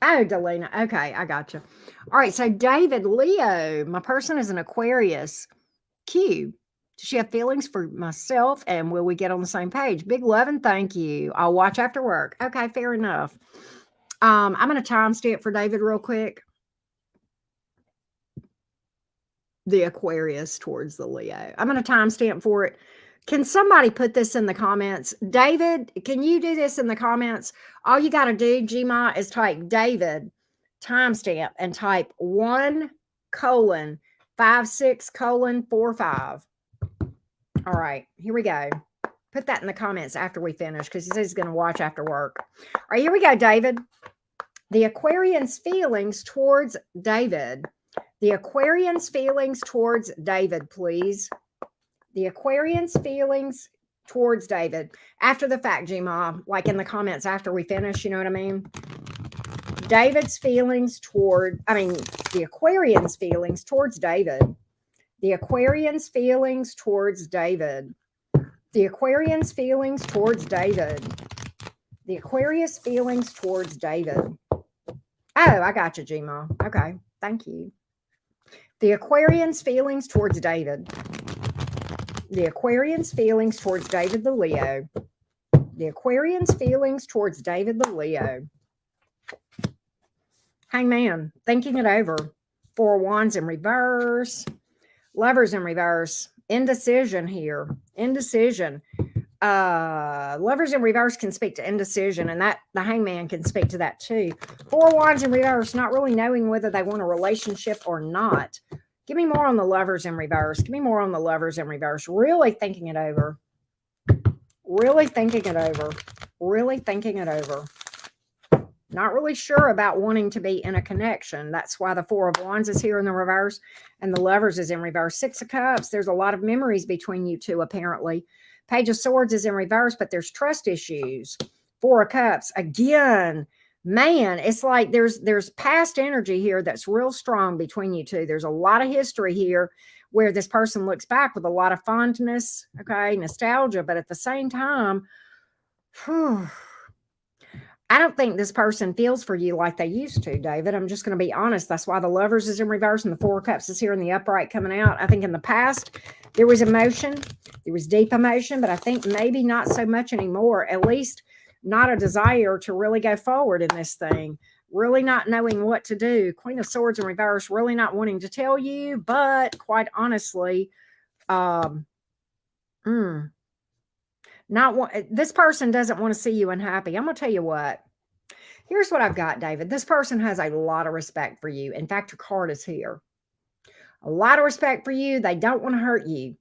Oh, Delina. Okay, I gotcha. All right, so David, Leo, my person is an Aquarius. Q. Does she have feelings for myself? And will we get on the same page? Big love and thank you. I'll watch after work. Okay, fair enough. I'm going to timestamp for David real quick. The Aquarius towards the Leo. I'm going to timestamp for it. Can somebody put this in the comments? David, can you do this in the comments? All you got to do, Gma, is type David timestamp and type 1:56:45. All right, here we go. Put that in the comments after we finish because he says he's going to watch after work. All right, here we go, David. The Aquarian's feelings towards David. The Aquarian's feelings towards David, please. The Aquarian's feelings towards David. After the fact, G-Ma, like in the comments after we finish, you know what I mean? David's feelings toward, the Aquarian's feelings towards David. The Aquarian's feelings towards David. The Aquarian's feelings towards David. The Aquarius feelings towards David. Oh, I got you, G-Ma. Okay, thank you. The Aquarian's feelings towards David. The Aquarian's feelings towards David the Leo. The Aquarian's feelings towards David the Leo. Hangman, thinking it over. 4 Wands in reverse. Lovers in reverse. Indecision here. Indecision. Lovers in reverse can speak to indecision, and that the Hangman can speak to that too. 4 Wands in reverse, not really knowing whether they want a relationship or not. Give me more on the lovers in reverse. Give me more on the lovers in reverse. Really thinking it over. Really thinking it over. Really thinking it over. Not really sure about wanting to be in a connection. That's why the 4 of Wands is here in the reverse and the lovers is in reverse. 6 of Cups, there's a lot of memories between you two apparently. Page of Swords is in reverse, but there's trust issues. 4 of Cups, again, man, it's like there's past energy here that's real strong between you two. There's a lot of history here where this person looks back with a lot of fondness, okay, nostalgia, but at the same time, I don't think this person feels for you like they used to, David. I'm just going to be honest. That's why the lovers is in reverse and the 4 of Cups is here in the upright coming out. I think in the past, there was emotion. There was deep emotion, but I think maybe not so much anymore. At least not a desire to really go forward in this thing. really not knowing what to do. Queen of Swords in reverse, really not wanting to tell you, but quite honestly, this person doesn't want to see you unhappy. I'm going to tell you what. Here's what I've got, David. This person has a lot of respect for you. In fact, your card is here. A lot of respect for you. They don't want to hurt you.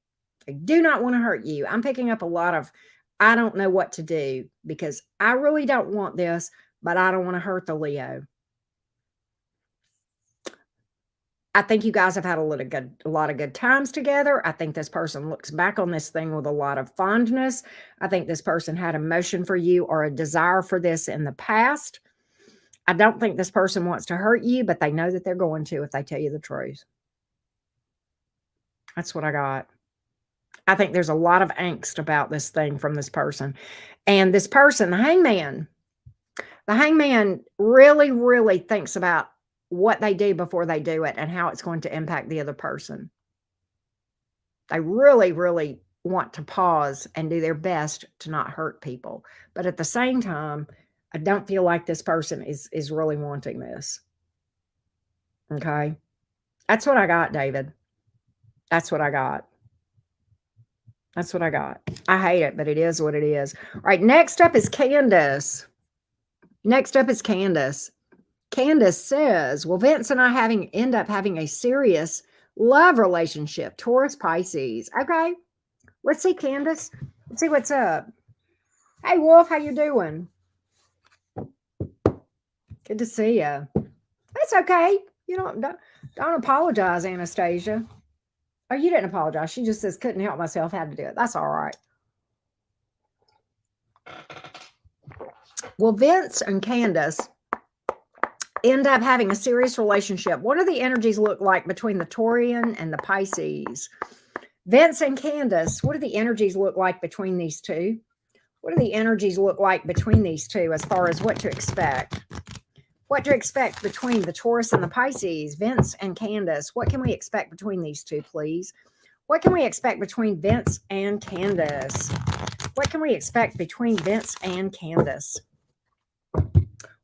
They do not want to hurt you. I'm picking up a lot of, I don't know what to do because I really don't want this, but I don't want to hurt the Leo. I think you guys have had a lot of good times together. I think this person looks back on this thing with a lot of fondness. I think this person had emotion for you or a desire for this in the past. I don't think this person wants to hurt you, but they know that they're going to if they tell you the truth. That's what I got. I think there's a lot of angst about this thing from this person. And this person, the hangman really, really thinks about what they do before they do it and how it's going to impact the other person. They really, really want to pause and do their best to not hurt people. But at the same time, I don't feel like this person is really wanting this. Okay. That's what I got, David. That's what I got. That's what I got. I hate it, but it is what it is. All right. Next up is Candace. Candace says, will Vince and I end up having a serious love relationship? Taurus, Pisces. Okay. Let's see, Candace. Let's see what's up. Hey, Wolf, how you doing? Good to see you. That's okay. You don't apologize, Anastasia. Oh, you didn't apologize. She just says, couldn't help myself, had to do it. That's all right. Will Vince and Candace end up having a serious relationship? What do the energies look like between the Taurian and the Pisces? Vince and Candace, what do the energies look like between these two? What do the energies look like between these two as far as what to expect? What to expect between the Taurus and the Pisces, Vince and Candace? What can we expect between these two, please? What can we expect between Vince and Candace? What can we expect between Vince and Candace?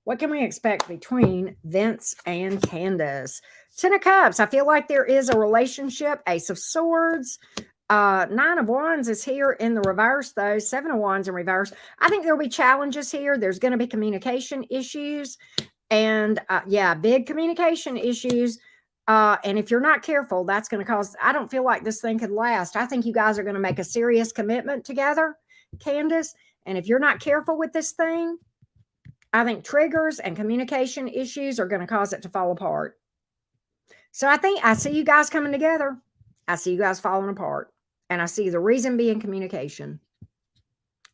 What can we expect between Vince and Candace? 10 of Cups. I feel like there is a relationship. Ace of Swords. 9 of Wands is here in the reverse, though. 7 of Wands in reverse. I think there'll be challenges here. There's going to be communication issues. And big communication issues. And if you're not careful, that's going to cause, I don't feel like this thing could last. I think you guys are going to make a serious commitment together, Candace. And if you're not careful with this thing, I think triggers and communication issues are going to cause it to fall apart. So I see you guys coming together. I see you guys falling apart. And I see the reason being communication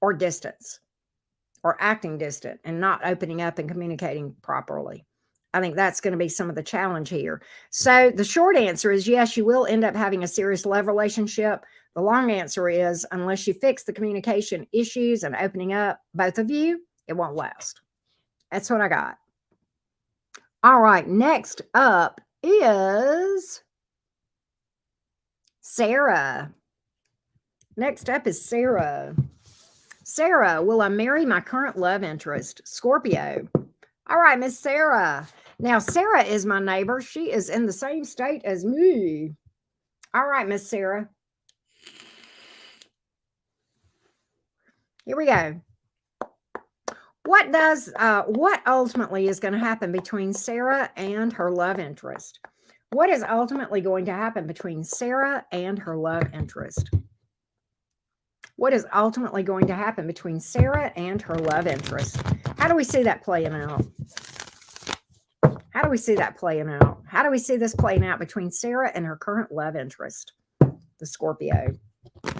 or distance. Or acting distant and not opening up and communicating properly. I think that's going to be some of the challenge here. So the short answer is yes, you will end up having a serious love relationship. The long answer is unless you fix the communication issues and opening up, both of you, it won't last. That's what I got. All right, next up is Sarah. Next up is Sarah. Sarah, will I marry my current love interest? Scorpio. All right, Miss Sarah. Now, Sarah is my neighbor. She is in the same state as me. All right, Miss Sarah. Here we go. What ultimately is going to happen between Sarah and her love interest? What is ultimately going to happen between Sarah and her love interest? What is ultimately going to happen between Sarah and her love interest? How do we see that playing out? How do we see that playing out? How do we see this playing out between Sarah and her current love interest, the Scorpio?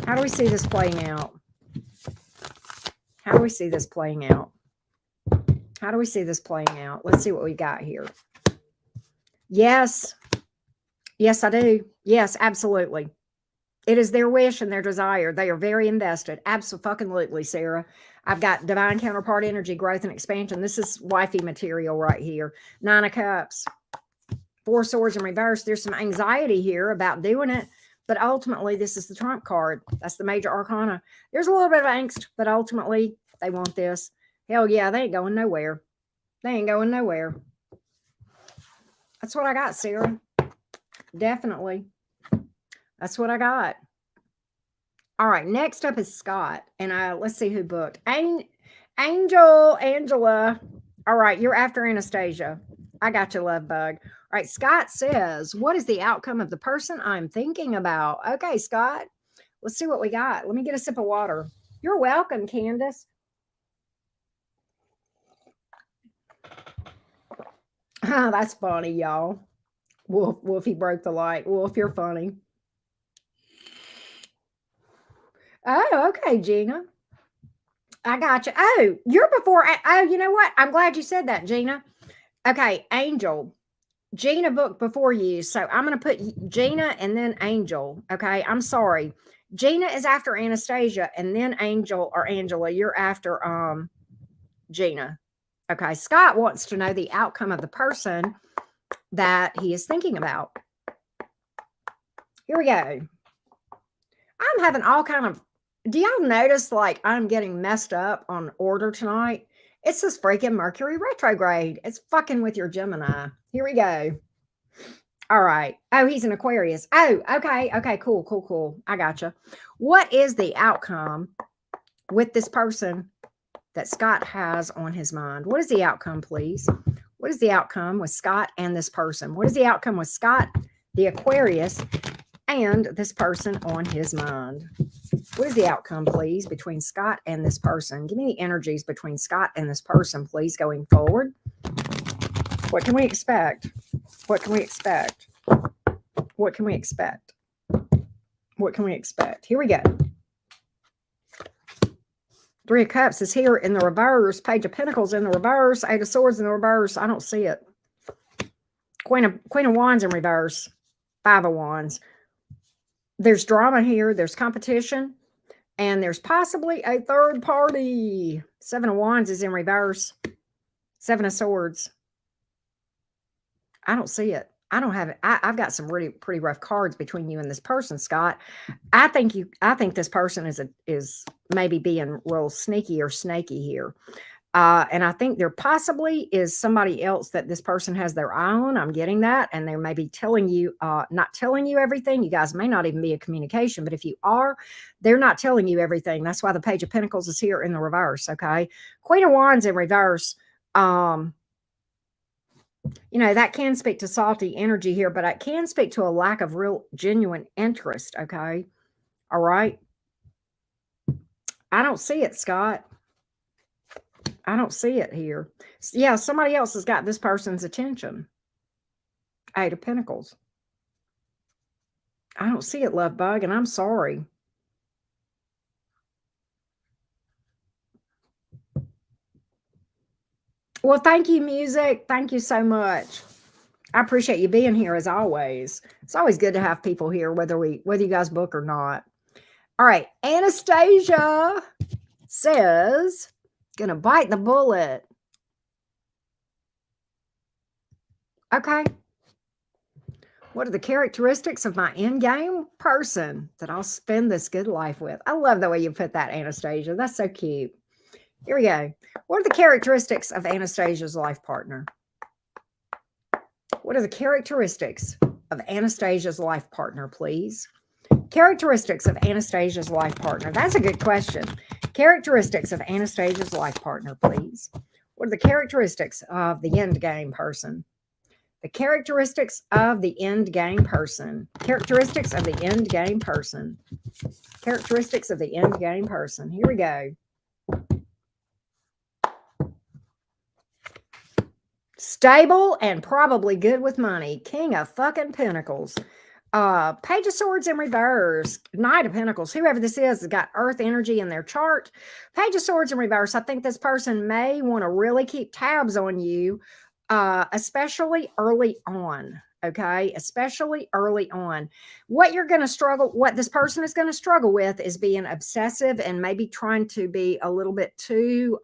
How do we see this playing out? How do we see this playing out? How do we see this playing out? Let's see what we got here. Yes. Yes, I do. Yes, absolutely. It is their wish and their desire. They are very invested. Absolutely, Sarah. I've got divine counterpart energy, growth and expansion. This is wifey material right here. 9 of Cups. 4 Swords in reverse. There's some anxiety here about doing it. But ultimately, this is the trump card. That's the major arcana. There's a little bit of angst, but ultimately, they want this. Hell yeah, they ain't going nowhere. They ain't going nowhere. That's what I got, Sarah. Definitely. That's what I got. All right, next up is Scott. And let's see who booked. Angela. All right, you're after Anastasia. I got you, love bug. All right, Scott says, what is the outcome of the person I'm thinking about? Okay, Scott, let's see what we got. Let me get a sip of water. You're welcome, Candace. That's funny, y'all. Wolfie broke the light. Wolf, you're funny. Oh, okay, Gina. I got you. Oh, you're before. Oh, you know what? I'm glad you said that, Gina. Okay, Angel. Gina booked before you. So I'm going to put Gina and then Angel. Okay, I'm sorry. Gina is after Anastasia and then Angel or Angela. You're after Gina. Okay, Scott wants to know the outcome of the person that he is thinking about. Here we go. I'm having all kind of, do y'all notice like I'm getting messed up on order tonight? It's this freaking Mercury retrograde. It's fucking with your Gemini. Here we go. All right. Oh, he's an Aquarius. Oh, okay. Okay, cool. I gotcha. What is the outcome with this person that Scott has on his mind? What is the outcome, please? What is the outcome with Scott and this person? What is the outcome with Scott, the Aquarius, and this person on his mind? What is the outcome, please, between Scott and this person? Give me the energies between Scott and this person, please, going forward. What can we expect? What can we expect? What can we expect? What can we expect? Here we go. Three of Cups is here in the reverse. Page of Pentacles in the reverse. Eight of Swords in the reverse. I don't see it. Queen of Wands in reverse. Five of Wands. There's drama here. There's competition. And there's possibly a third party. Seven of Wands is in reverse. Seven of Swords. I don't see it. I don't have it. I've got some really pretty rough cards between you and this person, Scott. I think this person is maybe being real sneaky or snaky here. And I think there possibly is somebody else that this person has their eye on. I'm getting that. And they're maybe telling you, not telling you everything. You guys may not even be a communication, but if you are, they're not telling you everything. That's why the Page of Pentacles is here in the reverse. Okay. Queen of Wands in reverse. You know, that can speak to salty energy here, but it can speak to a lack of real genuine interest. Okay. All right. I don't see it, Scott. I don't see it here. Yeah, somebody else has got this person's attention. Eight of Pentacles. I don't see it, love bug, and I'm sorry. Well, thank you, music. Thank you so much. I appreciate you being here as always. It's always good to have people here, whether you guys book or not. All right, Anastasia says, gonna bite the bullet. Okay. What are the characteristics of my in-game person that I'll spend this good life with? I love the way you put that, Anastasia. That's so cute. Here we go. What are the characteristics of Anastasia's life partner? What are the characteristics of Anastasia's life partner, please? Characteristics of Anastasia's life partner. That's a good question. Characteristics of Anastasia's life partner, please. What are the characteristics of the end game person? The characteristics of the end game person. Characteristics of the end game person. Characteristics of the end game person. Here we go. Stable and probably good with money. King of fucking Pentacles. Page of Swords in reverse. Knight of Pentacles. Whoever this is has got earth energy in their chart. Page of Swords in reverse. I think this person may want to really keep tabs on you, especially early on. Okay, especially early on. What this person is going to struggle with is being obsessive and maybe trying to be a little bit too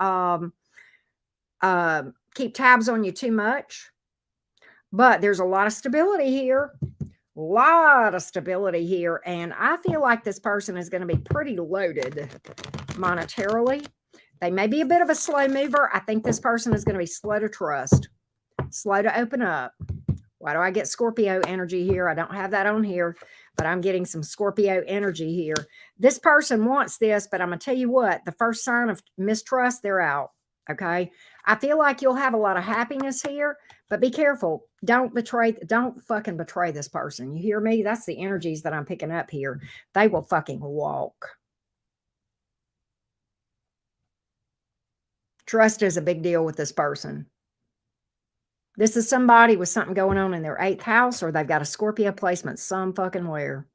keep tabs on you too much. But there's a lot of stability here. Lot of stability here, and I feel like this person is going to be pretty loaded monetarily. They may be a bit of a slow mover. I think this person is going to be slow to trust, slow to open up, Why do I get Scorpio energy here? I don't have that on here, but I'm getting some Scorpio energy here. This person wants this, but I'm going to tell you what, the first sign of mistrust, they're out. Okay. I feel like you'll have a lot of happiness here, but be careful. Don't fucking betray this person. You hear me? That's the energies that I'm picking up here. They will fucking walk. Trust is a big deal with this person. This is somebody with something going on in their 8th house, or they've got a Scorpio placement some fucking where.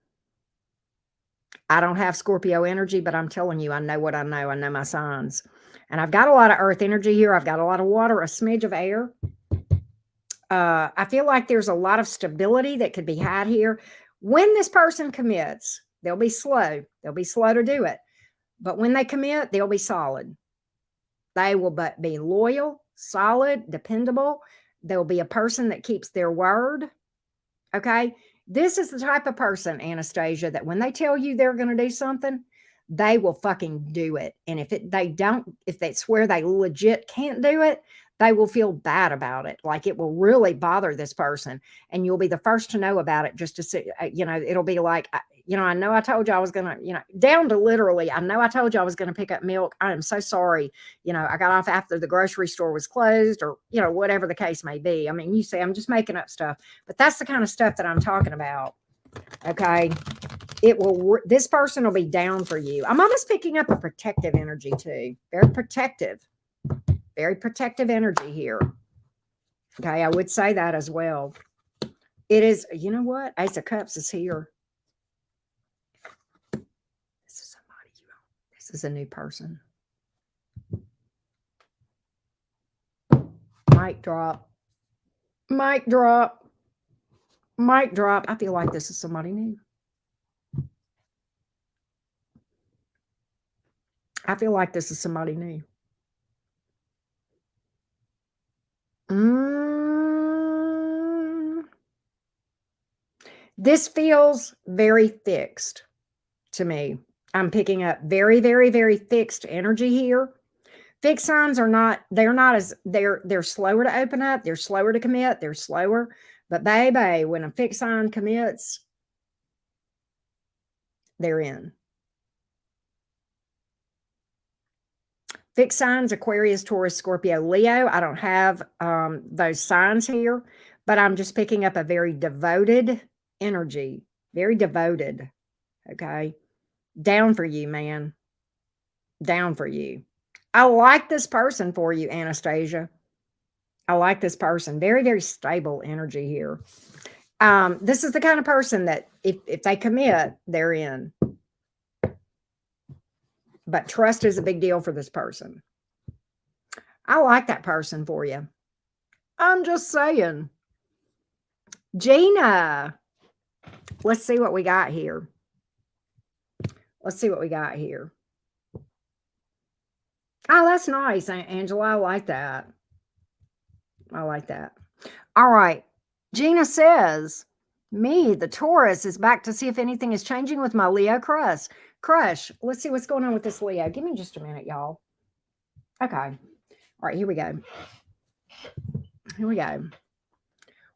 I don't have Scorpio energy, but I'm telling you, I know what I know. I know my signs. And I've got a lot of earth energy here. I've got a lot of water, a smidge of air. I feel like there's a lot of stability that could be had here. When this person commits, they'll be slow. They'll be slow to do it. But when they commit, they'll be solid. They will be loyal, solid, dependable. There'll be a person that keeps their word. Okay. This is the type of person, Anastasia, that when they tell you they're going to do something, they will fucking do it. And if they swear they legit can't do it, they will feel bad about it. Like it will really bother this person. And you'll be the first to know about it, just to see, it'll be like, I know I told you I was going to, down to literally, I know I told you I was going to pick up milk. I am so sorry. I got off after the grocery store was closed, or, whatever the case may be. I mean, you say I'm just making up stuff, but that's the kind of stuff that I'm talking about. Okay. This person will be down for you. I'm almost picking up a protective energy too. Very protective energy here. Okay. I would say that as well. It is, you know what? Ace of Cups is here. This is somebody, this is a new person. Mic drop. Mic drop. Mic drop. I feel like this is somebody new. I feel like this is somebody new. This feels very fixed to me. I'm picking up very, very, very fixed energy here. Fixed signs they're slower to open up. They're slower to commit. They're slower. But baby, when a fixed sign commits, they're in. Fixed signs, Aquarius, Taurus, Scorpio, Leo. I don't have those signs here, but I'm just picking up a very devoted energy. Very devoted. Okay. Down for you, man. Down for you. I like this person for you, Anastasia. I like this person. Very, very stable energy here. This is the kind of person that if they commit, they're in. But trust is a big deal for this person. I like that person for you. I'm just saying. Gina. Let's see what we got here. Let's see what we got here. Oh, that's nice, Angela. I like that. I like that. All right. Gina says, me, the Taurus, is back to see if anything is changing with my Leo crush. Let's see what's going on with this Leo. Give me just a minute, y'all. Okay. All right, here we go. Here we go.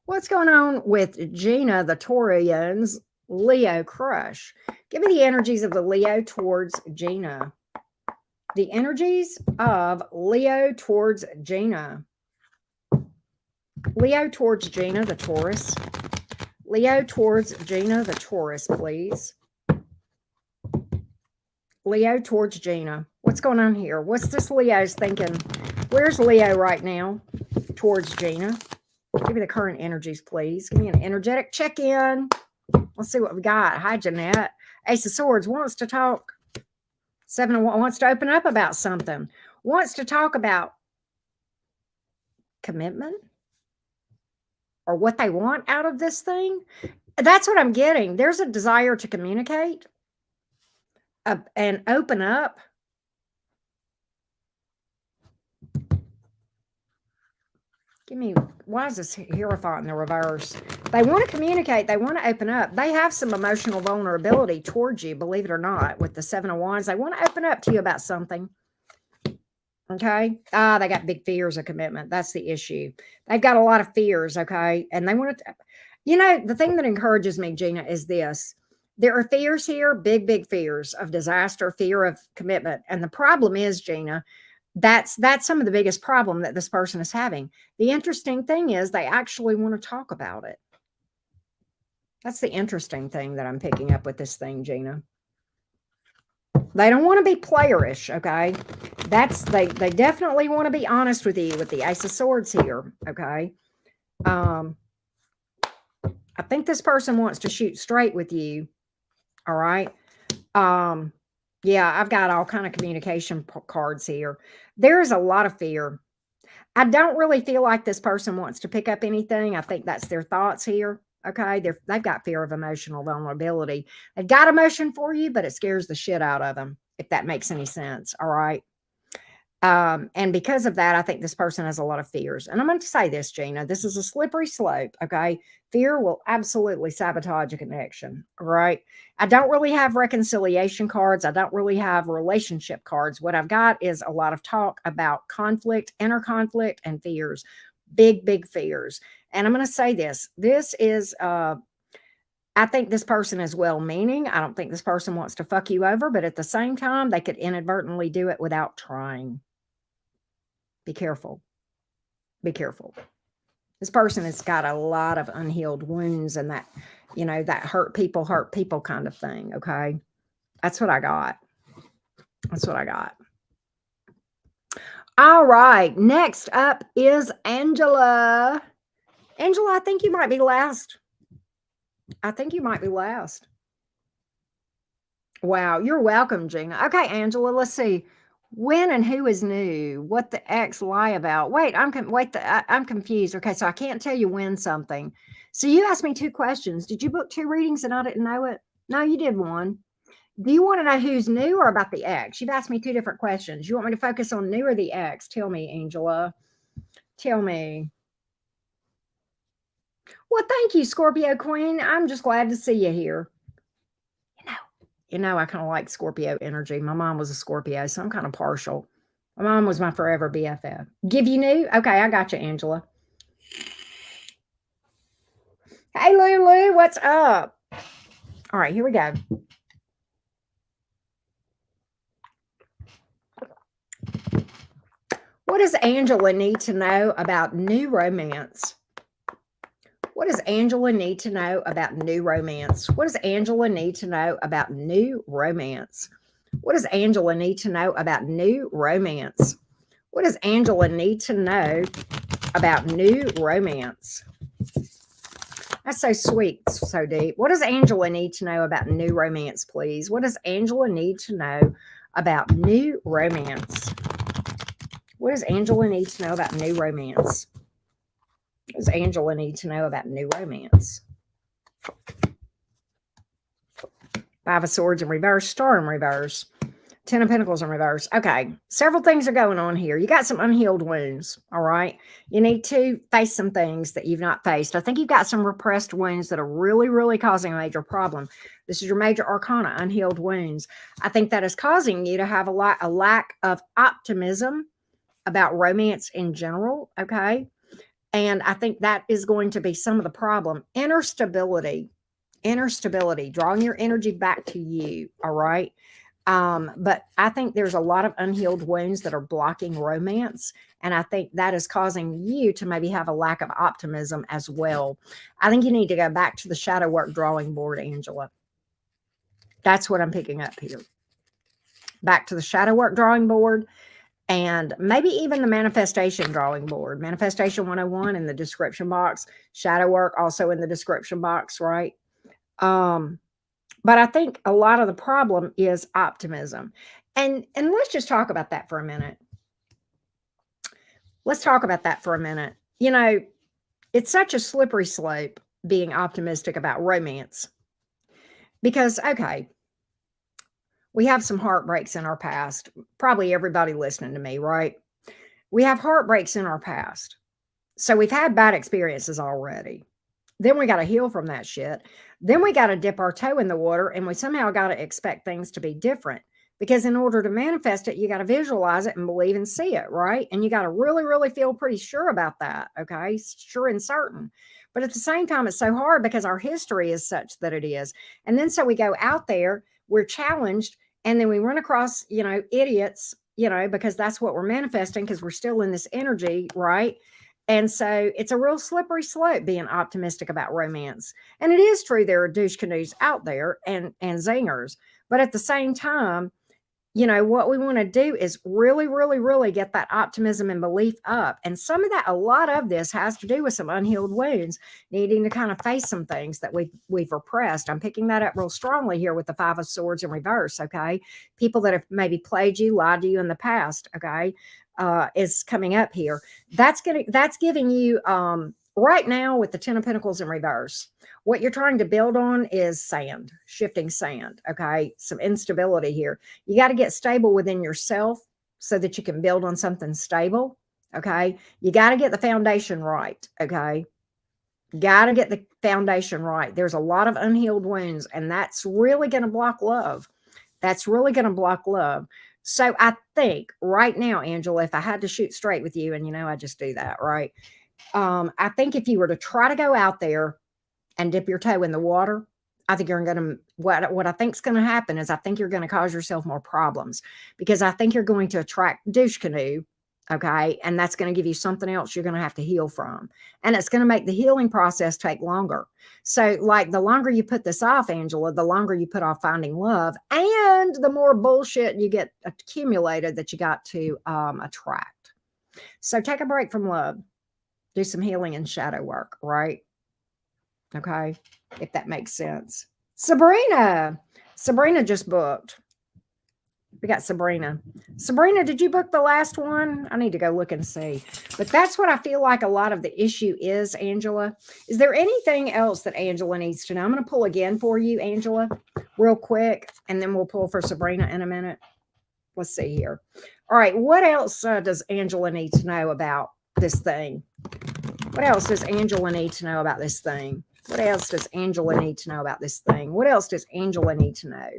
What's going on with Gina, the Taurian's Leo crush? Give me the energies of the Leo towards Gina. The energies of Leo towards Gina. Leo towards Gina, the Taurus. Leo towards Gina, the Taurus, please. Leo towards Gina. What's going on here? What's this Leo's thinking? Where's Leo right now towards Gina? Give me the current energies, please. Give me an energetic check-in. Let's see what we got. Hi, Jeanette. Ace of Swords wants to talk. 7 of Wands wants to open up about something. Wants to talk about commitment or what they want out of this thing. That's what I'm getting. There's a desire to communicate and open up. Give me, why is this Hierophant in the reverse? They want to communicate. They want to open up. They have some emotional vulnerability towards you, believe it or not, with the 7 of Wands. They want to open up to you about something. Okay. They got big fears of commitment. That's the issue. They've got a lot of fears. Okay. And they want to, the thing that encourages me, Gina, is this. There are fears here, big, big fears of disaster, fear of commitment. And the problem is, Gina, that's some of the biggest problem that this person is having. The interesting thing is they actually want to talk about it. That's the interesting thing that I'm picking up with this thing, Gina. They don't want to be playerish, okay? They definitely want to be honest with you with the Ace of Swords here, okay? I think this person wants to shoot straight with you, all right? Yeah, I've got all kind of communication cards here. There's a lot of fear. I don't really feel like this person wants to pick up anything. I think that's their thoughts here. Okay. They've got fear of emotional vulnerability. They've got emotion for you, but it scares the shit out of them, if that makes any sense. All right. And because of that, I think this person has a lot of fears. And I'm going to say this, Gina, this is a slippery slope. Okay. Fear will absolutely sabotage a connection. All right. I don't really have reconciliation cards. I don't really have relationship cards. What I've got is a lot of talk about conflict, inner conflict, and fears. Big, big fears. And I'm going to say this. This is I think this person is well meaning. I don't think this person wants to fuck you over, but at the same time, they could inadvertently do it without trying. Be careful. Be careful. This person has got a lot of unhealed wounds and that, that hurt people kind of thing. Okay. That's what I got. That's what I got. All right. Next up is Angela. Angela, I think you might be last. Wow. You're welcome, Gina. Okay, Angela, let's see. When and who is new? What the X lie about? Wait, I'm confused. Okay, so I can't tell you when something. So you asked me 2 questions. Did you book 2 readings and I didn't know it? No, you did one. Do you want to know who's new or about the X? You've asked me 2 different questions. You want me to focus on new or the X? Tell me, Angela. Tell me. Well, thank you, Scorpio Queen. I'm just glad to see you here. I kind of like Scorpio energy. My mom was a Scorpio, so I'm kind of partial. My mom was my forever BFF. Give you new? Okay, I got you, Angela. Hey, Lulu, what's up? All right, here we go. What does Angela need to know about new romance? What does Angela need to know about new romance? What does Angela need to know about new romance? What does Angela need to know about new romance? What does Angela need to know about new romance? That's so sweet, so deep. What does Angela need to know about new romance, please? What does Angela need to know about new romance? What does Angela need to know about new romance? What does Angela need to know about new romance? 5 of Swords in reverse, Star in reverse, 10 of Pentacles in reverse. Okay, several things are going on here. You got some unhealed wounds, all right? You need to face some things that you've not faced. I think you've got some repressed wounds that are really, really causing a major problem. This is your major arcana, unhealed wounds. I think that is causing you to have a lack of optimism about romance in general, okay? And I think that is going to be some of the problem. Inner stability, drawing your energy back to you, all right? But I think there's a lot of unhealed wounds that are blocking romance. And I think that is causing you to maybe have a lack of optimism as well. I think you need to go back to the shadow work drawing board, Angela. That's what I'm picking up here. Back to the shadow work drawing board. And maybe even the manifestation drawing board, manifestation 101 in the description box, shadow work also in the description box, right? But I think a lot of the problem is optimism. And let's just talk about that for a minute. It's such a slippery slope being optimistic about romance. Because, okay, we have some heartbreaks in our past. Probably everybody listening to me, right? We have heartbreaks in our past. So we've had bad experiences already. Then we got to heal from that shit. Then we got to dip our toe in the water and we somehow got to expect things to be different Because in order to manifest it, you got to visualize it and believe and see it, right? And you got to really, really feel pretty sure about that, okay? Sure and certain. But at the same time, it's so hard because our history is such that it is. And then so we go out there, we're challenged, and then we run across, idiots, because that's what we're manifesting because we're still in this energy, right? And so it's a real slippery slope being optimistic about romance. And it is true there are douche canoes out there and zingers. But at the same time, what we want to do is really, really, really get that optimism and belief up. And a lot of this has to do with some unhealed wounds, needing to kind of face some things that we've repressed. I'm picking that up real strongly here with the Five of Swords in reverse. Okay. People that have maybe played you, lied to you in the past. Okay. Is coming up here. That's giving you, right now with the Ten of Pentacles in reverse, what you're trying to build on is sand, shifting sand. Okay. Some instability here. You got to get stable within yourself so that you can build on something stable. Okay. You got to get the foundation right. Okay. Got to get the foundation right. There's a lot of unhealed wounds, and that's really going to block love. That's really going to block love. So I think right now, Angela, if I had to shoot straight with you, and I just do that, right? I think if you were to try to go out there and dip your toe in the water, I think you're going to, what I think is going to happen is I think you're going to cause yourself more problems, because I think you're going to attract douche canoe. Okay. And that's going to give you something else you're going to have to heal from. And it's going to make the healing process take longer. So, like, the longer you put this off, Angela, the longer you put off finding love, and the more bullshit you get accumulated that you got to attract. So take a break from love. Do some healing and shadow work, right? Okay, if that makes sense. Sabrina just booked. We got Sabrina. Sabrina, did you book the last one? I need to go look and see. But that's what I feel like a lot of the issue is, Angela. Is there anything else that Angela needs to know? I'm going to pull again for you, Angela, real quick, and then we'll pull for Sabrina in a minute. Let's see here. All right, what else does Angela need to know about this thing? What else does Angela need to know about this thing? What else does Angela need to know about this thing? What else does Angela need to know?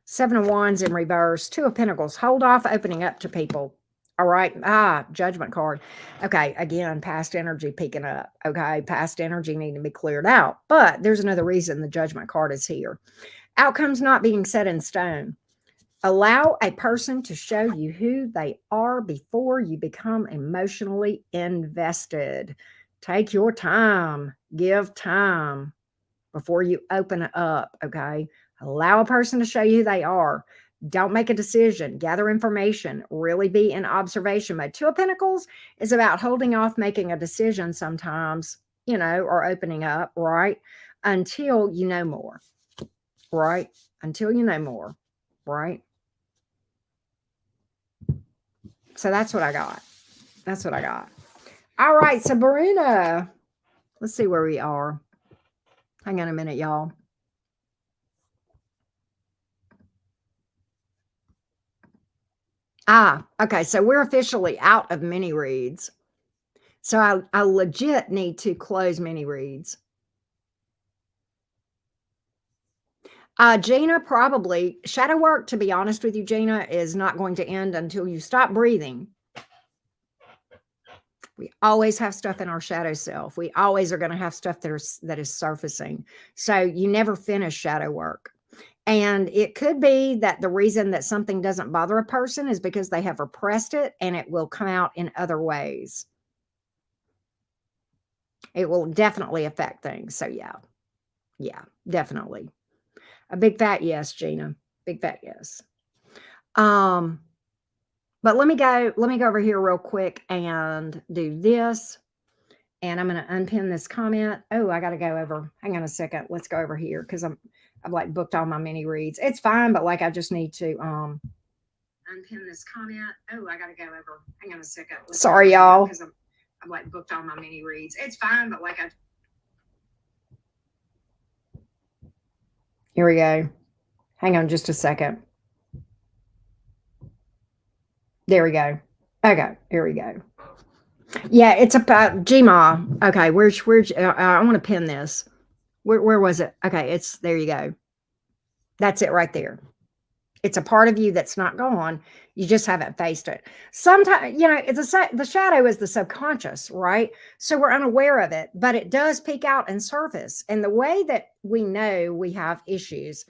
Seven of Wands in reverse, Two of Pentacles. Hold off opening up to people. All right. Judgment card. Okay. Again, past energy peeking up. Okay. Past energy needing to be cleared out. But there's another reason the Judgment card is here. Outcomes not being set in stone. Allow a person to show you who they are before you become emotionally invested. Take your time. Give time before you open it up. Okay. Allow a person to show you who they are. Don't make a decision. Gather information. Really be in observation mode. Two of Pentacles is about holding off making a decision sometimes, or opening up, right? Until you know more, right? Until you know more, right? So that's what I got. That's what I got. All right, Sabrina. Let's see where we are. Hang on a minute, y'all. Okay. So we're officially out of mini reads. So I legit need to close mini reads. Gina, probably shadow work, to be honest with you, Gina, is not going to end until you stop breathing. We always have stuff in our shadow self. We always are going to have stuff that is surfacing. So you never finish shadow work. And it could be that the reason that something doesn't bother a person is because they have repressed it, and it will come out in other ways. It will definitely affect things. So yeah, definitely. A big fat yes, Gina. Big fat yes. But let me go over here real quick and do this. And I'm going to unpin this comment. Oh, I got to go over. Hang on a second. Let's go over here because I've like booked all my mini reads. It's fine, but like I just need to unpin this comment. Oh, I got to go over. Hang on a second. Sorry, y'all. Because I've like booked all my mini reads. It's fine, but like here we go. Hang on just a second. There we go. Okay, here we go. Yeah, it's about Gma. Okay, where's I want to pin this. Where was it? Okay, it's there you go. That's it right there. It's a part of you that's not gone. You just haven't faced it. Sometimes, the shadow is the subconscious, right? So we're unaware of it, but it does peek out and surface. And the way that we know we have issues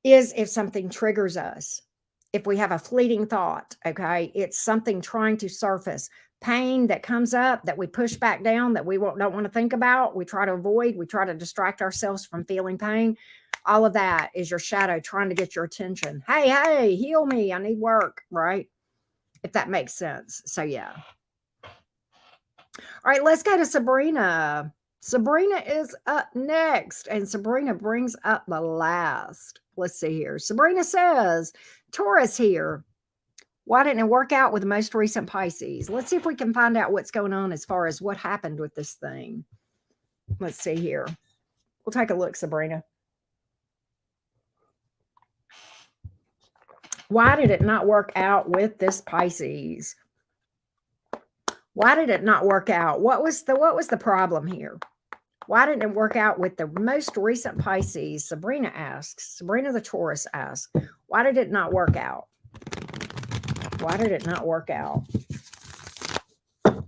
is if something triggers us. If we have a fleeting thought, okay, it's something trying to surface. Pain that comes up that we push back down that we don't want to think about, we try to avoid, we try to distract ourselves from feeling pain. All of that is your shadow trying to get your attention. Hey, heal me. I need work, right? If that makes sense. So, yeah. All right, let's go to Sabrina. Sabrina is up next, and Sabrina brings up the last. Let's see here. Sabrina says, Taurus here. Why didn't it work out with the most recent Pisces? Let's see if we can find out what's going on as far as what happened with this thing. Let's see here. We'll take a look, Sabrina. Why did it not work out with this Pisces? Why did it not work out? What was the problem here? Why didn't it work out with the most recent Pisces? Sabrina asks. Sabrina the Taurus asks. Why did it not work out? Why did it not work out?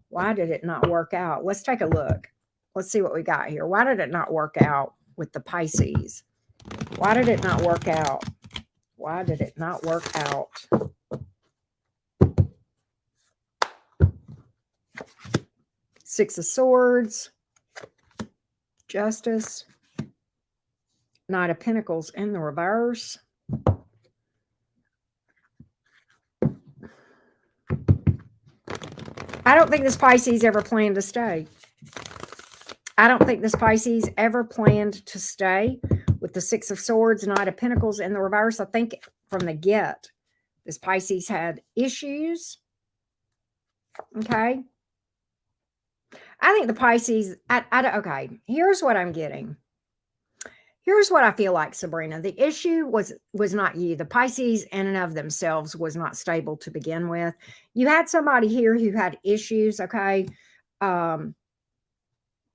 Why did it not work out? Let's take a look. Let's see what we got here. Why did it not work out with the Pisces? Why did it not work out? Why did it not work out? Six of Swords, Justice, Knight of Pentacles in the reverse. I don't think this Pisces ever planned to stay. I don't think this Pisces ever planned to stay with the Six of Swords, Knight of Pentacles in the reverse. I think from the get, this Pisces had issues. Okay. I think the Pisces, okay, here's what I'm getting. Here's what I feel like, Sabrina. The issue was not you. The Pisces in and of themselves was not stable to begin with. You had somebody here who had issues, okay,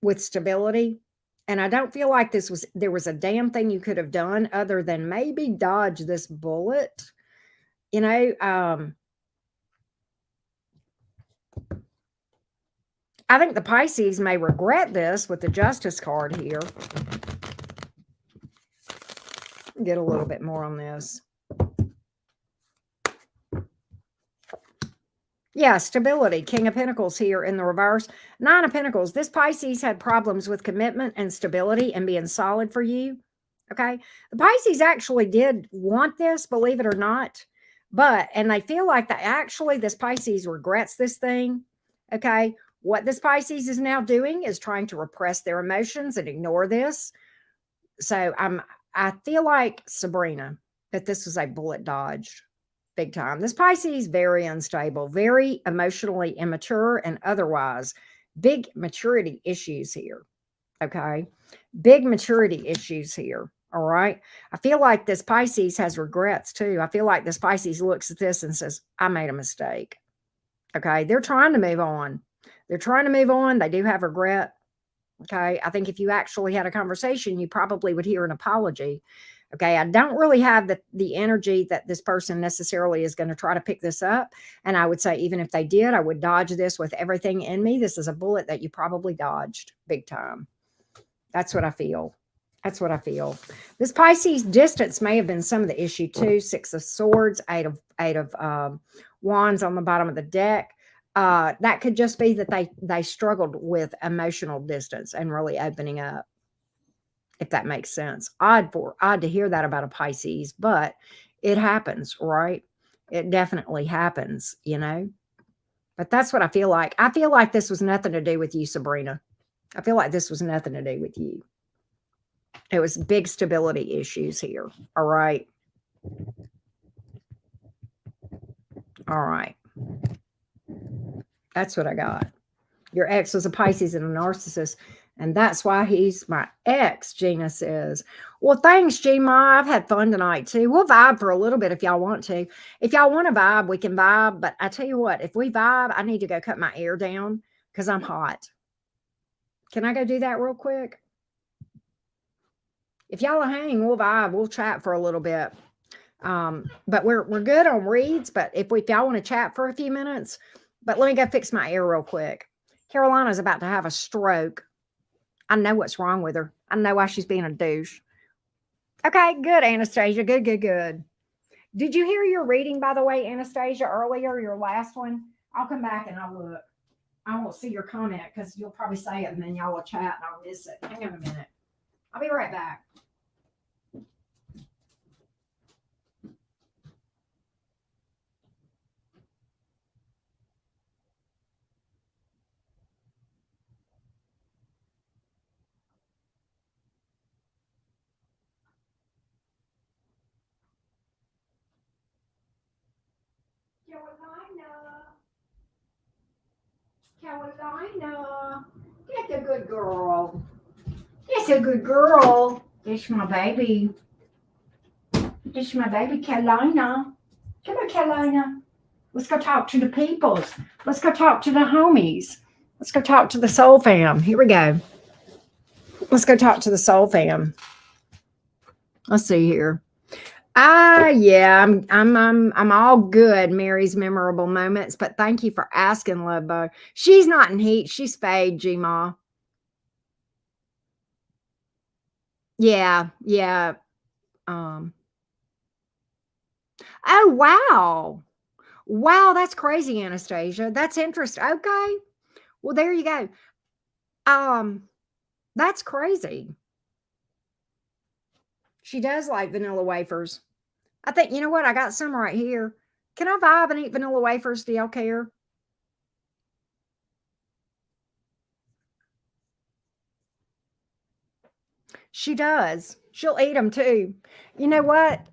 with stability. And I don't feel like there was a damn thing you could have done other than maybe dodge this bullet. I think the Pisces may regret this with the Justice card here. Get a little bit more on this. Yeah, stability. King of Pentacles here in the reverse. Nine of Pentacles. This Pisces had problems with commitment and stability and being solid for you. Okay. The Pisces actually did want this, believe it or not. And they feel like that actually this Pisces regrets this thing. Okay. What this Pisces is now doing is trying to repress their emotions and ignore this. So I feel like, Sabrina, that this was a bullet dodged big time. This Pisces, very unstable, very emotionally immature and otherwise. Big maturity issues here. Okay. Big maturity issues here. All right. I feel like this Pisces has regrets too. I feel like this Pisces looks at this and says, I made a mistake. Okay. They're trying to move on. They're trying to move on. They do have regret. Okay. I think if you actually had a conversation, you probably would hear an apology. Okay. I don't really have the energy that this person necessarily is going to try to pick this up. And I would say, even if they did, I would dodge this with everything in me. This is a bullet that you probably dodged big time. That's what I feel. That's what I feel. This Pisces distance may have been some of the issue too. Six of Swords, eight of Wands on the bottom of the deck. That could just be that they struggled with emotional distance and really opening up, if that makes sense. Odd to hear that about a Pisces, but it happens, right? It definitely happens, But that's what I feel like. I feel like this was nothing to do with you, Sabrina. I feel like this was nothing to do with you. It was big stability issues here. All right. All right. That's what I got. Your ex was a Pisces and a narcissist, and that's why he's my ex, Gina says. Well, thanks, G-Ma. I've had fun tonight too. We'll vibe for a little bit if y'all want to. If y'all want to vibe, we can vibe. But I tell you what, if we vibe, I need to go cut my hair down because I'm hot. Can I go do that real quick? If y'all will hang, we'll vibe. We'll chat for a little bit. But we're good on reads. But if y'all want to chat for a few minutes, but let me go fix my hair real quick. Carolina's about to have a stroke. I know what's wrong with her. I know why she's being a douche. Okay, good, Anastasia. Good, good, good. Did you hear your reading, by the way, Anastasia, earlier, your last one? I'll come back and I'll look. I won't see your comment because you'll probably say it and then y'all will chat and I'll miss it. Hang on a minute. I'll be right back. Carolina. That's a good girl. That's a good girl. This my baby. This my baby, Carolina. Come on, Carolina. Let's go talk to the peoples. Let's go talk to the homies. Let's go talk to the soul fam. Here we go. Let's go talk to the soul fam. Let's see here. Yeah, I'm all good. Mary's memorable moments, but thank you for asking, Love Bug. She's not in heat. She's spayed, G-Ma. Yeah, yeah. Um. Oh wow, wow. That's crazy, Anastasia. That's interesting. Okay. Well, there you go. Um. That's crazy. She does like vanilla wafers. I think you know what? I got some right here. Can I vibe and eat vanilla wafers? Do y'all care? She does. She'll eat them too. You know what?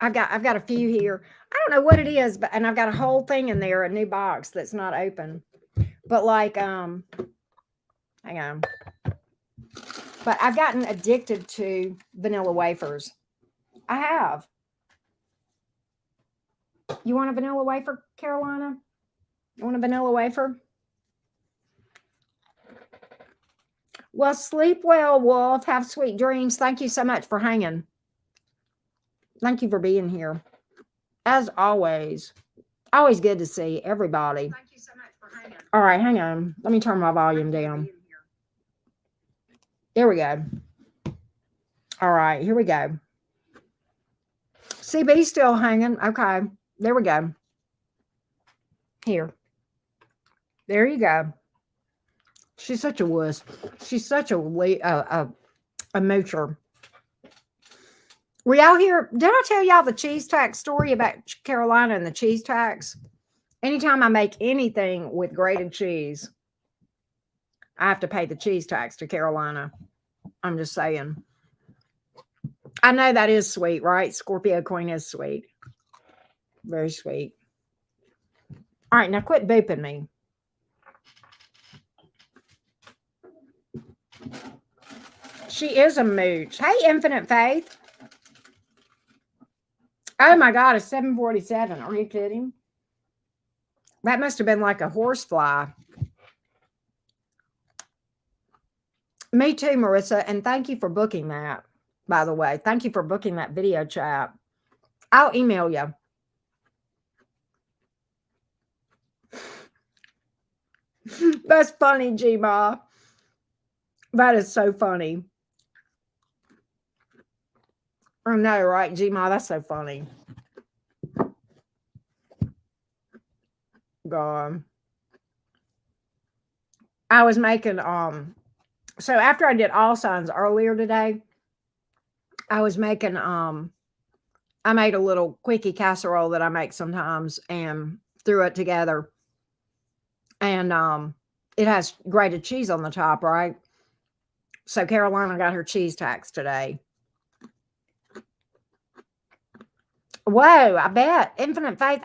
I've got a few here. I don't know what it is, but and I've got a whole thing in there, a new box that's not open. But like hang on. But I've gotten addicted to vanilla wafers. I have. You want a vanilla wafer, Carolina? You want a vanilla wafer? Well, sleep well, Wolf. Have sweet dreams. Thank you so much for hanging. Thank you for being here. As always. Always good to see everybody. Thank you so much for hanging. All right, hang on. Let me turn my volume down. There we go. All right, here we go. CB's still hanging. Okay, there we go. Here. There you go. She's such a wuss. She's such a moocher. Were y'all here? Did I tell y'all the cheese tax story about Carolina and the cheese tax? Anytime I make anything with grated cheese, I have to pay the cheese tax to Carolina. I'm just saying. I know that is sweet, right? Scorpio Queen is sweet. Very sweet. All right, now quit booping me. She is a mooch. Hey, Infinite Faith. Oh my God, it's 7:47. Are you kidding? That must have been like a horsefly. Me too, Marissa. And thank you for booking that, by the way. Thank you for booking that video chat. I'll email you. That's funny, G-Ma. That is so funny. I know, right, G-Ma? That's so funny. God. I was making so after I did all signs earlier today, I was making I made a little quickie casserole that I make sometimes and threw it together. And it has grated cheese on the top, right? So Carolina got her cheese tax today. Whoa, I bet. Infinite Faith.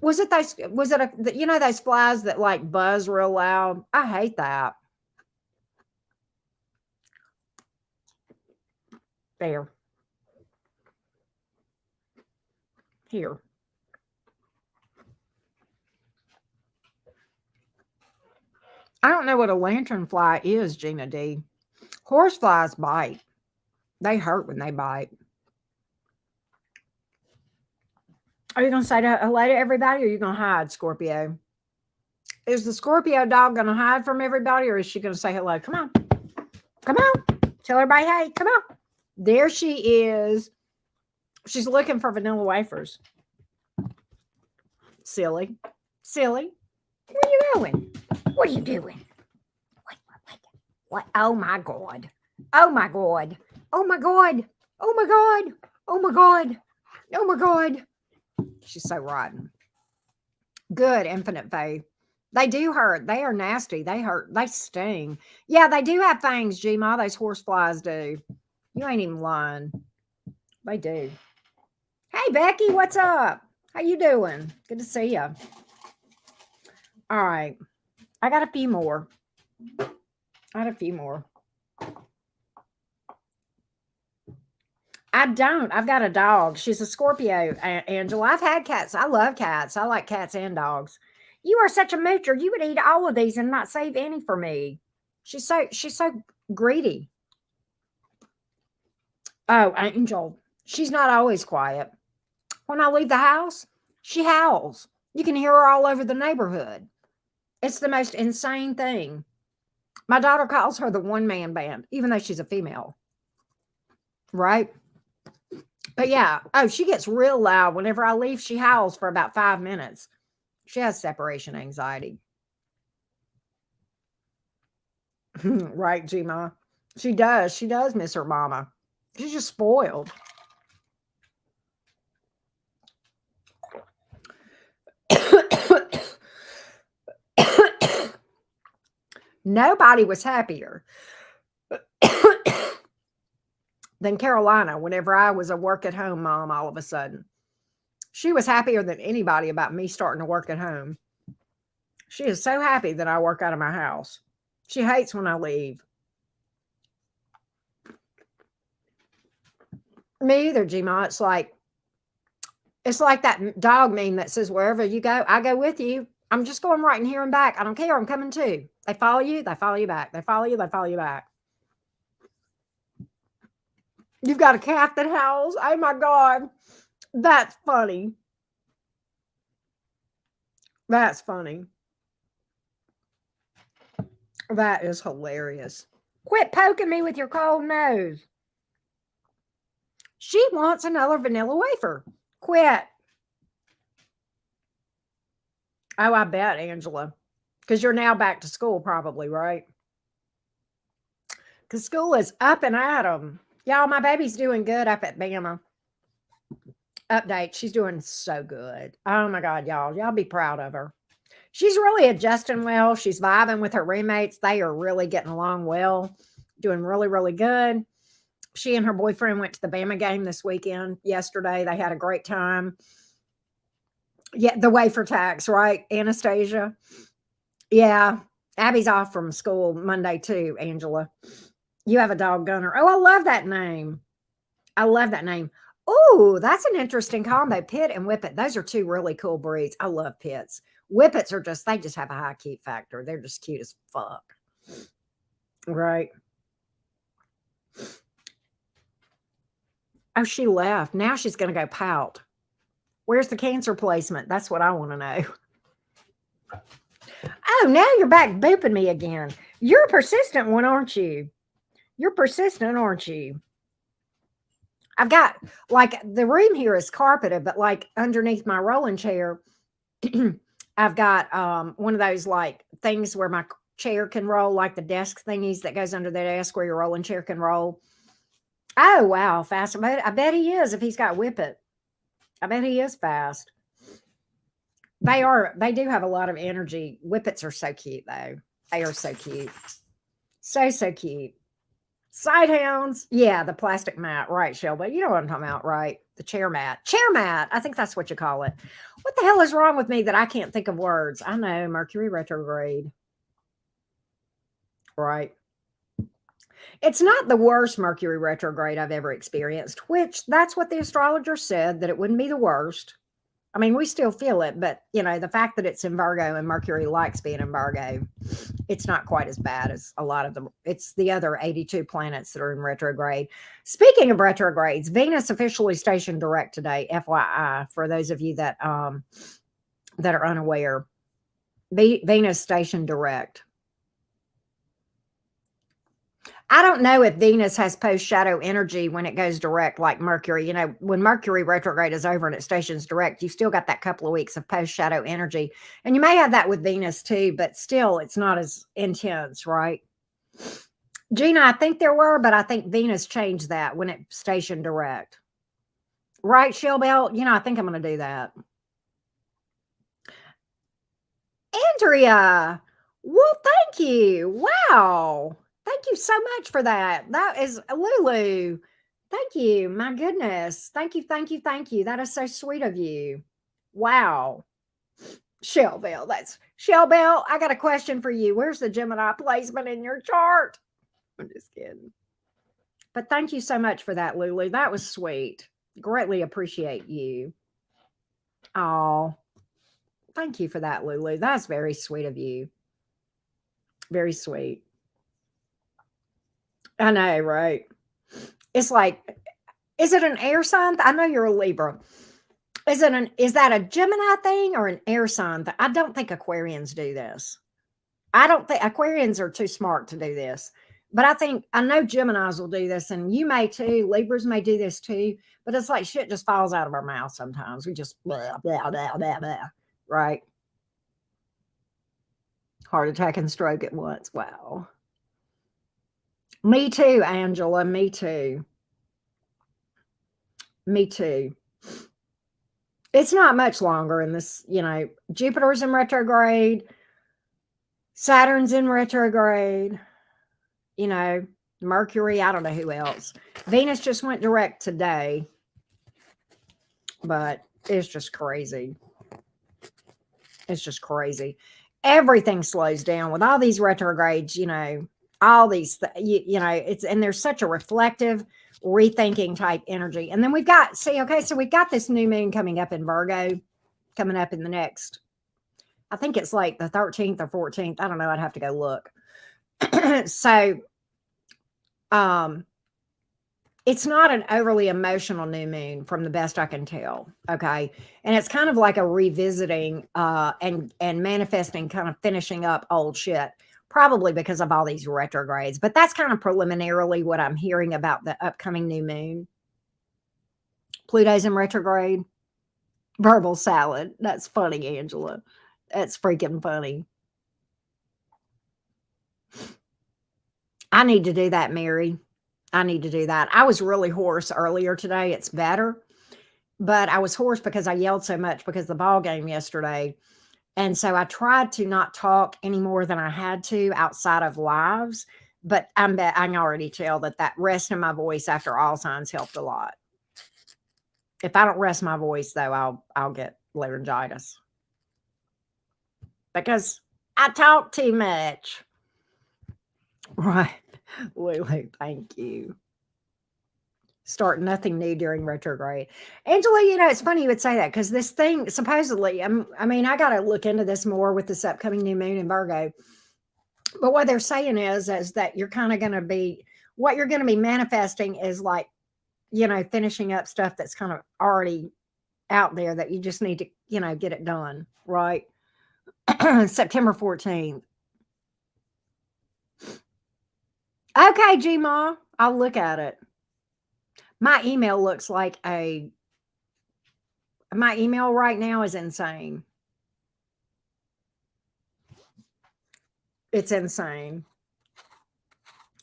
Was it those flies that like buzz real loud? I hate that. There. Here. I don't know what a lanternfly is, Gina D. Horseflies bite. They hurt when they bite. Are you going to say hello to everybody, or are you going to hide, Scorpio? Is the Scorpio dog going to hide from everybody, or is she going to say hello? Come on. Come on. Tell everybody, hey, come on. There she is. She's looking for vanilla wafers. Silly. Silly. Where are you going? What are you doing? What? Oh, my God. Oh, my God. Oh, my God. Oh, my God. Oh, my God. Oh, my God. She's so rotten. Good, infinite faith. They do hurt. They are nasty. They hurt. They sting. Yeah, they do have fangs, G-Ma. Those horseflies do. You ain't even lying. They do. Hey, Becky, what's up? How you doing? Good to see you. All right. I got a few more. I don't. I've got a dog. She's a Scorpio, Angela. I've had cats. I love cats. I like cats and dogs. You are such a moocher. You would eat all of these and not save any for me. She's so greedy. Oh, Angel. She's not always quiet. When I leave the house, she howls. You can hear her all over the neighborhood. It's the most insane thing. My daughter calls her the one-man band, even though she's a female. Right? But yeah, she gets real loud. Whenever I leave, she howls for about 5 minutes. She has separation anxiety. Right, Gina? She does. She does miss her mama. She's just spoiled. Nobody was happier than Carolina whenever I was a work-at-home mom all of a sudden. She was happier than anybody about me starting to work at home. She is so happy that I work out of my house. She hates when I leave. Me either, Gma. It's like that dog meme that says, wherever you go, I go with you. I'm just going right in here and back. I don't care. I'm coming too. They follow you back. They follow you back. You've got a cat that howls. Oh my God. That's funny. That's funny. That is hilarious. Quit poking me with your cold nose. She wants another vanilla wafer. Quit. Oh, I bet, Angela. Because you're now back to school probably, right? Because school is up and at 'em. Y'all, my baby's doing good up at Bama. Update. She's doing so good. Oh my God, y'all. Y'all be proud of her. She's really adjusting well. She's vibing with her roommates. They are really getting along well. Doing really, really good. She and her boyfriend went to the Bama game this weekend. Yesterday, they had a great time. Yeah, the wafer tax, right? Anastasia. Yeah. Abby's off from school Monday too, Angela. You have a dog gunner. Oh, I love that name. I love that name. Oh, that's an interesting combo. Pit and Whippet. Those are two really cool breeds. I love pits. Whippets are they just have a high cute factor. They're just cute as fuck. Right. Oh, she left. Now she's going to go pout. Where's the cancer placement? That's what I want to know. Oh, now you're back booping me again. You're a persistent one, aren't you? You're persistent, aren't you? I've got, like, the room here is carpeted, but like underneath my rolling chair, I've got one of those like things where my chair can roll, like the desk thingies that goes under the desk where your rolling chair can roll. Oh, wow. Fast. I bet he is if he's got Whippet. I bet he is fast. They do have a lot of energy. Whippets are so cute, though. They are so cute. So cute. Sidehounds. Yeah, the plastic mat. Right, Shelby. You know what I'm talking about, right? The chair mat. Chair mat. I think that's what you call it. What the hell is wrong with me that I can't think of words? I know. Mercury retrograde. Right. It's not the worst Mercury retrograde I've ever experienced, which that's what the astrologer said, that it wouldn't be the worst. I mean, we still feel it, but the fact that it's in Virgo and Mercury likes being in Virgo, it's not quite as bad as a lot of them. It's the other 82 planets that are in retrograde. Speaking of retrogrades, Venus officially stationed direct today, FYI, for those of you that are unaware. Venus stationed direct. I don't know if Venus has post shadow energy when it goes direct like Mercury. When Mercury retrograde is over and it stations direct, you still got that couple of weeks of post shadow energy. And you may have that with Venus too, but still it's not as intense, right? Gina, I think there were, but I think Venus changed that when it stationed direct. Right, Shellbell? I think I'm going to do that. Andrea, well, thank you. Wow. Thank you so much for that. That is Lulu. Thank you. My goodness. Thank you. Thank you. Thank you. That is so sweet of you. Wow. Shellbell. That's Shellbell. I got a question for you. Where's the Gemini placement in your chart? I'm just kidding. But thank you so much for that, Lulu. That was sweet. Greatly appreciate you. Oh, thank you for that, Lulu. That's very sweet of you. Very sweet. I know, right? It's like, is it an air sign? I know you're a Libra. Is that a Gemini thing or an air sign? I don't think Aquarians do this. I don't think Aquarians are too smart to do this. But I know Geminis will do this, and you may too. Libras may do this too. But it's like shit just falls out of our mouth sometimes. We just blah, blah, blah, blah, blah, right? Heart attack and stroke at once. Wow. Me too, Angela. Me too. Me too. It's not much longer in this, Jupiter's in retrograde, Saturn's in retrograde, Mercury, I don't know who else. Venus just went direct today, but it's just crazy. It's just crazy. Everything slows down with all these retrogrades, all these, and there's such a reflective, rethinking type energy. And then we've got this new moon coming up in Virgo, coming up in the next, I think it's like the 13th or 14th. I don't know. I'd have to go look. So, it's not an overly emotional new moon from the best I can tell. Okay. And it's kind of like a revisiting, and manifesting, kind of finishing up old shit, probably because of all these retrogrades. But that's kind of preliminarily what I'm hearing about the upcoming new moon. Pluto's in retrograde. Verbal salad. That's funny, Angela. That's freaking funny. I need to do that, Mary. I need to do that. I was really hoarse earlier today. It's better. But I was hoarse because I yelled so much because of the ball game yesterday. And so I tried to not talk any more than I had to outside of lives. But I can already tell that rest in my voice after all signs helped a lot. If I don't rest my voice, though, I'll get laryngitis. Because I talk too much. Right. Lulu, thank you. Start nothing new during retrograde. Angela, it's funny you would say that because this thing supposedly, I got to look into this more with this upcoming new moon in Virgo. But what they're saying is that you're kind of going to be, what you're going to be manifesting is like, finishing up stuff that's kind of already out there that you just need to, get it done, right? September 14th. Okay, Gma, I'll look at it. My email looks like my email right now is insane. It's insane.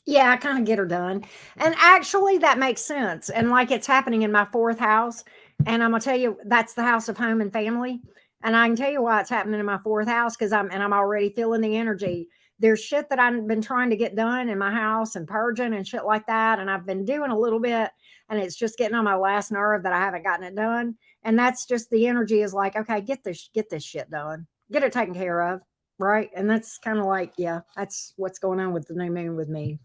Yeah, I kind of get her done. And actually, that makes sense. And like it's happening in my fourth house. And I'm going to tell you, that's the house of home and family. And I can tell you why it's happening in my fourth house because I'm already feeling the energy. There's shit that I've been trying to get done in my house and purging and shit like that. And I've been doing a little bit and it's just getting on my last nerve that I haven't gotten it done. And that's just the energy is like, okay, get this shit done, get it taken care of. Right. And that's kind of like, yeah, that's what's going on with the new moon with me.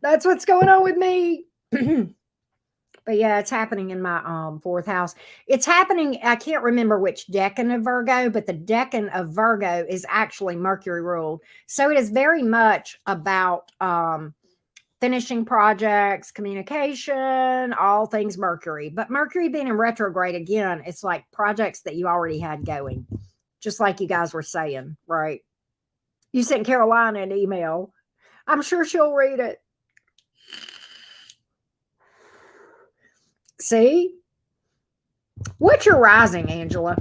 That's what's going on with me. But yeah, it's happening in my fourth house. It's happening. I can't remember which decan of Virgo, but the decan of Virgo is actually Mercury ruled. So it is very much about finishing projects, communication, all things Mercury. But Mercury being in retrograde again, it's like projects that you already had going, just like you guys were saying, right? You sent Carolina an email. I'm sure she'll read it. See? What's your rising, Angela?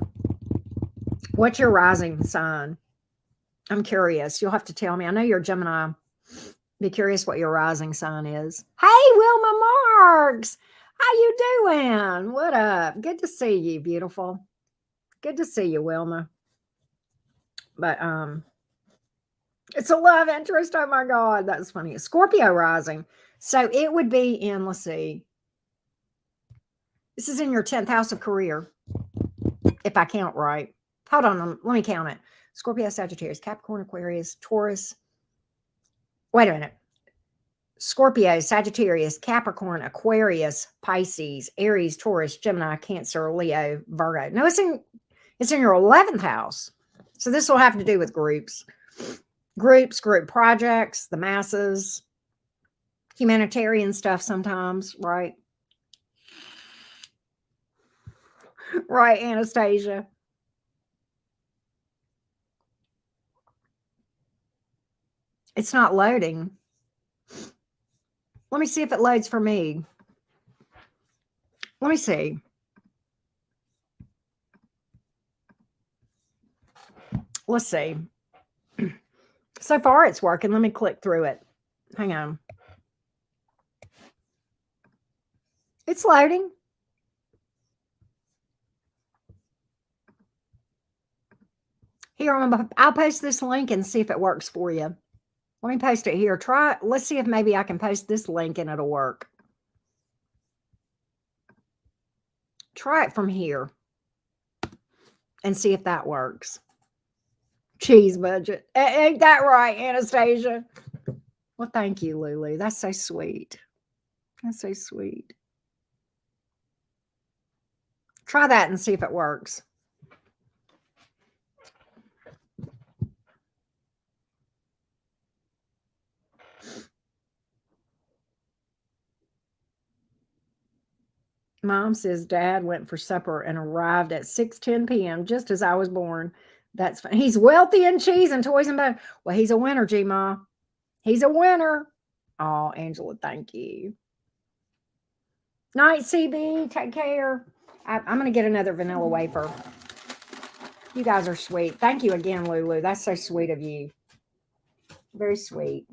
What's your rising sign? I'm curious. You'll have to tell me. I know you're a Gemini. Be curious what your rising sign is. Hey, Wilma Marks. How you doing? What up? Good to see you, beautiful. Good to see you, Wilma. But it's a love interest. Oh my God, that's funny. Scorpio rising. So it would be in, let's see. This is in your 10th house of career, if I count right. Hold on, let me count it. Scorpio, Sagittarius, Capricorn, Aquarius, Taurus. Wait a minute. Scorpio, Sagittarius, Capricorn, Aquarius, Pisces, Aries, Taurus, Gemini, Cancer, Leo, Virgo. No, it's in your 11th house. So this will have to do with groups, group projects, the masses, humanitarian stuff sometimes, right? Right, Anastasia. It's not loading. Let me see if it loads for me. Let me see. Let's see. So far it's working. Let me click through it. Hang on. It's loading. Here, I'll post this link and see if it works for you. Let me post it here. Let's see if maybe I can post this link and it'll work. Try it from here and see if that works. Cheese budget. Ain't that right, Anastasia? Well, thank you, Lulu. That's so sweet. That's so sweet. Try that and see if it works. Mom says dad went for supper and arrived at 6:10 p.m. just as I was born. That's fine. He's wealthy in cheese and toys and bones. Well, he's a winner, G-Ma. He's a winner. Oh, Angela, thank you. Night, CB. Take care. I'm going to get another vanilla wafer. You guys are sweet. Thank you again, Lulu. That's so sweet of you. Very sweet.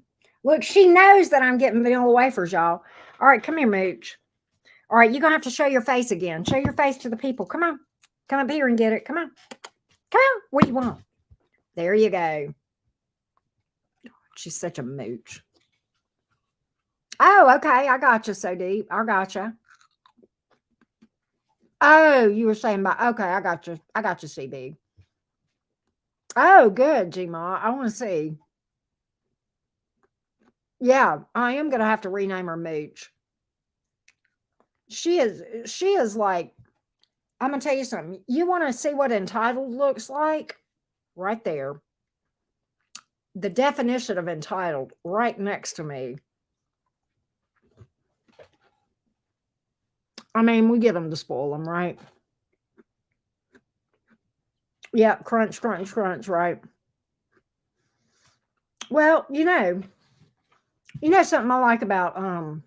Look, she knows that I'm getting vanilla wafers, y'all. All right, come here, Mooch. All right, you're going to have to show your face again. Show your face to the people. Come on. Come up here and get it. Come on. Come on. What do you want? There you go. She's such a mooch. Oh, okay. I got you, so deep. I got you. Oh, you were saying about, okay, I got you. I got you, CB. Oh, good, G-Ma. I want to see. Yeah, I am going to have to rename her Mooch. She is like, I'm going to tell you something. You want to see what entitled looks like? Right there. The definition of entitled right next to me. I mean, we get them to spoil them, right? Yeah, crunch, crunch, crunch, right? Well, you know something I like about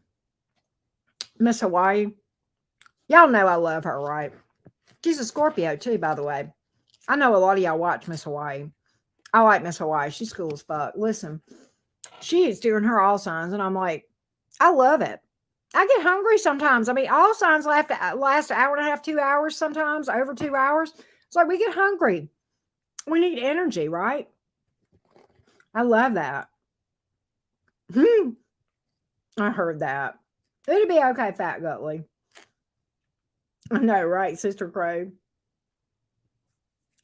Miss Hawaii? Y'all know I love her, right? She's a Scorpio too, by the way. I know a lot of y'all watch Miss Hawaii. I like Miss Hawaii. She's cool as fuck. Listen, she is doing her all signs, and I'm like, I love it. I get hungry sometimes. I mean, all signs last an hour and a half, 2 hours sometimes, over 2 hours. It's like we get hungry. We need energy, right? I love that. I heard that. It'll be okay, Fat Gutley. I know, right, Sister Crow?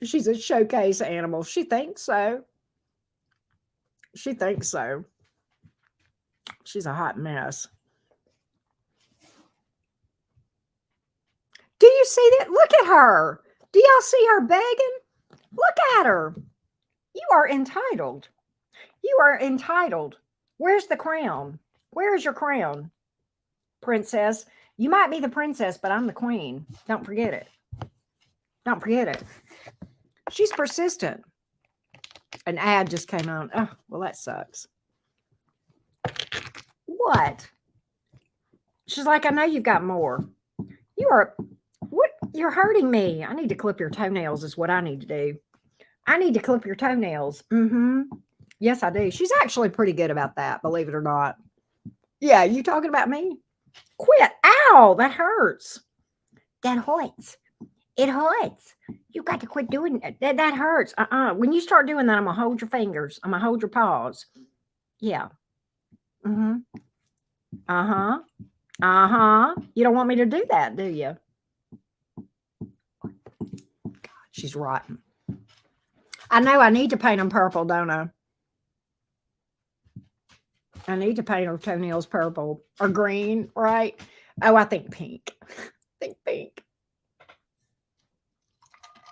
She's a showcase animal. She thinks so. She thinks so. She's a hot mess. Do you see that? Look at her. Do y'all see her begging? Look at her. You are entitled. You are entitled. Where's the crown? Where is your crown, princess? You might be the princess, but I'm the queen. Don't forget it. Don't forget it. She's persistent. An ad just came on. Oh, well, that sucks. What? She's like, I know you've got more. You are, what? You're hurting me. I need to clip your toenails is what I need to do. I need to clip your toenails. Mm-hmm. Yes, I do. She's actually pretty good about that, believe it or not. Yeah, you talking about me? Quit. Ow, that hurts. That hurts. It hurts. You got to quit doing that. That hurts. When you start doing that, I'm going to hold your fingers. I'm going to hold your paws. Yeah. Mm-hmm. Uh-huh. Uh-huh. You don't want me to do that, do you? God, she's rotten. I know I need to paint them purple, don't I? I need to paint her toenails purple or green, right? Oh, I think pink. I think pink.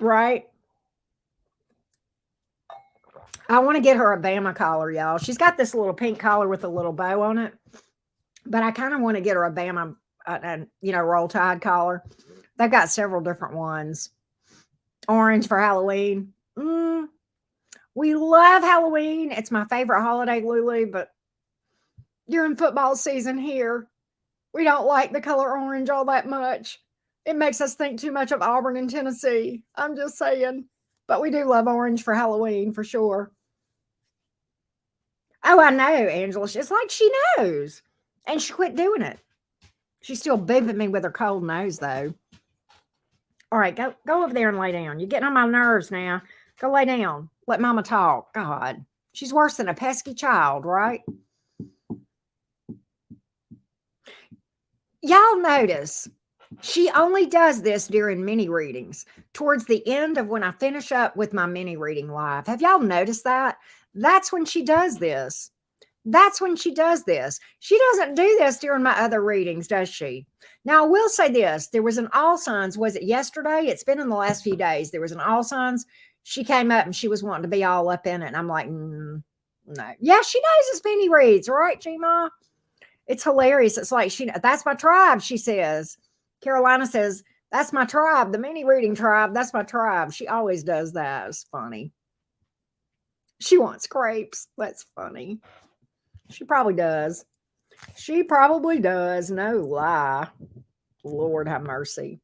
Right? I want to get her a Bama collar, y'all. She's got this little pink collar with a little bow on it. But I kind of want to get her a Bama, roll tide collar. They've got several different ones. Orange for Halloween. We love Halloween. It's my favorite holiday, Lulu, but during football season here, we don't like the color orange all that much. It makes us think too much of Auburn and Tennessee. I'm just saying. But we do love orange for Halloween, for sure. Oh, I know, Angela. It's like she knows. And she quit doing it. She's still booping me with her cold nose, though. All right, go over there and lay down. You're getting on my nerves now. Go lay down. Let Mama talk. God, she's worse than a pesky child, right? Y'all notice she only does this during mini readings, towards the end of when I finish up with my mini reading live. Have y'all noticed that? That's when she does this. That's when she does this. She doesn't do this during my other readings, does she? Now, I will say this. There was an all signs. Was it yesterday? It's been in the last few days. There was an all signs. She came up and she was wanting to be all up in it. And I'm like, no. Yeah, she knows it's mini reads, right, Gina? It's hilarious. It's like, that's my tribe, she says. Carolina says, that's my tribe, the mini reading tribe. That's my tribe. She always does that. It's funny. She wants crepes. That's funny. She probably does. She probably does. No lie. Lord have mercy.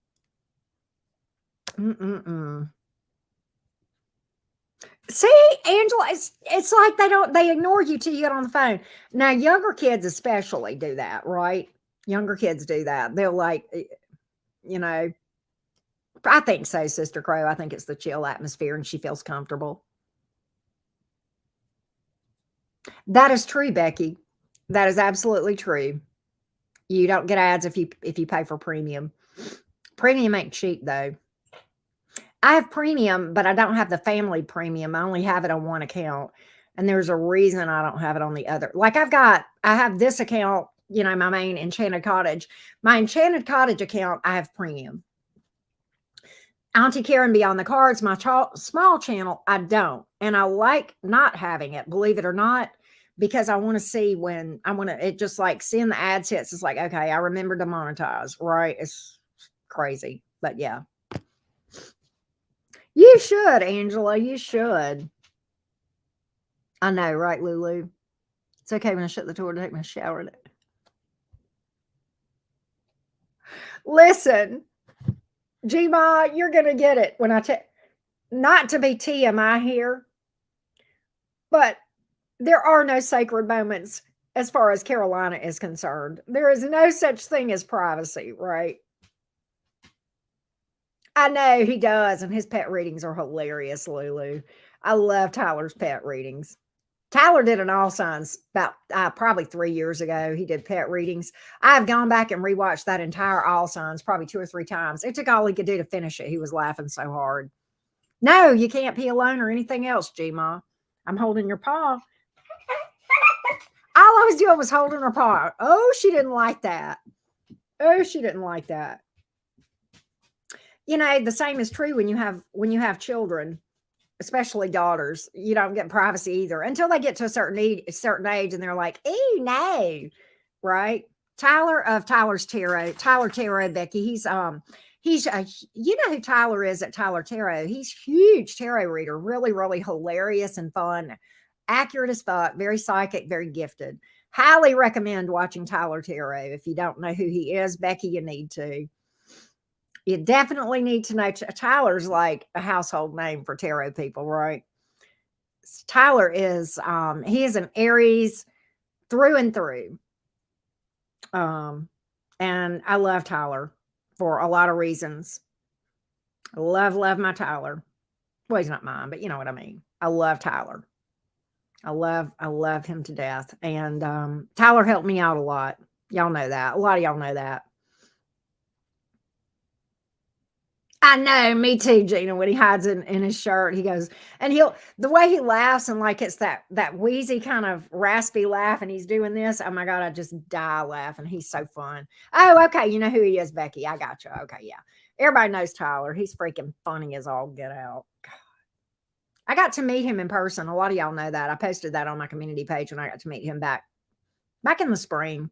See, Angela, it's like they ignore you till you get on the phone. Now, younger kids especially do that, right? Younger kids do that. They'll like, I think so, Sister Crow. I think it's the chill atmosphere and she feels comfortable. That is true, Becky. That is absolutely true. You don't get ads if you pay for premium. Premium ain't cheap though. I have premium, but I don't have the family premium. I only have it on one account. And there's a reason I don't have it on the other. Like I have this account, my main Enchanted Cottage. My Enchanted Cottage account, I have premium. Auntie Karen Beyond the Cards, my small channel, I don't. And I like not having it, believe it or not, because I want to see when it just like seeing the ads hits. It's like, okay, I remember to monetize, right? It's crazy, but yeah. You should, Angela. You should. I know, right, Lulu? It's okay when I shut the door to take my shower. Listen, G-Ma, you're going to get it when I not to be TMI here, but there are no sacred moments as far as Carolina is concerned. There is no such thing as privacy, right? I know he does, and his pet readings are hilarious, Lulu. I love Tyler's pet readings. Tyler did an all signs about probably 3 years ago. He did pet readings. I've gone back and rewatched that entire all signs probably 2 or 3 times. It took all he could do to finish it. He was laughing so hard. No, you can't pee alone or anything else, G-Ma. I'm holding your paw. All I was doing was holding her paw. Oh, she didn't like that. Oh, she didn't like that. You know, the same is true when you have children, especially daughters. You don't get privacy either until they get to a certain age, and they're like, "Ew, no," right? Tyler of Tyler's Tarot, Tyler Tarot, Becky. He's you know who Tyler is at Tyler Tarot. He's huge tarot reader, really, really hilarious and fun, accurate as fuck, very psychic, very gifted. Highly recommend watching Tyler Tarot. If you don't know who he is, Becky, you need to. You definitely need to know. Tyler's like a household name for tarot people, right? Tyler is he is an Aries through and through. Um and I love Tyler for a lot of reasons. I love my Tyler. Well, he's not mine, but you know what I mean. I love Tyler. I love him to death. And Tyler helped me out a lot. Y'all know that. A lot of y'all know that. I know, me too, Gina. When he hides in his shirt, he goes, and the way he laughs, and like it's that wheezy kind of raspy laugh, and he's doing this. Oh my God, I just die laughing. He's so fun. Oh, okay. You know who he is, Becky. I got you. Okay, yeah. Everybody knows Tyler. He's freaking funny as all get out. I got to meet him in person. A lot of y'all know that. I posted that on my community page when I got to meet him back in the spring.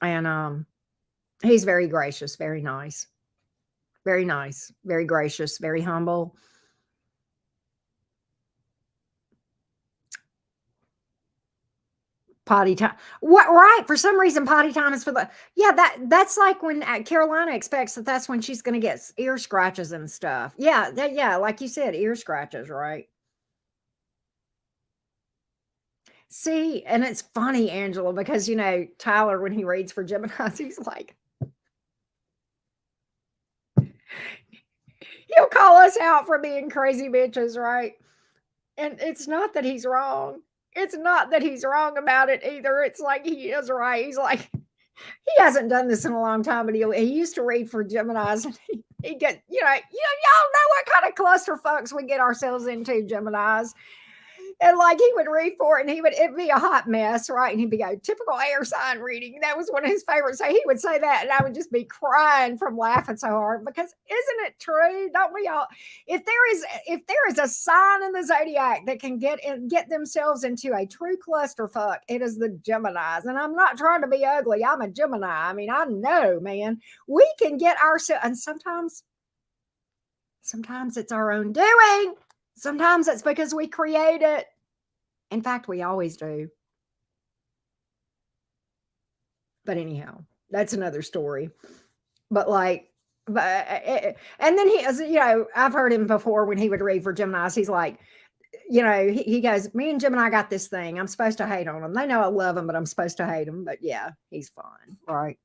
And he's very gracious, very nice. Very nice, very gracious, very humble. Potty time. What? Right? For some reason, potty time is for the. Yeah, that's like when Carolina expects that's when she's going to get ear scratches and stuff. Yeah, yeah, like you said, ear scratches, right? See, and it's funny, Angela, because Tyler, when he reads for Gemini's, he's like, he'll call us out for being crazy bitches, right? And it's not that he's wrong. It's not that he's wrong about it either. It's like he is right. He's like, he hasn't done this in a long time, but he used to read for Gemini's, and he get, y'all know what kind of clusterfucks we get ourselves into, Gemini's. And like he would read for it, and it'd be a hot mess, right? And he'd be a typical air sign reading. That was one of his favorites. So he would say that, and I would just be crying from laughing so hard because isn't it true? Don't we all? If there is a sign in the zodiac that can get themselves into a true clusterfuck, it is the Geminis. And I'm not trying to be ugly. I'm a Gemini. I mean, I know, man, we can get ourselves, and sometimes it's our own doing. Sometimes it's because we create it. In fact, we always do. But anyhow, that's another story. But and then I've heard him before when he would read for Gemini's. He's like, he goes, me and Gemini got this thing. I'm supposed to hate on them. They know I love them, but I'm supposed to hate them. But yeah, he's fine. Right.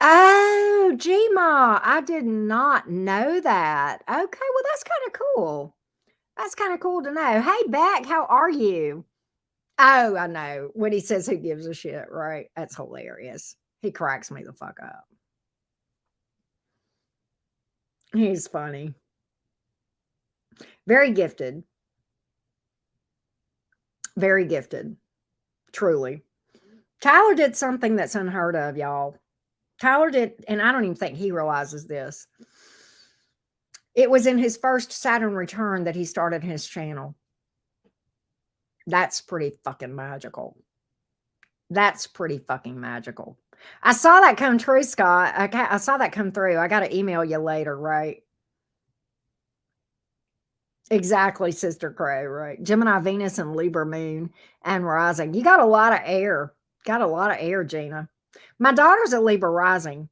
Oh, Gma, I did not know that. Okay, well, that's kind of cool. That's kind of cool to know. Hey, Beck, how are you? Oh, I know. When he says who gives a shit, right? That's hilarious. He cracks me the fuck up. He's funny. Very gifted. Very gifted. Truly. Tyler did something that's unheard of, y'all. Tyler did, and I don't even think he realizes this. It was in his first Saturn return that he started his channel. That's pretty fucking magical. That's pretty fucking magical. I saw that come true, Scott. I saw that come through. I got to email you later, right? Exactly, Sister Crow, right? Gemini, Venus, and Libra moon and rising. You got a lot of air. Got a lot of air, Gina. My daughter's a Libra rising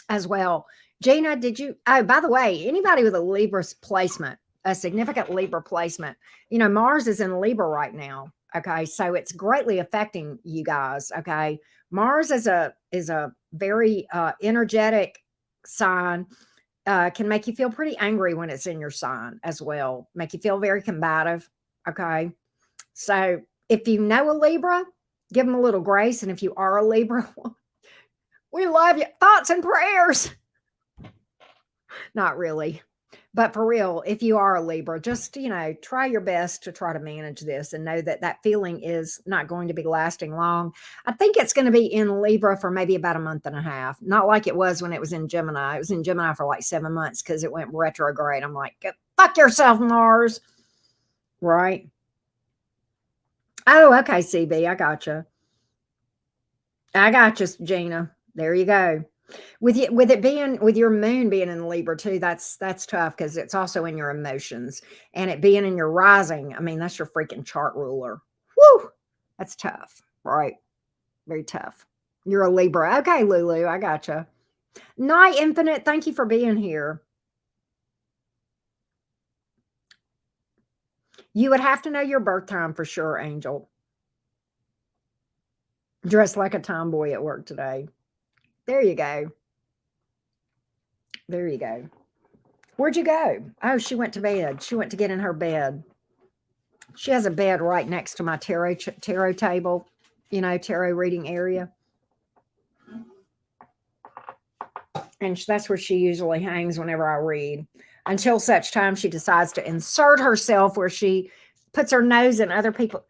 as well. Gina, did you? Oh, by the way, anybody with a Libra placement, a significant Libra placement, Mars is in Libra right now. Okay, so it's greatly affecting you guys. Okay, Mars is a very energetic sign. Can make you feel pretty angry when it's in your sign as well. Make you feel very combative. Okay, so if you know a Libra, give them a little grace, and if you are a Libra, we love you. Thoughts and prayers. Not really. But for real, if you are a Libra, just, try your best to try to manage this and know that that feeling is not going to be lasting long. I think it's going to be in Libra for maybe about a month and a half. Not like it was when it was in Gemini. It was in Gemini for like 7 months because it went retrograde. I'm like, "Go fuck yourself, Mars." Right. Oh, okay, CB. I gotcha. I gotcha, Gina. There you go. With it being with your moon being in Libra too, that's tough because it's also in your emotions, and it being in your rising. I mean, that's your freaking chart ruler. Woo, that's tough, right? Very tough. You're a Libra, okay, Lulu. I gotcha. Night Infinite, thank you for being here. You would have to know your birth time for sure, Angel. Dressed like a tomboy at work today. There you go. There you go. Where'd you go? Oh, she went to bed. She went to get in her bed. She has a bed right next to my tarot table, tarot reading area. And that's where she usually hangs whenever I read, until such time she decides to insert herself where she puts her nose in other people.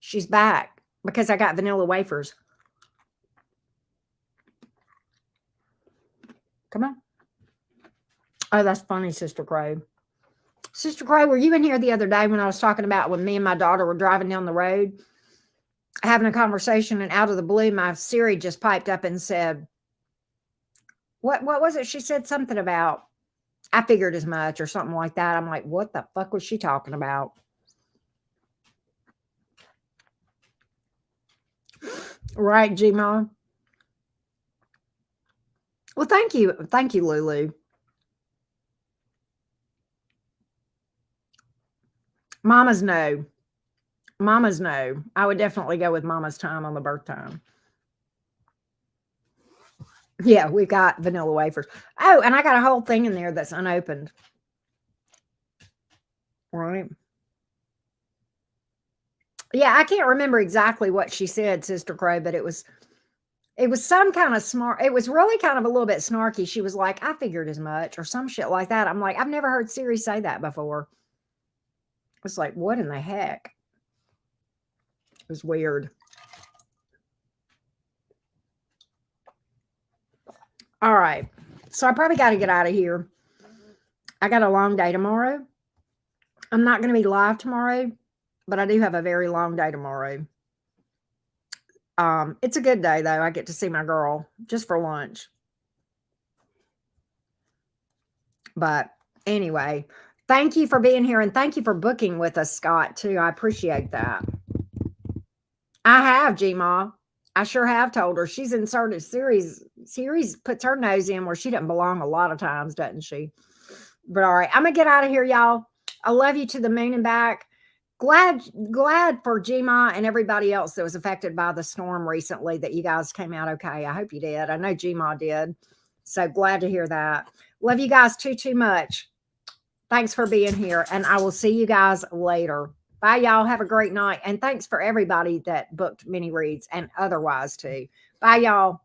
She's back because I got vanilla wafers. Come on. Oh, that's funny, Sister Crow. Sister Crow, were you in here the other day when I was talking about when me and my daughter were driving down the road having a conversation, and out of the blue, my Siri just piped up and said, what was it? She said something about, I figured as much or something like that. I'm like, what the fuck was she talking about? Right, G-Mom? Well, thank you. Thank you, Lulu. Mama's no. Mama's no. I would definitely go with Mama's time on the birth time. Yeah, we've got vanilla wafers. Oh, and I got a whole thing in there that's unopened. Right. Yeah, I can't remember exactly what she said, Sister Crow, but it was some kind of smart. It was really kind of a little bit snarky. She was like, I figured as much, or some shit like that. I'm like, I've never heard Siri say that before. It's like, what in the heck? It was weird. All right. So I probably got to get out of here. I got a long day tomorrow. I'm not going to be live tomorrow, but I do have a very long day tomorrow. It's a good day though. I get to see my girl just for lunch. But anyway, thank you for being here, and thank you for booking with us, Scott, too. I appreciate that. I have, G-Ma. I sure have told her. She's inserted Series puts her nose in where she doesn't belong a lot of times, doesn't she? But all right, I'm gonna get out of here, y'all. I love you to the moon and back. Glad for Gma and everybody else that was affected by the storm recently that you guys came out okay. I hope you did. I know Gma did. So glad to hear that. Love you guys too much. Thanks for being here, and I will see you guys later. Bye, y'all. Have a great night. And thanks for everybody that booked mini reads and otherwise too. Bye, y'all.